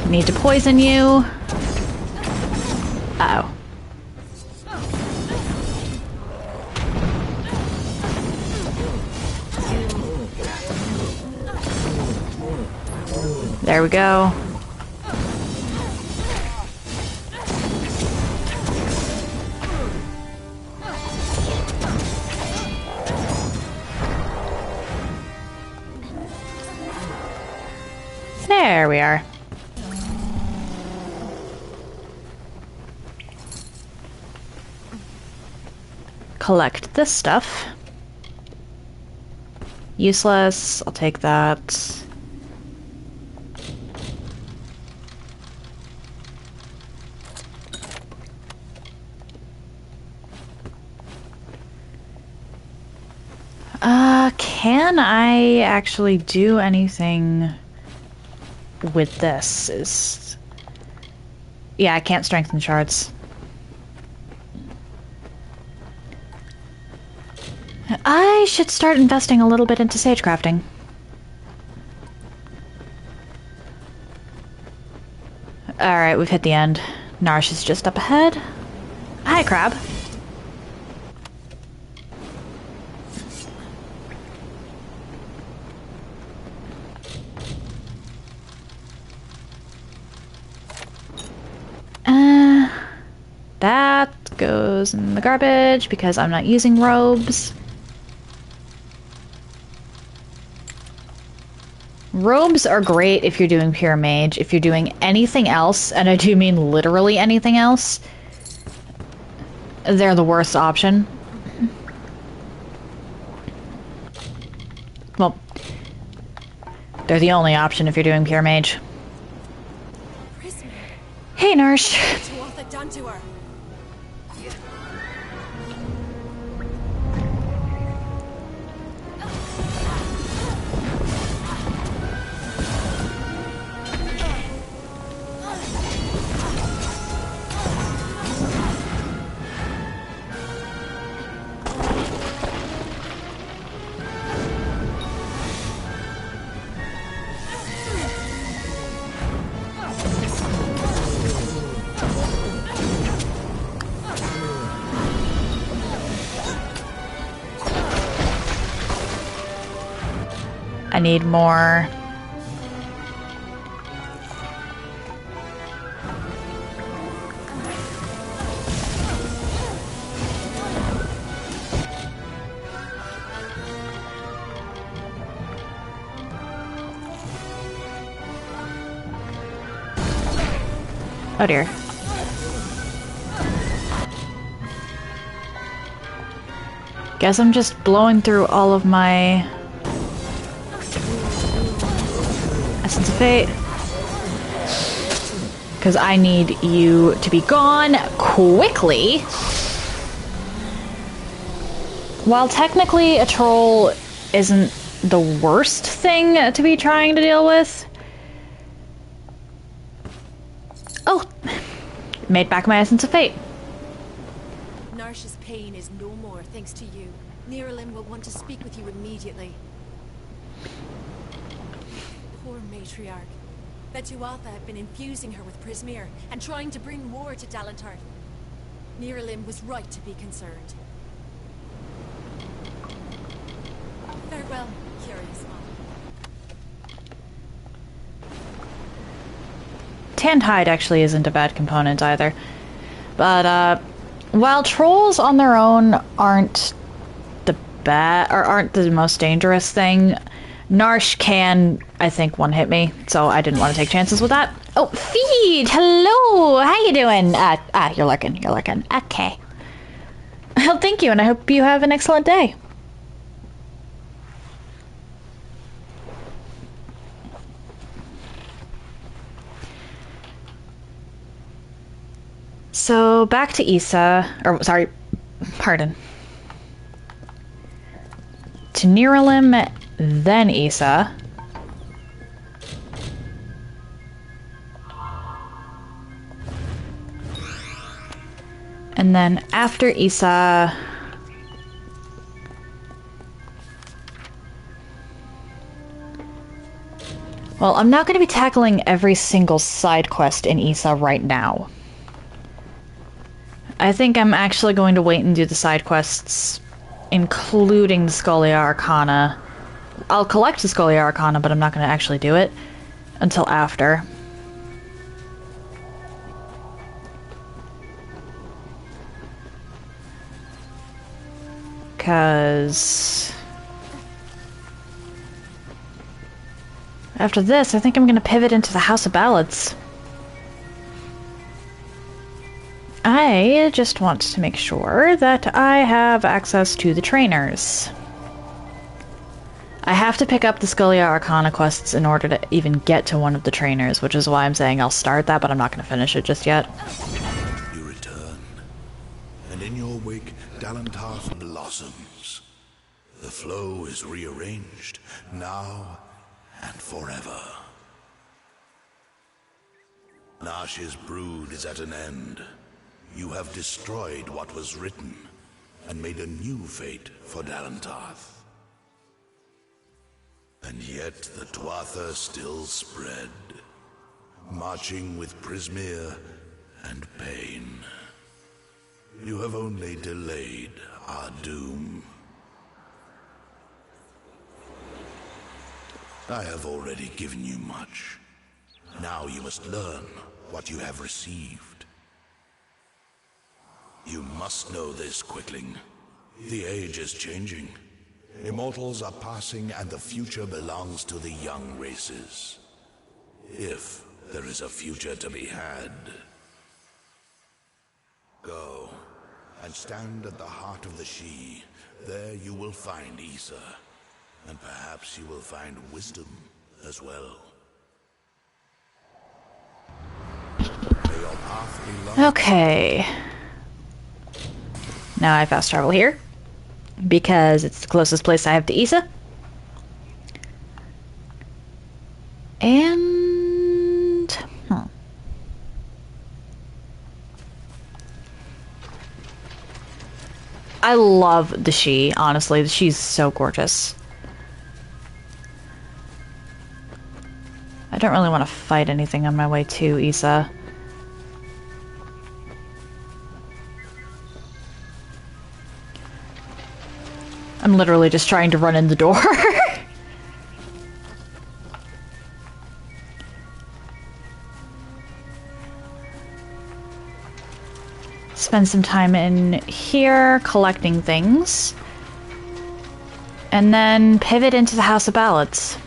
Need to poison you. Uh-oh. There we go. There we are. Collect this stuff. Useless. I'll take that. Can I actually do anything with this? Yeah, I can't strengthen shards. I should start investing a little bit into sage crafting. Alright, we've hit the end. Narsh is just up ahead. Hi, Crab. That goes in the garbage because I'm not using robes. Robes are great if you're doing pure mage. If you're doing anything else, and I do mean literally anything else, they're the worst option. Well, they're the only option if you're doing pure mage. Hey, Narsh. What done to her? I need more. Oh dear. Guess I'm just blowing through all of my Essence of Fate. Because I need you to be gone quickly. While technically a troll isn't the worst thing to be trying to deal with. Oh! Made back my Essence of Fate. Narsh's pain is no more thanks to you. Niralim will want to speak with you immediately. Poor matriarch. Betuatha have been infusing her with Prismere and trying to bring war to Dalantarth. Niralim was right to be concerned. Farewell, curious one. Tanned hide actually isn't a bad component either. But, while trolls on their own aren't the most dangerous thing, Narsh can, I think, one-hit me, so I didn't want to take chances with that. Oh, Feed! Hello! How you doing? You're lurking. Okay. Well, thank you, and I hope you have an excellent day. So, back to Issa, or, sorry, pardon. To Niralim, then Issa. And then after Issa... Well, I'm not going to be tackling every single side quest in ESA right now. I think I'm actually going to wait and do the side quests, including the Scholia Arcana. I'll collect the Scholia Arcana, but I'm not going to actually do it until after. Because after this, I think I'm going to pivot into the House of Ballads. I just want to make sure that I have access to the trainers. I have to pick up the Scholia Arcana quests in order to even get to one of the trainers, which is why I'm saying I'll start that, but I'm not going to finish it just yet. You return, and in your wake, Dalantarth blossoms. The flow is rearranged, now and forever. Nash's brood is at an end. You have destroyed what was written, and made a new fate for Dalantarth. And yet the Tuatha still spread, marching with Prismeer and pain. You have only delayed our doom. I have already given you much. Now you must learn what you have received. You must know this, Quickling. The age is changing. Immortals are passing, and the future belongs to the young races. If there is a future to be had. Go, and stand at the heart of the She. There you will find Issa. And perhaps you will find wisdom as well. May your path be long. Okay. Now I fast travel here, because it's the closest place I have to Issa. And... I love the She, honestly. She's so gorgeous. I don't really want to fight anything on my way to Issa. I'm literally just trying to run in the door. Spend some time in here collecting things. And then pivot into the House of Ballads.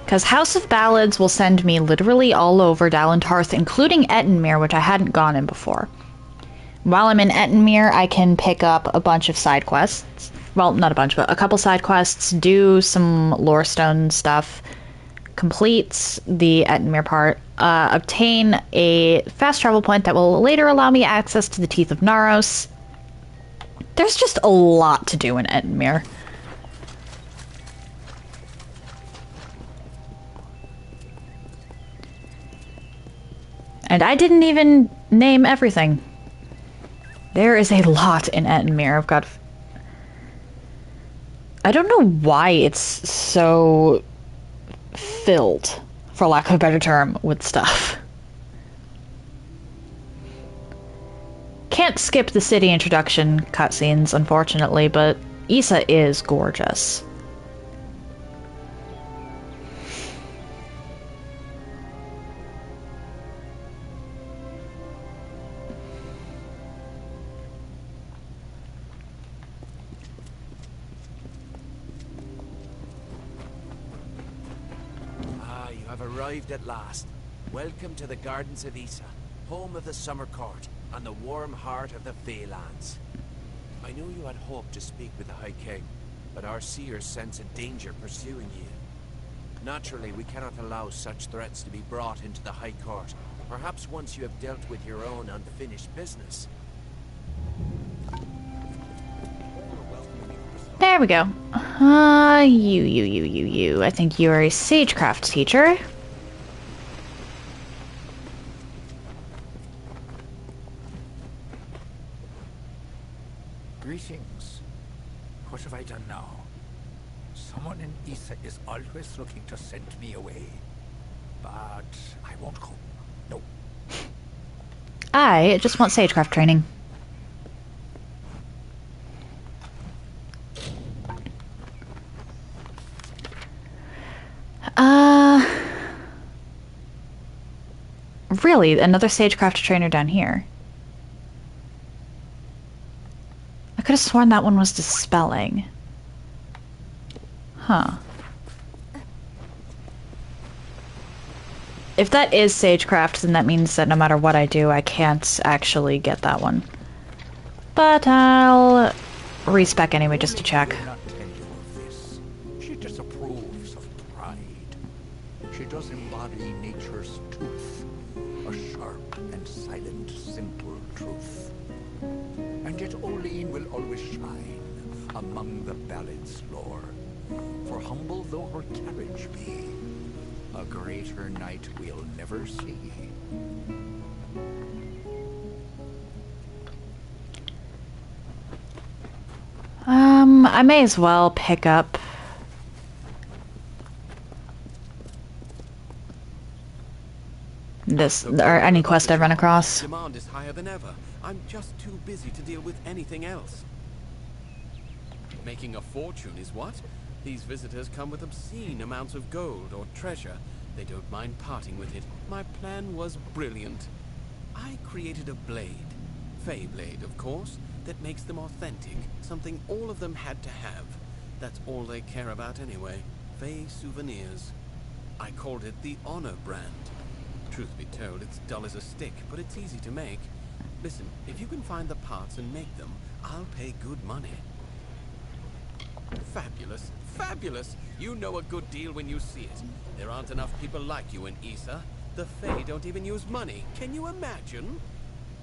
Because House of Ballads will send me literally all over Dalantarth, including Ettenmere, which I hadn't gone in before. While I'm in Ettenmere, I can pick up a bunch of side quests. Well, not a bunch, but a couple side quests, do some Lorestone stuff, complete the Ettenmere part, obtain a fast travel point that will later allow me access to the Teeth of Naros. There's just a lot to do in Ettenmere. And I didn't even name everything. There is a lot in Ettenmere. I've got... I don't know why it's so filled, for lack of a better term, with stuff. Can't skip the city introduction cutscenes, unfortunately, but Issa is gorgeous. Arrived at last. Welcome to the Gardens of Issa, home of the Summer Court, and the warm heart of the Feylands. I knew you had hoped to speak with the High King, but our seers sense a danger pursuing you. Naturally, we cannot allow such threats to be brought into the High Court, perhaps once you have dealt with your own unfinished business. There we go. You. I think you are a sagecraft teacher. Greetings. What have I done now? Someone in Issa is always looking to send me away. But I won't go. No. I just want sagecraft training. Really? Another sagecraft trainer down here? I could have sworn that one was dispelling. Huh. If that is sagecraft, then that means that no matter what I do, I can't actually get that one. But I'll respec anyway just to check. She disapproves of pride. She does embody nature's tooth, a sharp and silent, simple truth. And yet Olene will always shine among the Ballad's lore. For humble though her carriage be, a greater knight we'll never see. I may as well pick up this, or any quest I run across. Demand is higher than ever. I'm just too busy to deal with anything else. Making a fortune is what? These visitors come with obscene amounts of gold or treasure. They don't mind parting with it. My plan was brilliant. I created a blade. Fey blade, of course, that makes them authentic. Something all of them had to have. That's all they care about anyway. Fey souvenirs. I called it the Honor brand. Truth be told, it's dull as a stick, but it's easy to make. Listen, if you can find the parts and make them, I'll pay good money. Fabulous. Fabulous! You know a good deal when you see it. There aren't enough people like you in Issa. The Fae don't even use money. Can you imagine?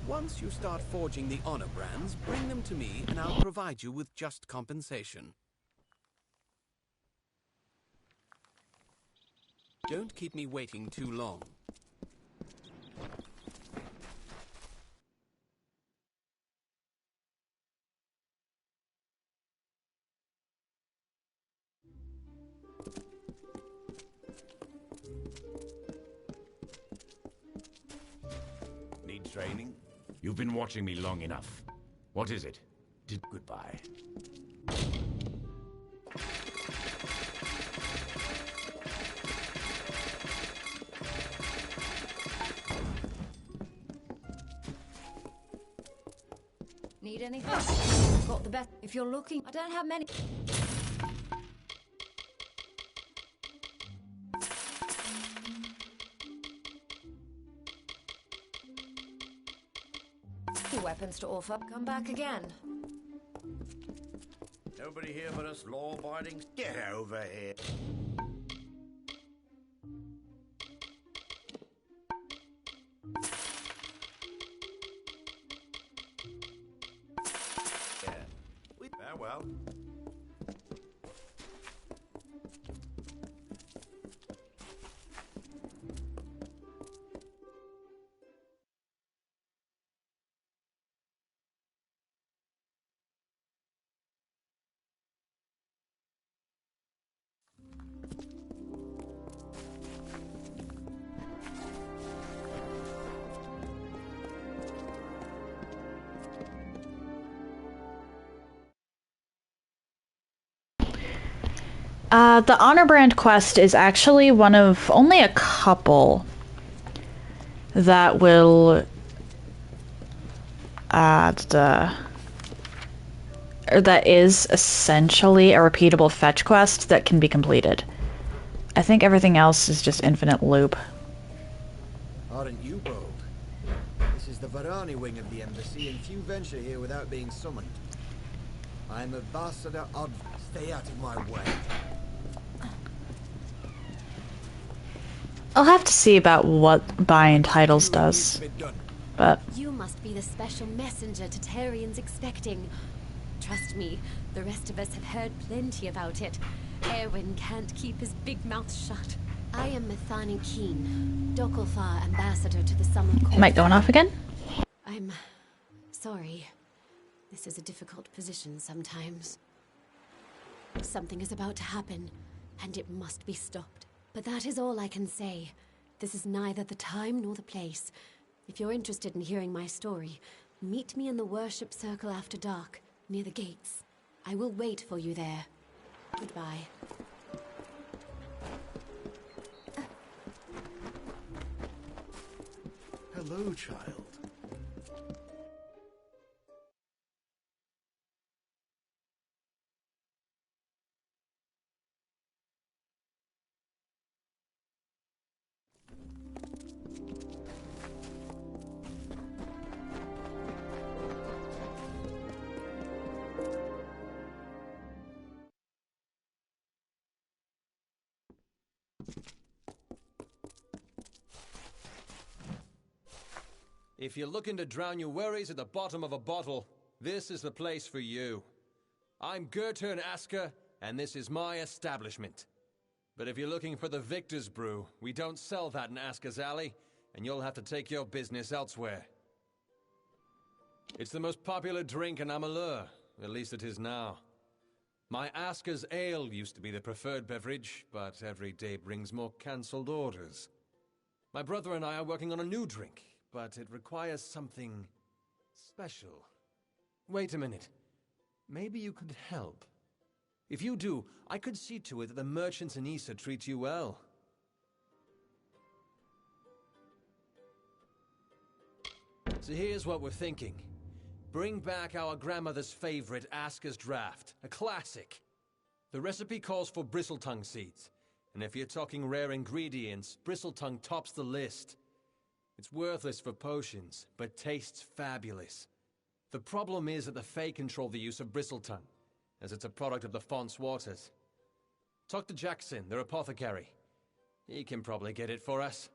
Once you start forging the honor brands, bring them to me and I'll provide you with just compensation. Don't keep me waiting too long. Need training? You've been watching me long enough. What is it? Goodbye. Need anything? Got the best. If you're looking, I don't have many. Weapons to offer. Come back again. Nobody here but us law-abiding. Get over here. Yeah. Farewell. The Honor Brand quest is actually one of only a couple that will or that is essentially a repeatable fetch quest that can be completed. I think everything else is just infinite loop. Aren't you bold? This is the Varani wing of the embassy, and few venture here without being summoned. I'm Ambassador Odd. Stay out of my way. I'll have to see about what buying titles does. But You must be the special messenger Tatarian's expecting. Trust me, the rest of us have heard plenty about it. Erwin can't keep his big mouth shut. I am Methani Keen, Dokalfar ambassador to the Summer Court. mic going off again? I'm sorry. This is a difficult position sometimes. Something is about to happen, and it must be stopped. But that is all I can say. This is neither the time nor the place. If you're interested in hearing my story, meet me in the worship circle after dark, near the gates. I will wait for you there. Goodbye. Hello, child. If you're looking to drown your worries at the bottom of a bottle, this is the place for you. I'm Gertern Asker, and this is my establishment. But if you're looking for the Victor's Brew, we don't sell that in Asker's Alley, and you'll have to take your business elsewhere. It's the most popular drink in Amalur, at least it is now. My Asker's Ale used to be the preferred beverage, but every day brings more cancelled orders. My brother and I are working on a new drink, but it requires something special. Wait a minute. Maybe you could help. If you do, I could see to it that the merchants in Issa treat you well. So here's what we're thinking. Bring back our grandmother's favorite Asker's Draft, a classic. The recipe calls for bristletongue seeds, and if you're talking rare ingredients, bristletongue tops the list. It's worthless for potions, but tastes fabulous. The problem is that the Fae control the use of bristletongue, as it's a product of the Font's waters. Talk to Jackson, their apothecary. He can probably get it for us.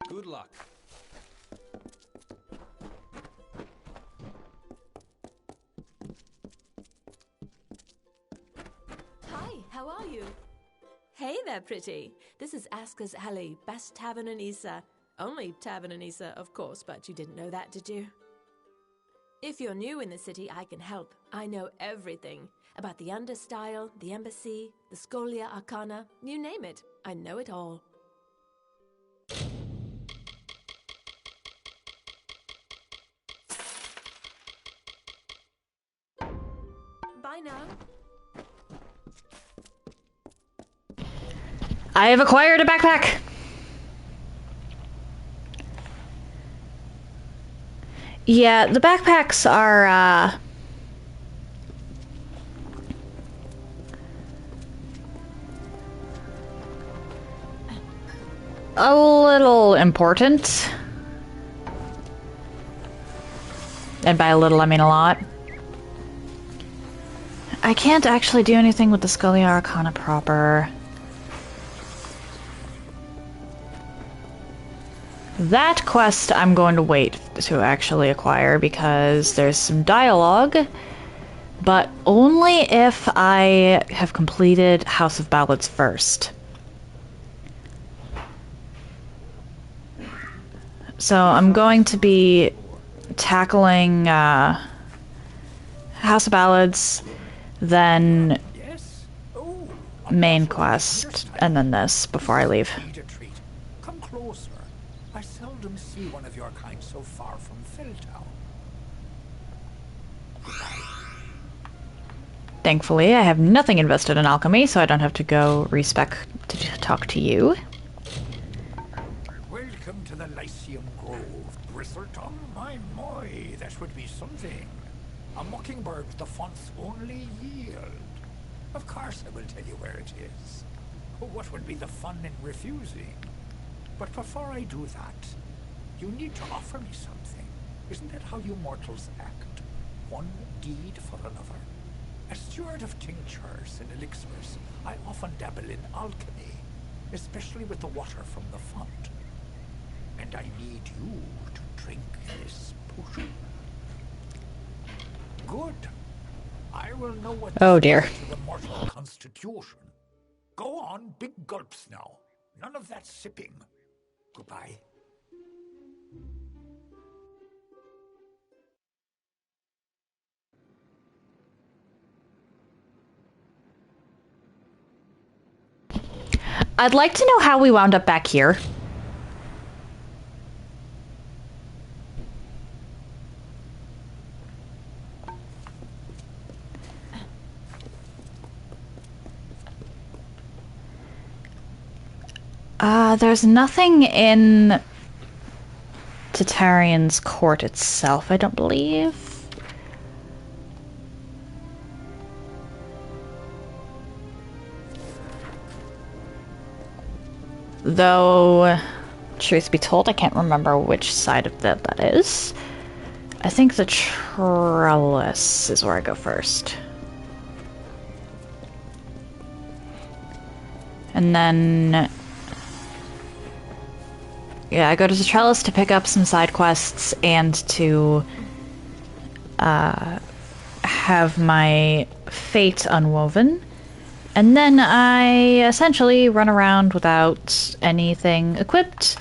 Good luck. Hi, how are you? Hey there, pretty. This is Asker's Alley, best tavern in Issa. Only tavern in Issa, of course, but you didn't know that, did you? If you're new in the city, I can help. I know everything. About the Understyle, the Embassy, the Scholia Arcana, you name it. I know it all. Bye now. I have acquired a backpack! Yeah, the backpacks are, a little important. And by a little, I mean a lot. I can't actually do anything with the Scholia Arcana proper. That quest I'm going to wait to actually acquire because there's some dialogue, but only if I have completed House of Ballads first. So I'm going to be tackling House of Ballads, then main quest, and then this before I leave. Come closer. I seldom see one of your kind so far from Felltown. Thankfully, I have nothing invested in alchemy, so I don't have to go respec to talk to you. Welcome to the Lyceum Grove, Bristletongue. My, that would be something. A mockingbird, the font's only yield. Of course I will tell you where it is. What would be the fun in refusing? But before I do that, you need to offer me something. Isn't that how you mortals act? One deed for another. As steward of tinctures and elixirs, I often dabble in alchemy, especially with the water from the font. And I need you to drink this potion. Good. I will know what oh dear. To the mortal constitution. Go on, big gulps now. None of that sipping. Goodbye. I'd like to know how we wound up back here. There's nothing in Tatarian's court itself, I don't believe. Though, truth be told, I can't remember which side of that is. I think the trellis is where I go first. And then... yeah, I go to the trellis to pick up some side quests and to have my fate unwoven. And then I essentially run around without anything equipped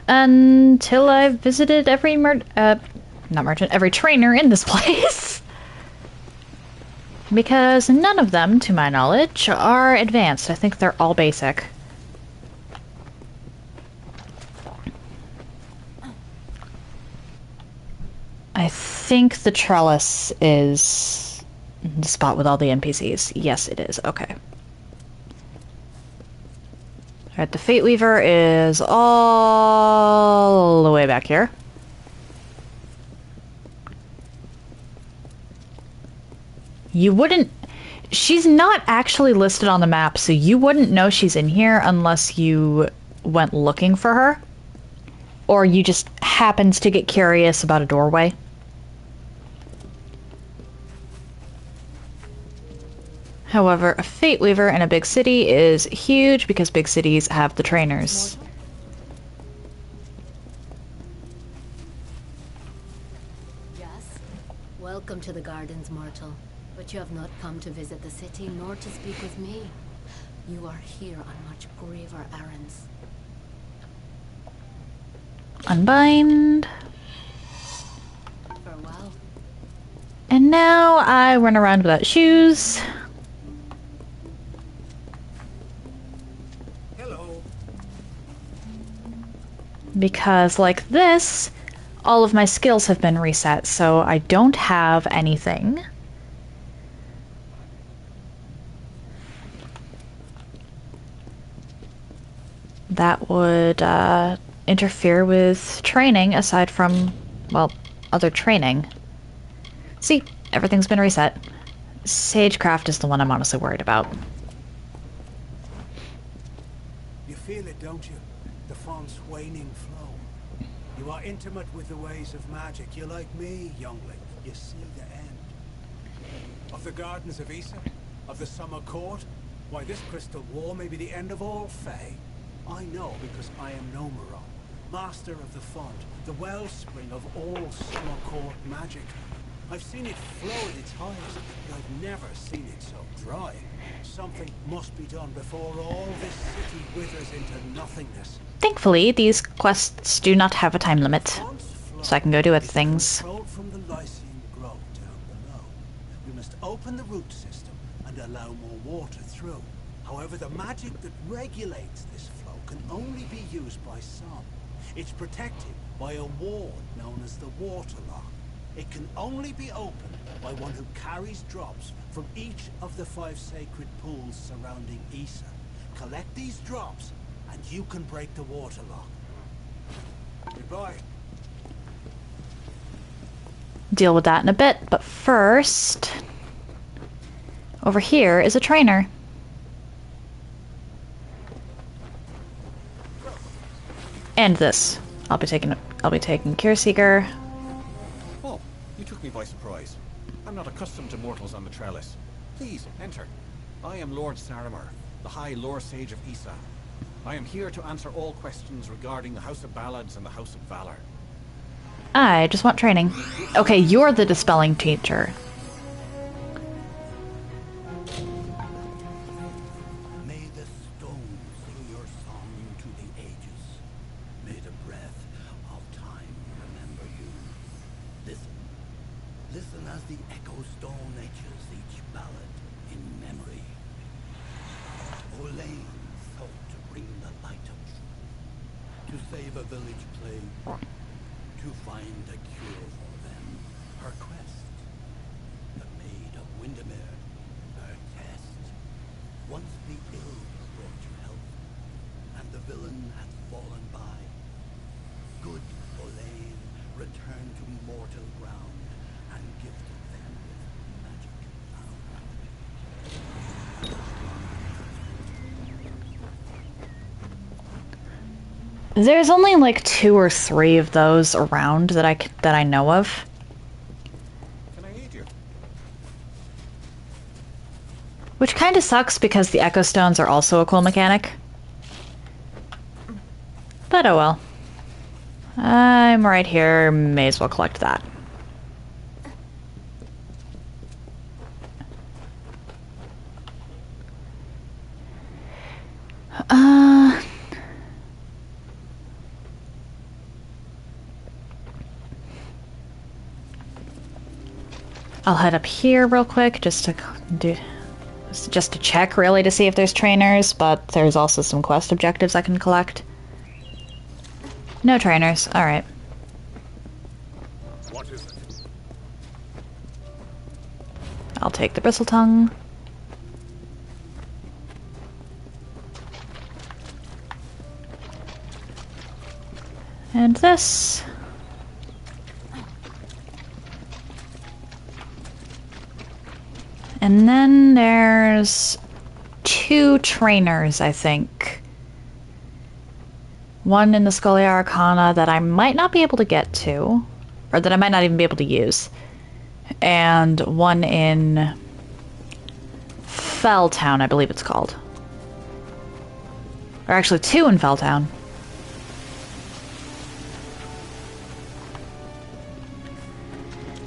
until I've visited every every trainer in this place. Because none of them, to my knowledge, are advanced. I think they're all basic. I think the trellis is the spot with all the NPCs. Yes, it is. Okay. Alright, the Fate Weaver is all the way back here. You wouldn't... she's not actually listed on the map, so you wouldn't know she's in here unless you went looking for her. Or you just happened to get curious about a doorway. However, a Fate Weaver in a big city is huge because big cities have the trainers. Yes. Welcome to the gardens, mortal. But you have not come to visit the city nor to speak with me. You are here on much graver errands. Unbind. Farewell. And now I run around without shoes. Because, like this, all of my skills have been reset, so I don't have anything. That would interfere with training, aside from, well, other training. See, everything's been reset. Sagecraft is the one I'm honestly worried about. You feel it, don't you? The font's waning flow. You are intimate with the ways of magic. You're like me, youngling. You see the end. Of the Gardens of Issa? Of the Summer Court? Why, this crystal wall may be the end of all Fae. I know because I am Nomuro, master of the font, the wellspring of all Summer Court magic. I've seen it flow at its highest, but I've never seen it so dry. Something must be done before all this city withers into nothingness. Thankfully, these quests do not have a time limit, so I can go do other things. From the Lycian grove down below. We must open the root system and allow more water through. However, the magic that regulates this flow can only be used by some. It's protected by a ward known as the Waterlock. It can only be opened by one who carries drops from each of the 5 sacred pools surrounding Issa. Collect these drops, and you can break the Waterlock. Goodbye. Deal with that in a bit, but first... over here is a trainer. And this. I'll be taking Cure Seeker. Oh, you took me by surprise. I'm not accustomed to mortals on the trellis. Please, enter. I am Lord Saramir, the High Lore Sage of Issa. I am here to answer all questions regarding the House of Ballads and the House of Valor. I just want training. Okay, you're the dispelling teacher. May the stones sing your song to the ages. May the breath of time remember you. Listen. Listen as the echo stone etches each ballad in memory. Olaine sought to bring save a village plague, to find a cure for them. Her quest, the Maid of Windermere, her test. Once the ill brought you health, and the villain had fallen by, good Elaine returned to mortal ground and gifted them with magic found. There's only like 2 or 3 of those around that I know of. Can I aid you? Which kind of sucks because the Echo Stones are also a cool mechanic. But oh well. I'm right here, may as well collect that. I'll head up here real quick just to check really to see if there's trainers, but there's also some quest objectives I can collect. No trainers, alright. What is it? I'll take the bristle tongue. And this. And then there's 2 trainers, I think. One in the Scholia Arcana that I might not be able to get to, or that I might not even be able to use. And one in Felltown, I believe it's called. Or actually 2 in Felltown.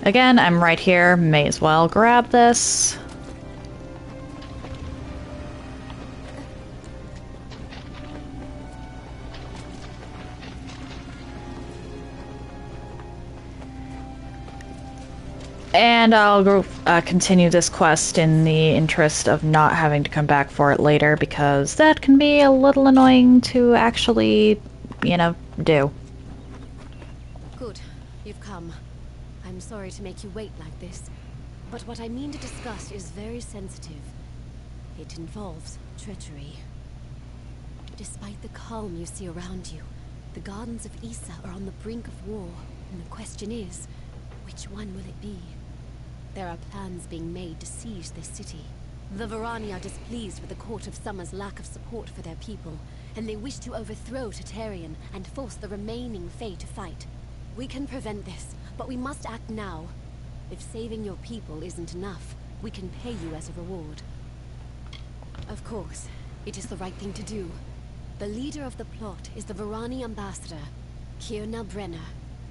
Again, I'm right here, may as well grab this. And I'll go continue this quest in the interest of not having to come back for it later, because that can be a little annoying to actually, you know, do. Good. You've come. I'm sorry to make you wait like this, but what I mean to discuss is very sensitive. It involves treachery. Despite the calm you see around you, the gardens of Issa are on the brink of war, and the question is, which one will it be? There are plans being made to seize this city. The Varani are displeased with the Court of Summer's lack of support for their people, and they wish to overthrow Tartarian and force the remaining Fae to fight. We can prevent this, but we must act now. If saving your people isn't enough, we can pay you as a reward. Of course, it is the right thing to do. The leader of the plot is the Varani ambassador, Kierna Brenner.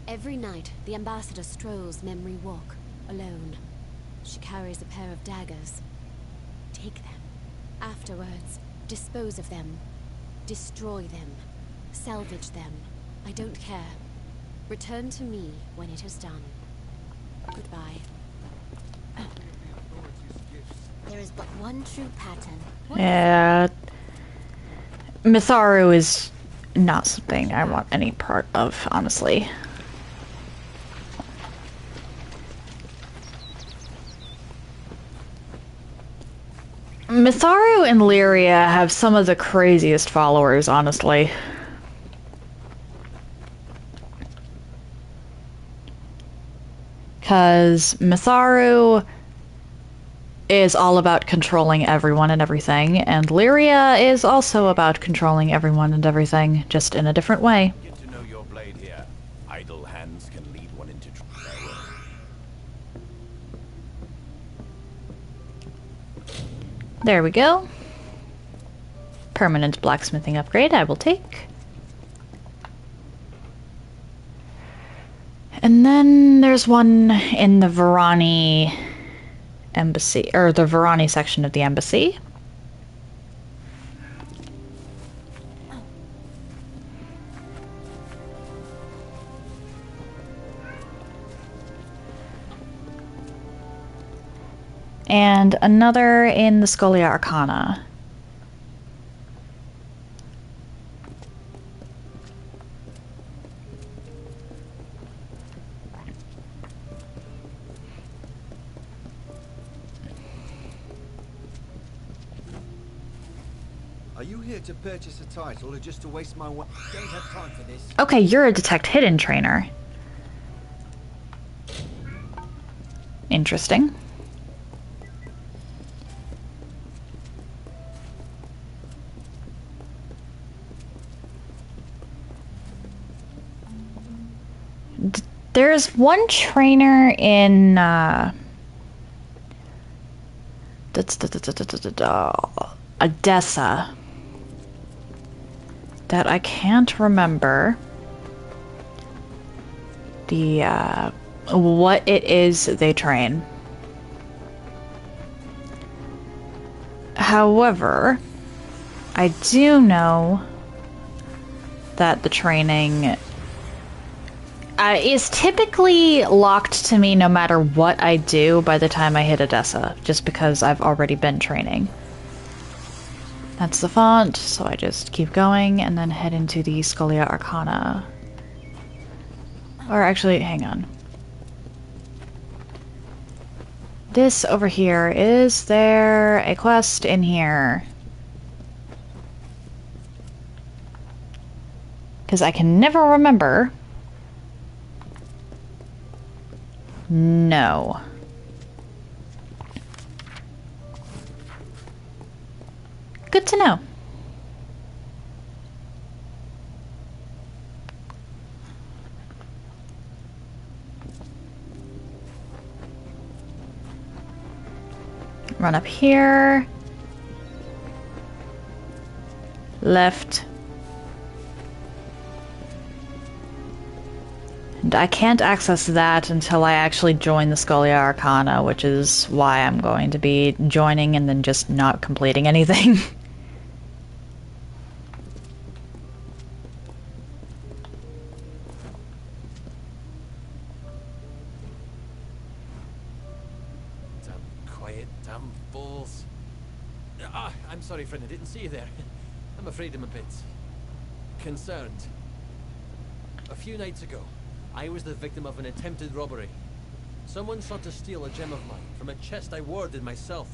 Every night, the ambassador strolls Memory Walk, alone. She carries a pair of daggers. Take them. Afterwards, dispose of them. Destroy them. Salvage them. I don't care. Return to me when it is done. Goodbye. There is but one true pattern. Yeah. Mitharu is not something I want any part of, honestly. Mitharu and Lyria have some of the craziest followers, honestly. Because Mitharu is all about controlling everyone and everything, and Lyria is also about controlling everyone and everything, just in a different way. Get to know your blade here. Idle hands can lead one into trouble. There we go. Permanent blacksmithing upgrade I will take. And then there's one in the Varani embassy, or the Varani section of the embassy. And another in the Scholia Arcana. Are you here to purchase a title or just to waste my Don't have time for this. Okay, you're a detect hidden trainer. Interesting. There's one trainer in Odessa that I can't remember the what it is they train. However, I do know that the training is typically locked to me no matter what I do by the time I hit Odessa, just because I've already been training. That's the font, so I just keep going and then head into the Scholia Arcana. Or actually, hang on. This over here, is there a quest in here? Because I can never remember. No. Good to know. Run up here. Left. And I can't access that until I actually join the Scholia Arcana, which is why I'm going to be joining and then just not completing anything. Quiet, damn fools. I'm sorry, friend, I didn't see you there. I'm afraid I'm a bit concerned. A few nights ago, I was the victim of an attempted robbery. Someone sought to steal a gem of mine from a chest I warded myself.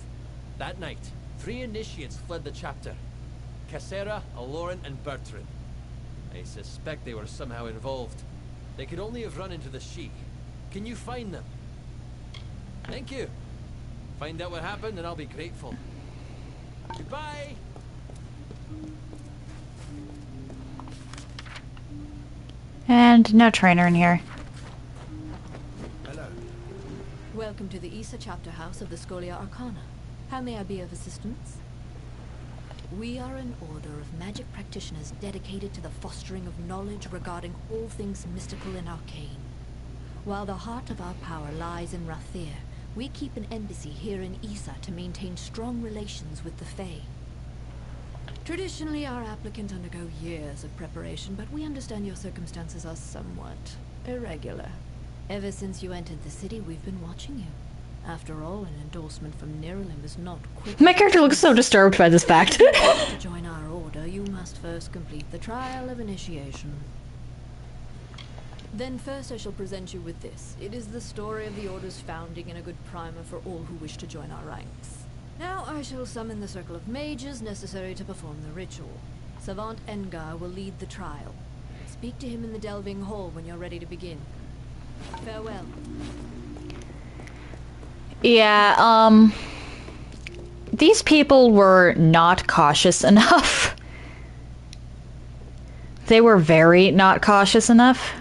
That night, 3 initiates fled the chapter. Cassera, Aloran, and Bertrand. I suspect they were somehow involved. They could only have run into the She. Can you find them? Thank you. Find out what happened and I'll be grateful. Goodbye! And no trainer in here. Hello. Welcome to the Issa chapter house of the Scholia Arcana. How may I be of assistance? We are an order of magic practitioners dedicated to the fostering of knowledge regarding all things mystical and arcane. While the heart of our power lies in Rathir, we keep an embassy here in Issa to maintain strong relations with the Fae. Traditionally, our applicants undergo years of preparation, but we understand your circumstances are somewhat irregular. Ever since you entered the city, we've been watching you. After all, an endorsement from Niralim is not quick. My character looks so disturbed by this fact. To join our order, you must first complete the trial of initiation. Then first I shall present you with this. It is the story of the Order's founding and a good primer for all who wish to join our ranks. Now I shall summon the circle of mages necessary to perform the ritual. Savant Engar will lead the trial. Speak to him in the Delving Hall when you're ready to begin. Farewell. Yeah, these people were not cautious enough. They were very not cautious enough.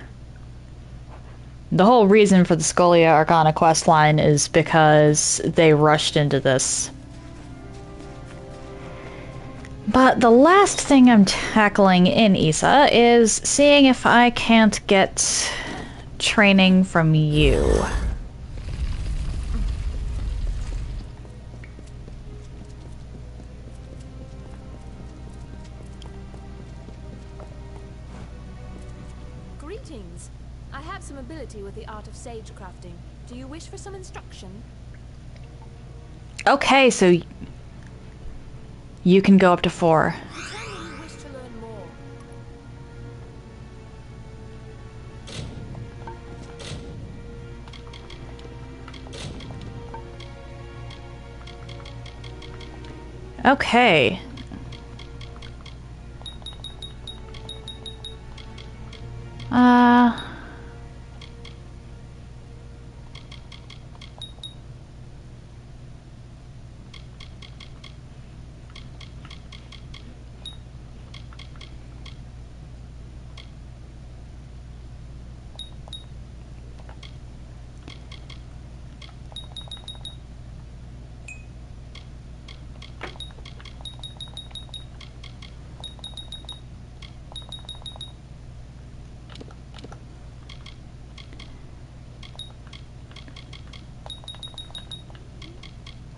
The whole reason for the Scholia Arcana questline is because they rushed into this. But the last thing I'm tackling in Issa is seeing if I can't get training from you. Greetings. I have some ability with the art of sage crafting. Do you wish for some instruction? Okay, so you can go up to 4. Tell me you wish to learn more. Okay.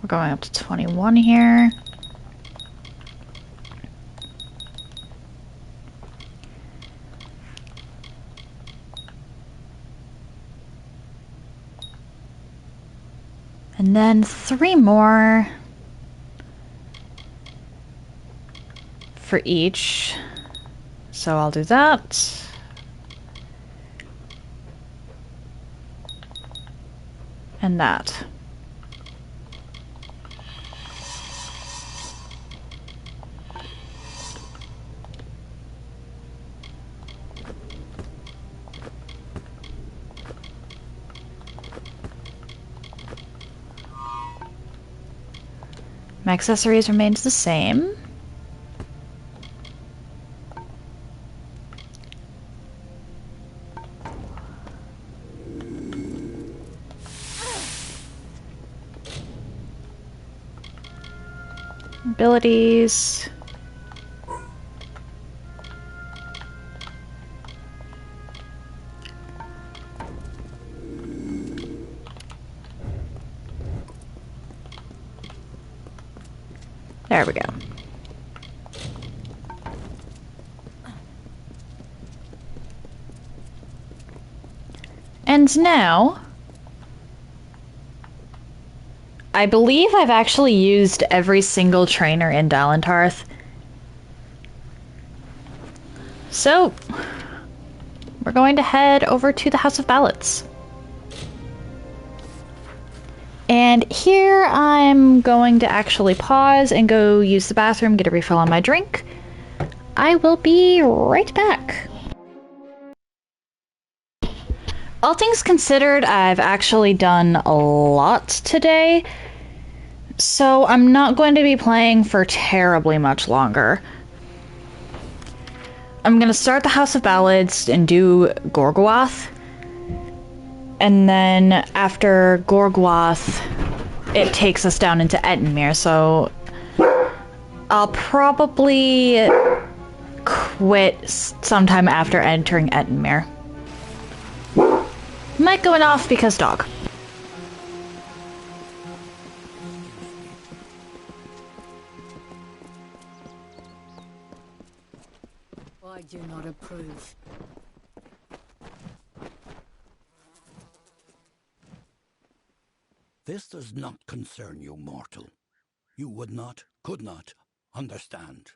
We're going up to 21 here. And then 3 more for each. So I'll do that. And that. My accessories remains the same. Abilities. There we go. And now, I believe I've actually used every single trainer in Dalentarth. So, we're going to head over to the House of Ballads. And here I'm going to actually pause and go use the bathroom, get a refill on my drink. I will be right back. All things considered, I've actually done a lot today, so I'm not going to be playing for terribly much longer. I'm going to start the House of Ballads and do Gorgoroth. And then after Gorgoroth, it takes us down into Ettenmere, so I'll probably quit sometime after entering Ettenmere. Mic going off because dog. I do not approve. This does not concern you, mortal. You would not, could not, understand.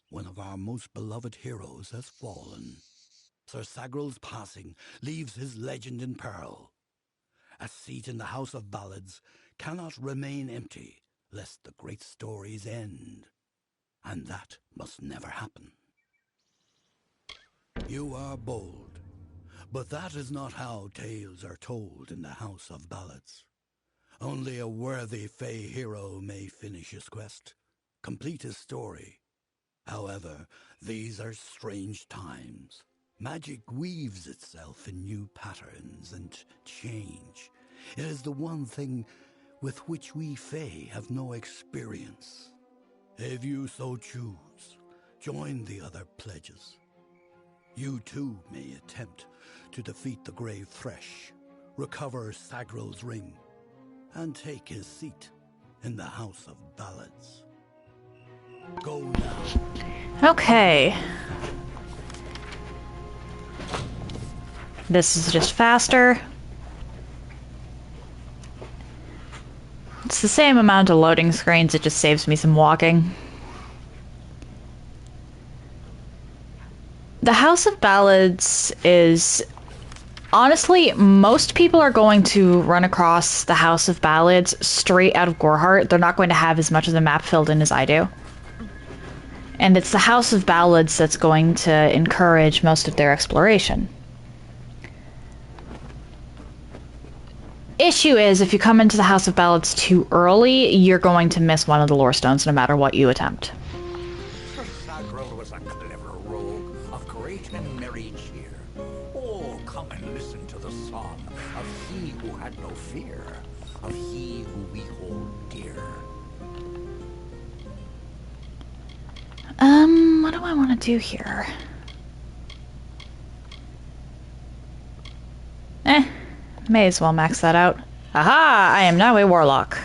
One of our most beloved heroes has fallen. Sir Sagral's passing leaves his legend in peril. A seat in the House of Ballads cannot remain empty, lest the great stories end. And that must never happen. You are bold, but that is not how tales are told in the House of Ballads. Only a worthy Fey hero may finish his quest, complete his story. However, these are strange times. Magic weaves itself in new patterns and change. It is the one thing with which we Fey have no experience. If you so choose, join the other pledges. You too may attempt to defeat the Grave Thresh, recover Sagral's ring, and take his seat in the House of Ballads. Go now. Okay. This is just faster. It's the same amount of loading screens, it just saves me some walking. The House of Ballads is... Honestly, most people are going to run across the House of Ballads straight out of Gorhart. They're not going to have as much of the map filled in as I do. And it's the House of Ballads that's going to encourage most of their exploration. Issue is, if you come into the House of Ballads too early, you're going to miss one of the lore stones no matter what you attempt. Sir Sagral was a clever rogue of great and merry cheer. Oh, come and listen to the song of he who had no fear, of he who we hold dear. What do I want to do here? May as well max that out. Aha! I am now a warlock.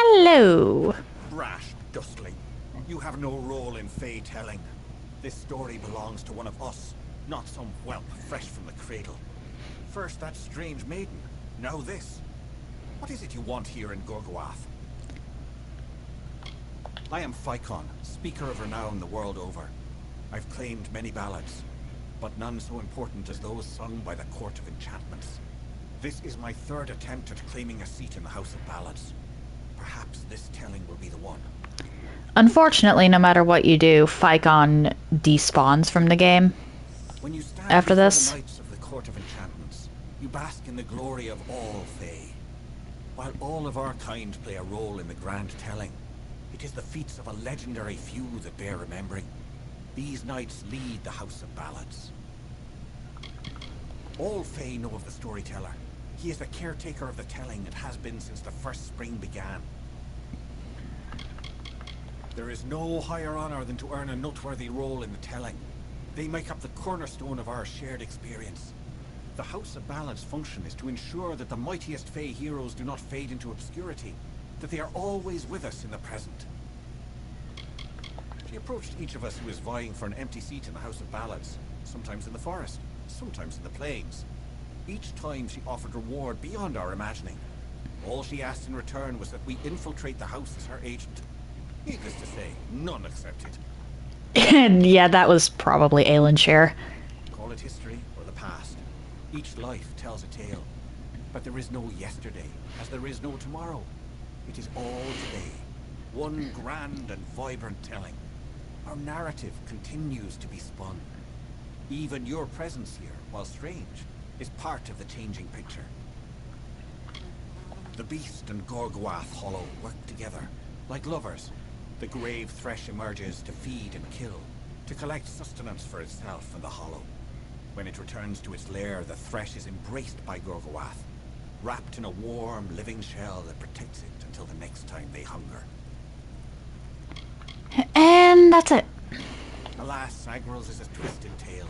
Hello. Brash dustling. You have no role in Fey telling. This story belongs to one of us, not some whelp fresh from the cradle. First that strange maiden, now this. What is it you want here in Gorgoath? I am Phaikon, speaker of renown the world over. I've claimed many ballads, but none so important as those sung by the Court of Enchantments. This is my third attempt at claiming a seat in the House of Ballads. Perhaps this telling will be the one. Unfortunately, no matter what you do, Phaikon despawns from the game When you stand after before this. the Knights of the Court of Enchantments, you bask in the glory of all Fey. While all of our kind play a role in the grand telling, it is the feats of a legendary few that bear remembering. These knights lead the House of Ballads. All Fey know of the storyteller. He is the caretaker of the telling and has been since the first spring began. There is no higher honor than to earn a noteworthy role in the telling. They make up the cornerstone of our shared experience. The House of Ballads' function is to ensure that the mightiest Fey heroes do not fade into obscurity, that they are always with us in the present. She approached each of us who is vying for an empty seat in the House of Ballads, sometimes in the forest, sometimes in the plains. Each time she offered reward beyond our imagining. All she asked in return was that we infiltrate the house as her agent. Needless to say, none accepted. Yeah, that was probably Aylin's share. Call it history or the past. Each life tells a tale. But there is no yesterday, as there is no tomorrow. It is all today. One grand and vibrant telling. Our narrative continues to be spun. Even your presence here, while strange, is part of the changing picture. The Beast and Gorgoath Hollow work together, like lovers. The grave thresh emerges to feed and kill, to collect sustenance for itself and the Hollow. When it returns to its lair, the thresh is embraced by Gorgoath, wrapped in a warm, living shell that protects it until the next time they hunger. And that's it. Alas, Agrel's is a twisted tale,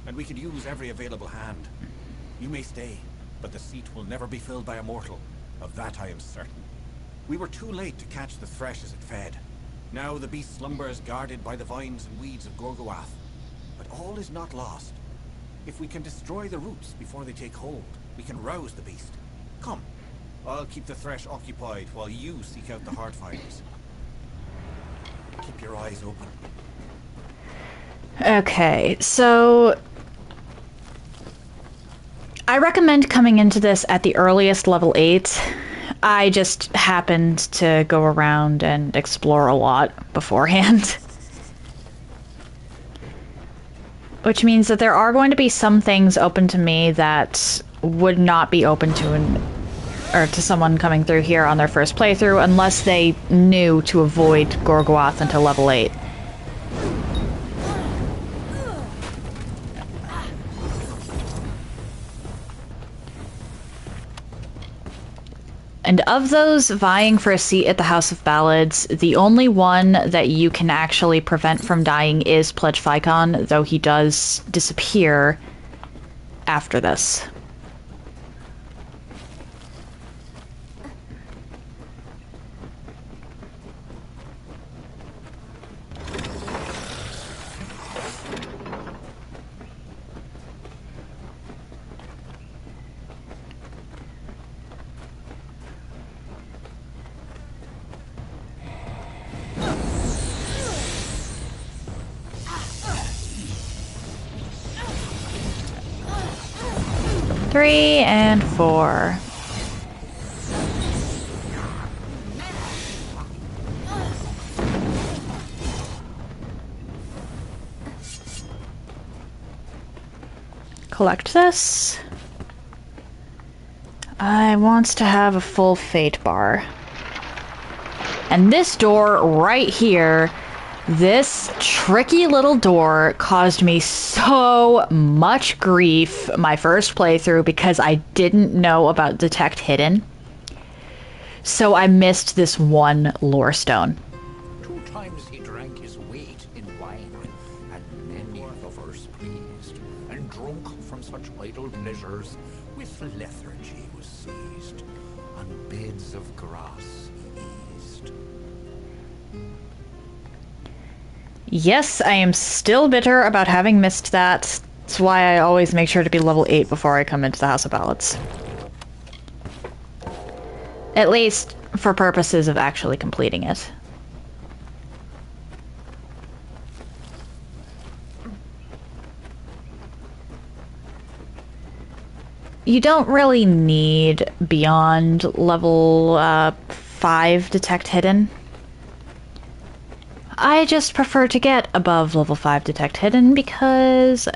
and we could use every available hand. You may stay, but the seat will never be filled by a mortal. Of that I am certain. We were too late to catch the thresh as it fed. Now the beast slumbers guarded by the vines and weeds of Gorgoath. But all is not lost. If we can destroy the roots before they take hold, we can rouse the beast. Come, I'll keep the thresh occupied while you seek out the Heartfinders. Keep your eyes open. Okay, so I recommend coming into this at the earliest level 8. I just happened to go around and explore a lot beforehand. Which means that there are going to be some things open to me that would not be open to to someone coming through here on their first playthrough unless they knew to avoid Gorgoath until level 8. And of those vying for a seat at the House of Ballads, the only one that you can actually prevent from dying is Pledge Phaikon, though he does disappear after this. Three and 4. Collect this. I want to have a full fate bar. And this door right here, this tricky little door caused me so much grief my first playthrough because I didn't know about Detect Hidden. So I missed this one lore stone. 2 times he drank his weight in wine, and many lovers pleased, and drunk from such idle pleasures, with lethargy was seized. On beds of grass he rest. Yes, I am still bitter about having missed that. That's why I always make sure to be level 8 before I come into the House of Ballads. At least for purposes of actually completing it. You don't really need beyond level 5 Detect Hidden. I just prefer to get above level 5 Detect Hidden because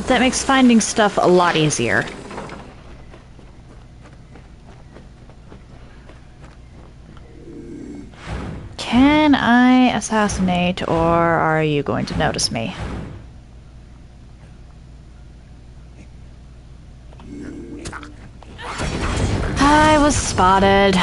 that makes finding stuff a lot easier. Can I assassinate, or are you going to notice me? I was spotted.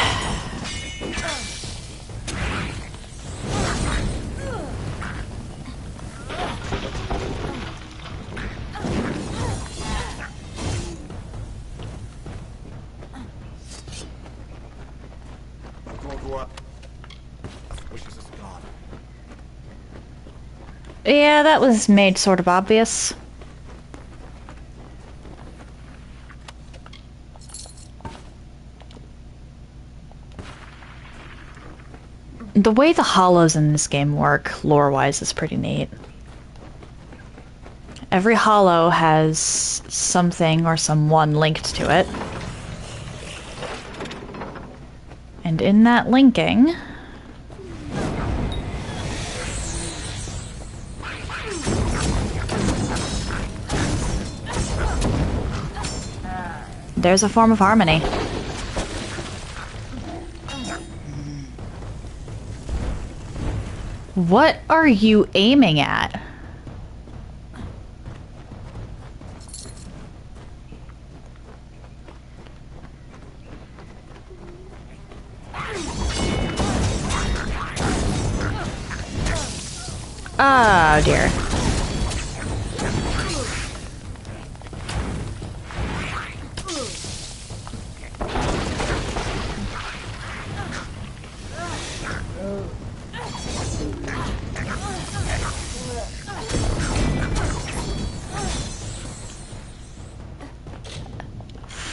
Yeah, that was made sort of obvious. The way the hollows in this game work, lore-wise, is pretty neat. Every hollow has something or someone linked to it. And in that linking... there's a form of harmony. What are you aiming at? Oh dear.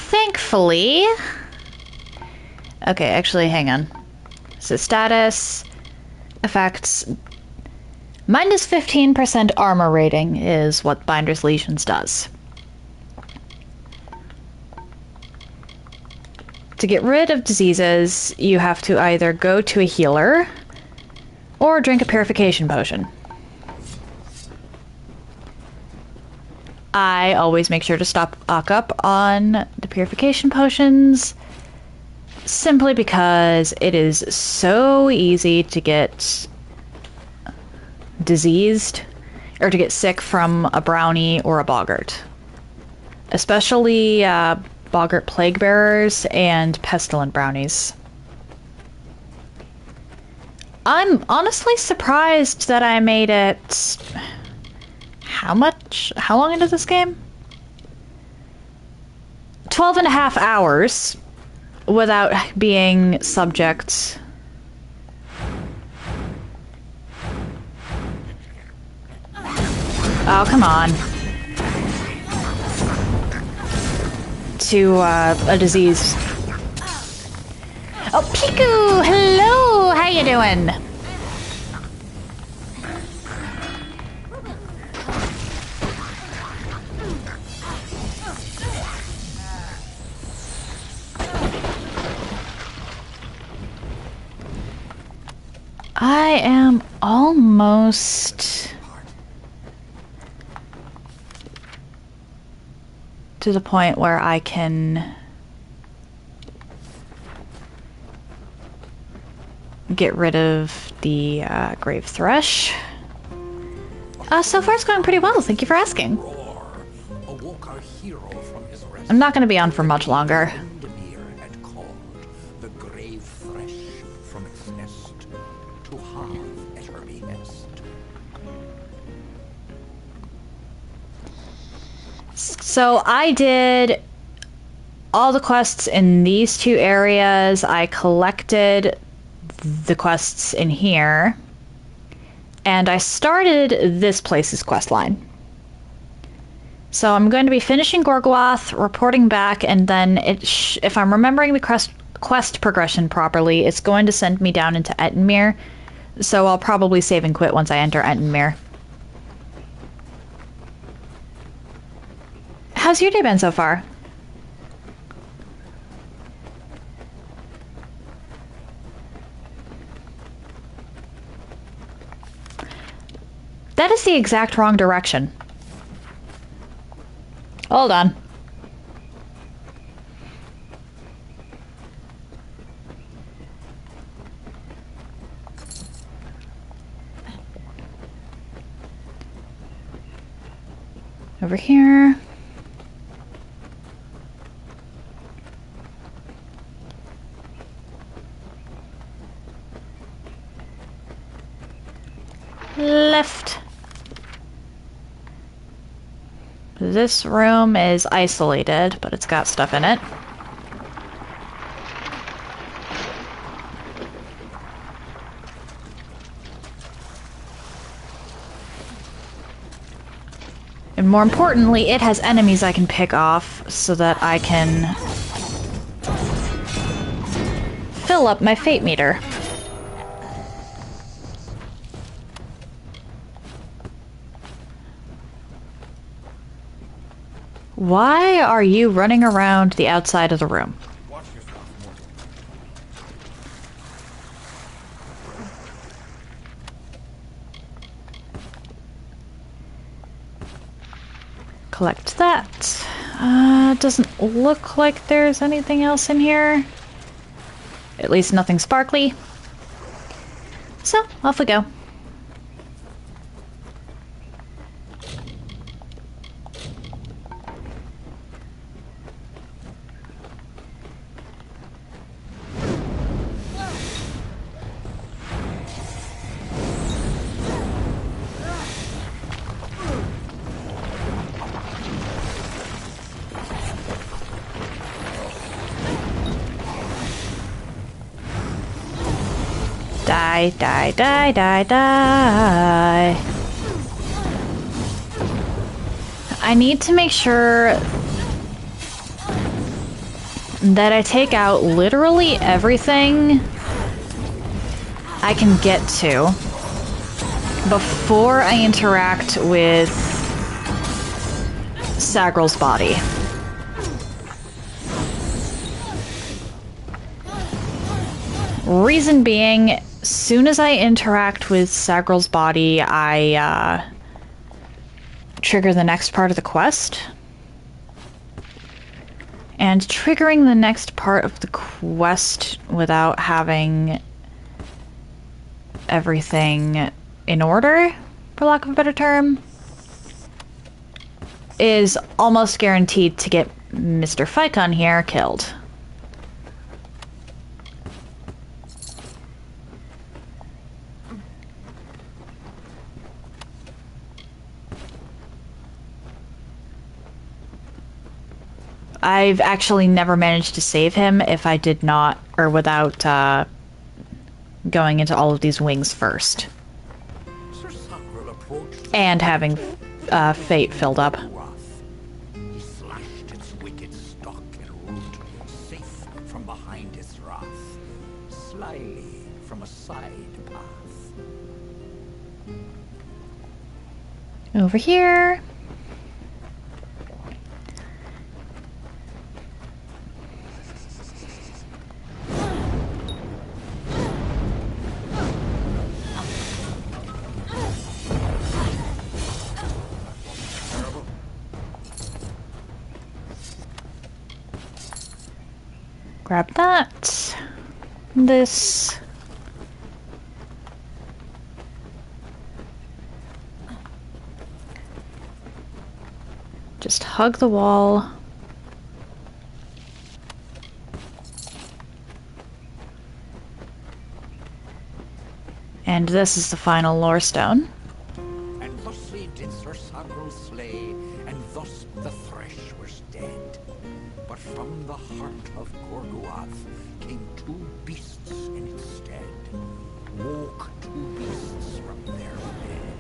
Thankfully... okay, actually, hang on. So status... effects... minus 15% armor rating is what Binder's Legions does. To get rid of diseases, you have to either go to a healer or drink a purification potion. I always make sure to stock up on the purification potions simply because it is so easy to get diseased or to get sick from a brownie or a boggart. Especially boggart plague bearers and pestilent brownies. I'm honestly surprised that I made it... how long into this game? 12.5 hours without being subject... oh, come on. To a disease. Oh, Piku! Hello! How you doing? I am almost to the point where I can get rid of the Grave Thresh. So far it's going pretty well, thank you for asking. I'm not going to be on for much longer. So I did all the quests in these two areas. I collected the quests in here. And I started this place's quest line. So I'm going to be finishing Gorgoath, reporting back, and then if I'm remembering the quest progression properly, it's going to send me down into Ettenmere. So I'll probably save and quit once I enter Ettenmere. How's your day been so far? That is the exact wrong direction. Hold on. Over here. Left. This room is isolated, but it's got stuff in it. And more importantly, it has enemies I can pick off so that I can fill up my fate meter. Why are you running around the outside of the room? Collect that. Doesn't look like there's anything else in here. At least nothing sparkly. So, off we go. Die, die, die, die, die. I need to make sure that I take out literally everything I can get to before I interact with Sagral's body. Reason being, soon as I interact with Sagral's body, I trigger the next part of the quest. And triggering the next part of the quest without having everything in order, for lack of a better term, is almost guaranteed to get Mr. Ficon here killed. I've actually never managed to save him if I did not, or without going into all of these wings first. And having fate filled up. He slashed its wicked stock and root, safe from behind its wrath, slyly from a side path. Over here. Grab that. This. Just hug the wall. And this is the final lore stone. And thusly did Sir Sagral slay, and thus the thresh was dead. But from the heart of Gorgoath came two beasts in its stead. Woke two beasts from their bed.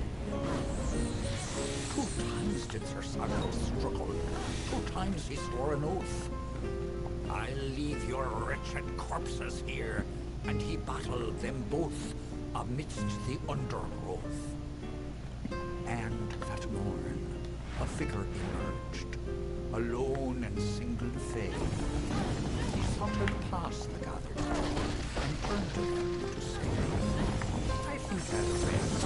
2 times did Sir Sagral struggle, 2 times he swore an oath. I'll leave your wretched corpses here, and he battled them both amidst the undergrowth. And that morn, a figure emerged, alone and single-faced. He sauntered past the gathered crowd and turned to them to say, I think I'll rest.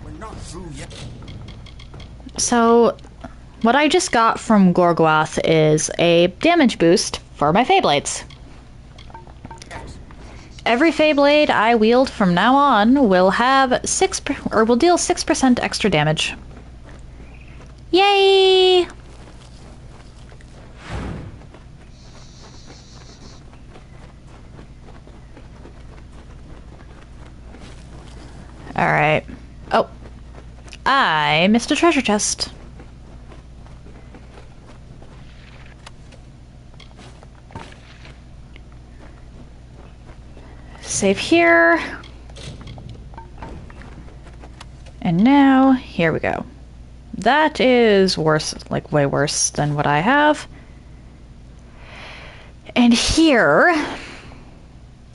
We're not through yet. So, what I just got from Gorgoath is a damage boost for my Feyblades. Every Feyblade I wield from now on will have will deal 6% extra damage. Yay! Alright. Oh. I missed a treasure chest. Save here. And now, here we go. That is worse, like way worse than what I have. And here,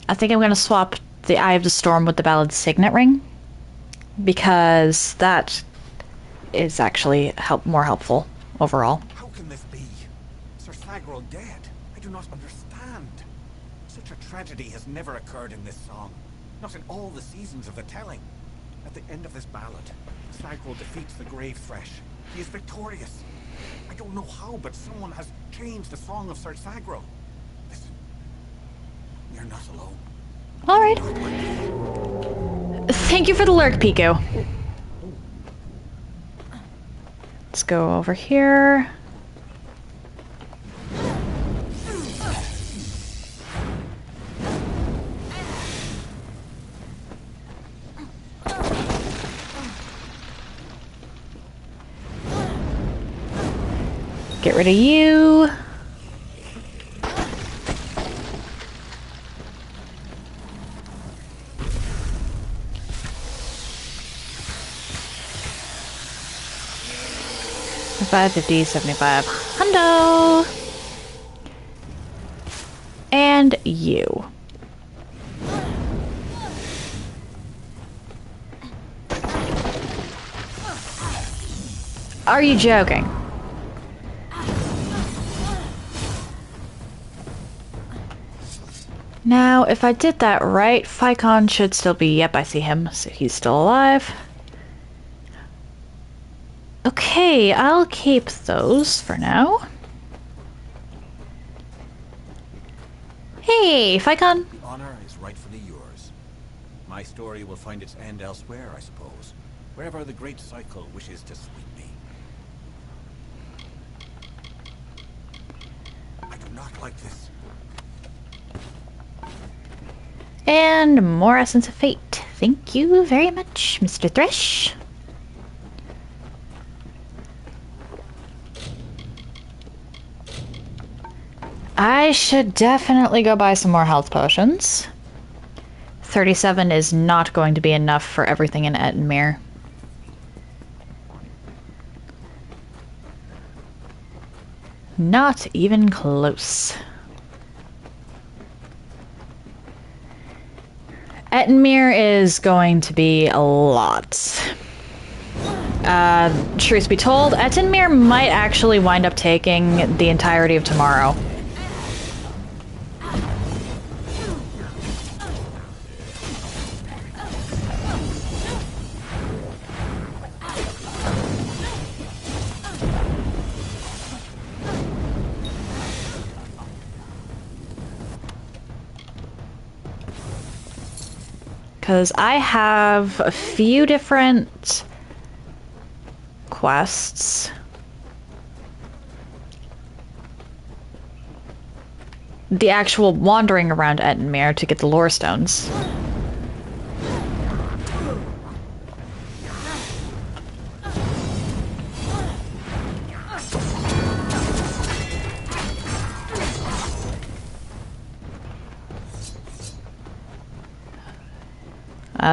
I think I'm going to swap the Eye of the Storm with the Ballad Signet Ring, because that is actually more helpful overall. How can this be? Sir Sagral dead? I do not understand. Such a tragedy has never occurred in this song. Not in all the seasons of the telling. At the end of this ballad, Sagral defeats the Grave Thresh. He is victorious. I don't know how, but someone has changed the song of Sir Sagral. Listen, you're not alone. Alright. Thank you for the lurk, Pico. Let's go over here. Get rid of you. $5.50, $75. Hundo! And you. Are you joking? Now, if I did that right, Phycon should still be... Yep, I see him. So he's still alive. Okay, I'll keep those for now. Hey, Phycon. The honor is rightfully yours. My story will find its end elsewhere, I suppose. Wherever the great cycle wishes to sweep me. I do not like this. And more Essence of Fate. Thank you very much, Mr. Thresh. I should definitely go buy some more health potions. 37 is not going to be enough for everything in Ettenmere. Not even close. Ettenmere is going to be a lot. Truth be told, Ettenmere might actually wind up taking the entirety of tomorrow. Because I have a few different quests the actual wandering around Ettenmere to get the lore stones.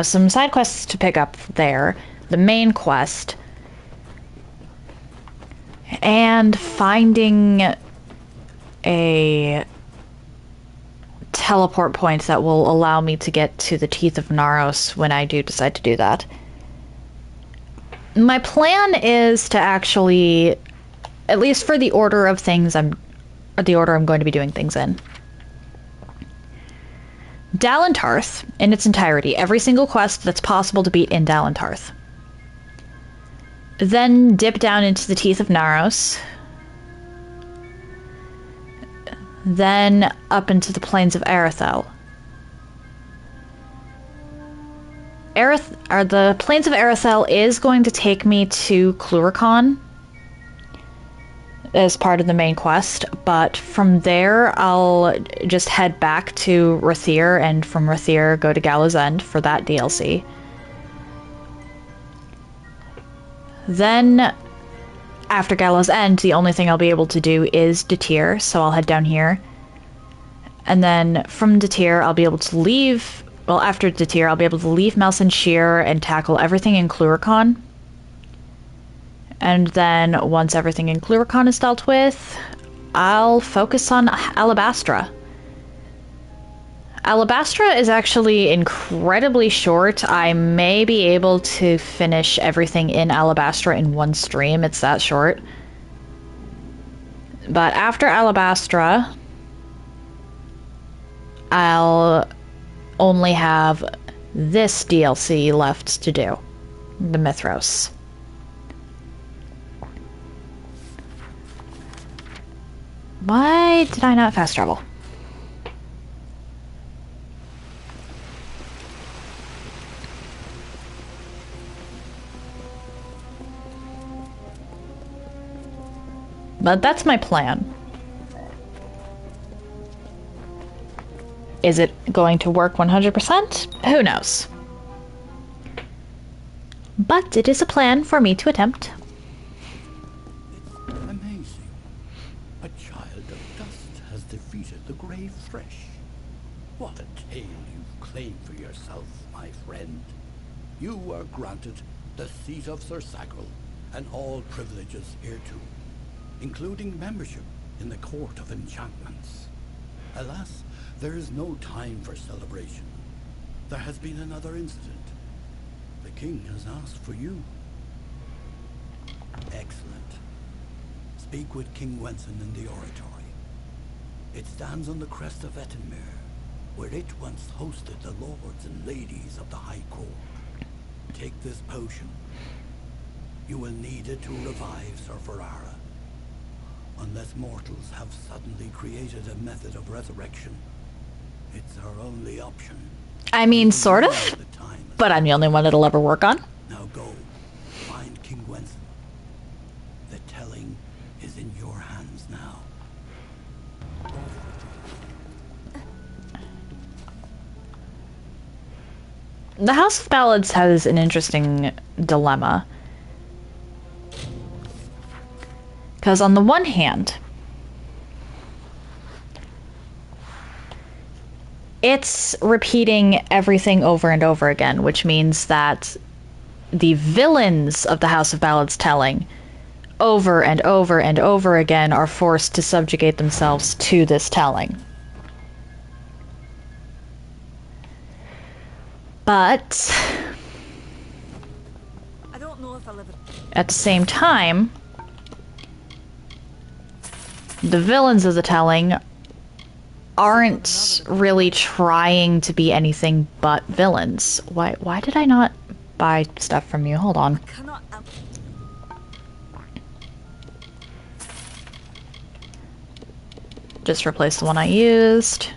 Some side quests to pick up there. The main quest. And finding a teleport point that will allow me to get to the Teeth of Naros when I do decide to do that. My plan is to actually, at least for the order of things the order I'm going to be doing things in. Dalen Tarth in its entirety, every single quest that's possible to beat in Dalen Tarth. Then dip down into the Teeth of Naros. Then up into the plains of Arethel. The plains of Arethel is going to take me to Cluricon as part of the main quest, but from there I'll just head back to Rathir, and from Rathir go to Gallows End for that DLC. Then, after Gallows End, the only thing I'll be able to do is Detir, so I'll head down here. And then from Detir, I'll be able to leave... Well, after Detir, I'll be able to leave Melson Shear and tackle everything in Cluricon. And then, once everything in Cluricon is dealt with, I'll focus on Alabastra. Alabastra is actually incredibly short. I may be able to finish everything in Alabastra in one stream. It's that short. But after Alabastra, I'll only have this DLC left to do. The Mithros. Why did I not fast travel? But that's my plan. Is it going to work 100%? Who knows? But it is a plan for me to attempt. Amazing. A child of dust has defeated the grave Thresh. What a tale you've claimed for yourself, my friend. You are granted the seat of Sir Sacral and all privileges hereto, including membership in the Court of Enchantments. Alas, there is no time for celebration. There has been another incident. The king has asked for you. Excellent. Speak with King Wenson in the oratory. It stands on the crest of Ettenmere, where it once hosted the lords and ladies of the High Court. Take this potion. You will need it to revive Sir Ferrara. Unless mortals have suddenly created a method of resurrection, it's our only option. I mean, sort of, but I'm the only one it'll ever work on. Now go, find King Wenson. The telling is in your hands now. The House of Ballads has an interesting dilemma. Because on the one hand, it's repeating everything over and over again, which means that the villains of the House of Ballads telling over and over and over again are forced to subjugate themselves to this telling. But I don't know if I'll ever... at the same time, the villains of the telling aren't really trying to be anything but villains. Why did I not buy stuff from you? Hold on. Just replace the one I used.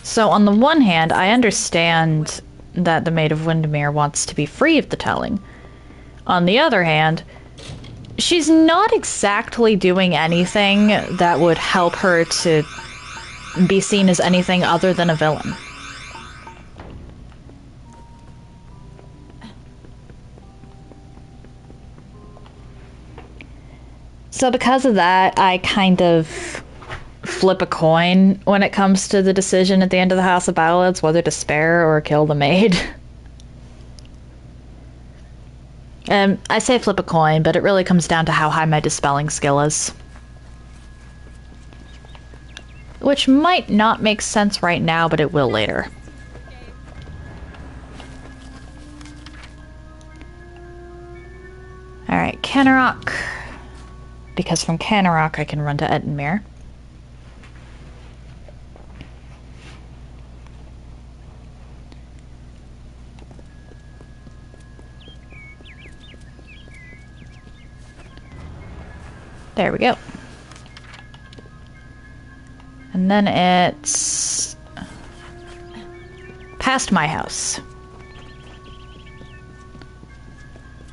So on the one hand, I understand that the Maid of Windermere wants to be free of the telling. On the other hand, she's not exactly doing anything that would help her to be seen as anything other than a villain. So because of that, I kind of flip a coin when it comes to the decision at the end of the House of Ballads whether to spare or kill the maid. I say flip a coin, but it really comes down to how high my dispelling skill is. Which might not make sense right now, but it will later. Alright, Canarok. Because from Canarok I can run to Ettenmere. There we go. And then it's past my house.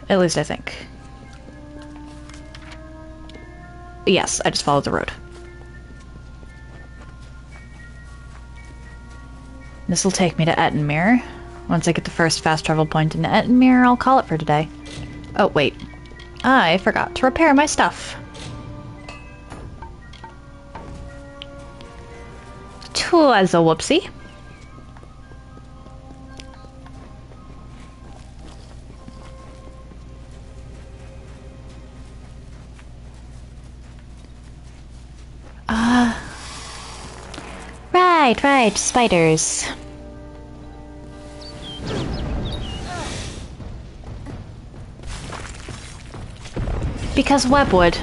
At least I think. Yes, I just followed the road. This will take me to Ettenmere. Once I get the first fast travel point in Ettenmere, I'll call it for today. Oh, wait. I forgot to repair my stuff. Twas a whoopsie. Right, spiders. Because webwood.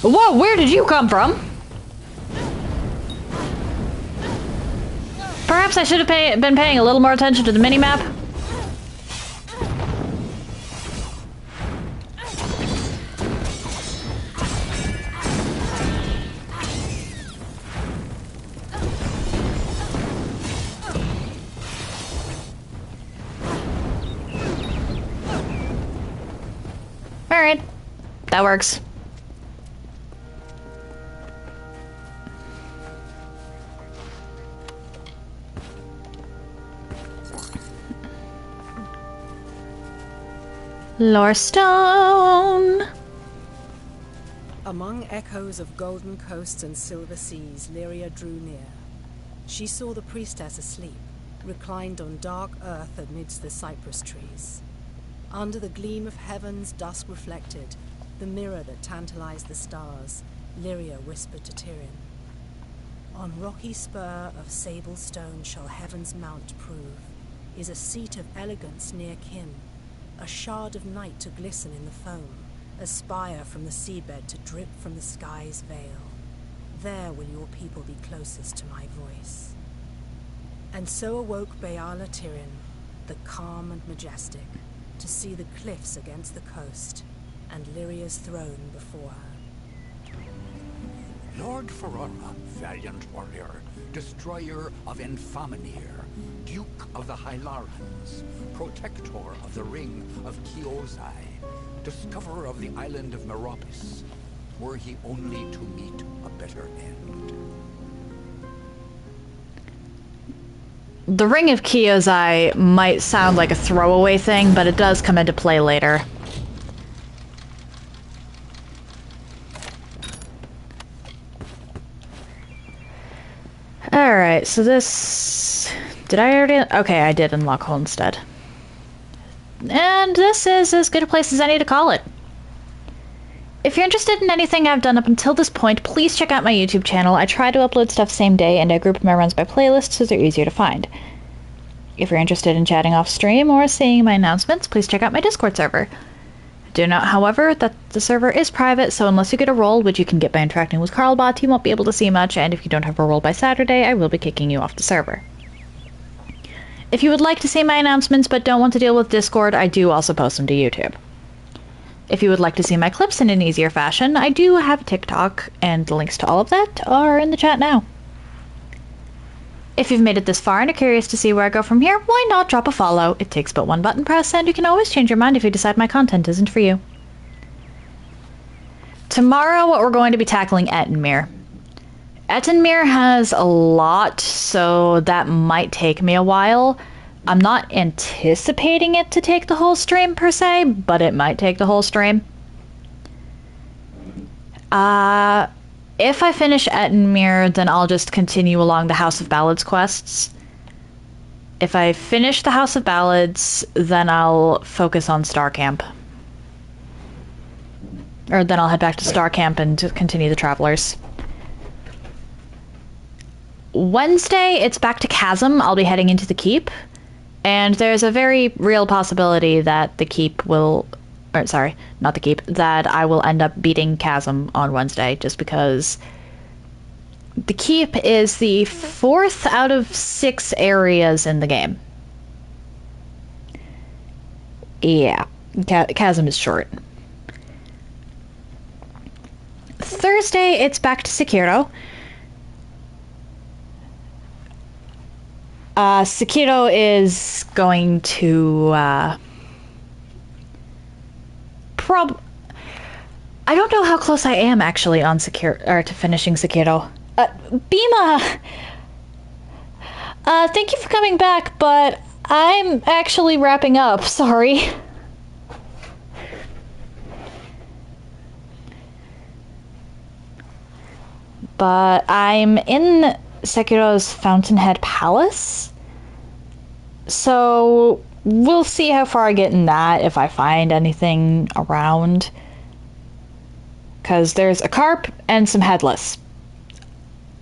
Whoa, where did you come from? Perhaps I should have been paying a little more attention to the minimap. Alright, that works. Lorestone! Among echoes of golden coasts and silver seas, Lyria drew near. She saw the priestess asleep, reclined on dark earth amidst the cypress trees. Under the gleam of heaven's dusk reflected, the mirror that tantalized the stars, Lyria whispered to Tyrion. On rocky spur of sable stone shall heaven's mount prove, is a seat of elegance near kin, a shard of night to glisten in the foam, a spire from the seabed to drip from the sky's veil. There will your people be closest to my voice. And so awoke Beala Tyrion, the calm and majestic, to see the cliffs against the coast, and Lyria's throne before her. Lord Ferrara, valiant warrior, destroyer of Enfaminir, Duke of the Hylarans, protector of the Ring of Kiozai, discoverer of the island of Meropis, were he only to meet a better end. The Ring of Kiozai might sound like a throwaway thing, but it does come into play later. Alright, so this... Did I already... Okay, I did unlock Homestead. And this is as good a place as any to call it. If you're interested in anything I've done up until this point, please check out my YouTube channel. I try to upload stuff same day, and I group my runs by playlists so they're easier to find. If you're interested in chatting off stream or seeing my announcements, please check out my Discord server. Do note, however, that the server is private, so unless you get a role, which you can get by interacting with Carlbot, you won't be able to see much, and if you don't have a role by Saturday, I will be kicking you off the server. If you would like to see my announcements but don't want to deal with Discord, I do also post them to YouTube. If you would like to see my clips in an easier fashion, I do have TikTok, and the links to all of that are in the chat now. If you've made it this far and are curious to see where I go from here, why not drop a follow? It takes but one button press, and you can always change your mind if you decide my content isn't for you. Tomorrow, we're going to be tackling Ettenmere. Ettenmere has a lot, so that might take me a while. I'm not anticipating it to take the whole stream, per se, but it might take the whole stream. If I finish Ettenmere, then I'll just continue along the House of Ballads quests. If I finish the House of Ballads, then I'll focus on Star Camp. Or then I'll head back to Star Camp and continue the Travelers. Wednesday, it's back to Chasm. I'll be heading into the Keep. And there's a very real possibility that the Keep will... Or, sorry, not the Keep. That I will end up beating Chasm on Wednesday, just because the Keep is the 4th out of 6 areas in the game. Yeah, Chasm is short. Thursday, it's back to Sekiro. Sekiro is going to... I don't know how close I am actually on to finishing Sekiro. Bima! Thank you for coming back, but I'm actually wrapping up, sorry. But I'm in Sekiro's Fountainhead Palace, so we'll see how far I get in that, if I find anything around. Because there's a carp and some headless.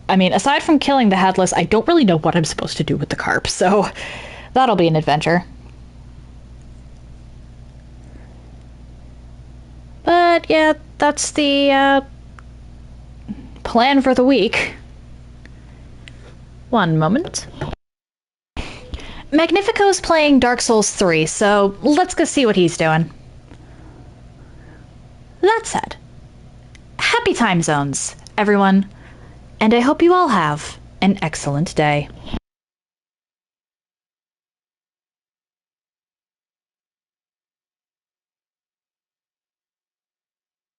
I mean, aside from killing the headless, I don't really know what I'm supposed to do with the carp, so that'll be an adventure. But yeah, that's the plan for the week. One moment. Magnifico's playing Dark Souls 3, so let's go see what he's doing. That said, happy time zones, everyone, and I hope you all have an excellent day.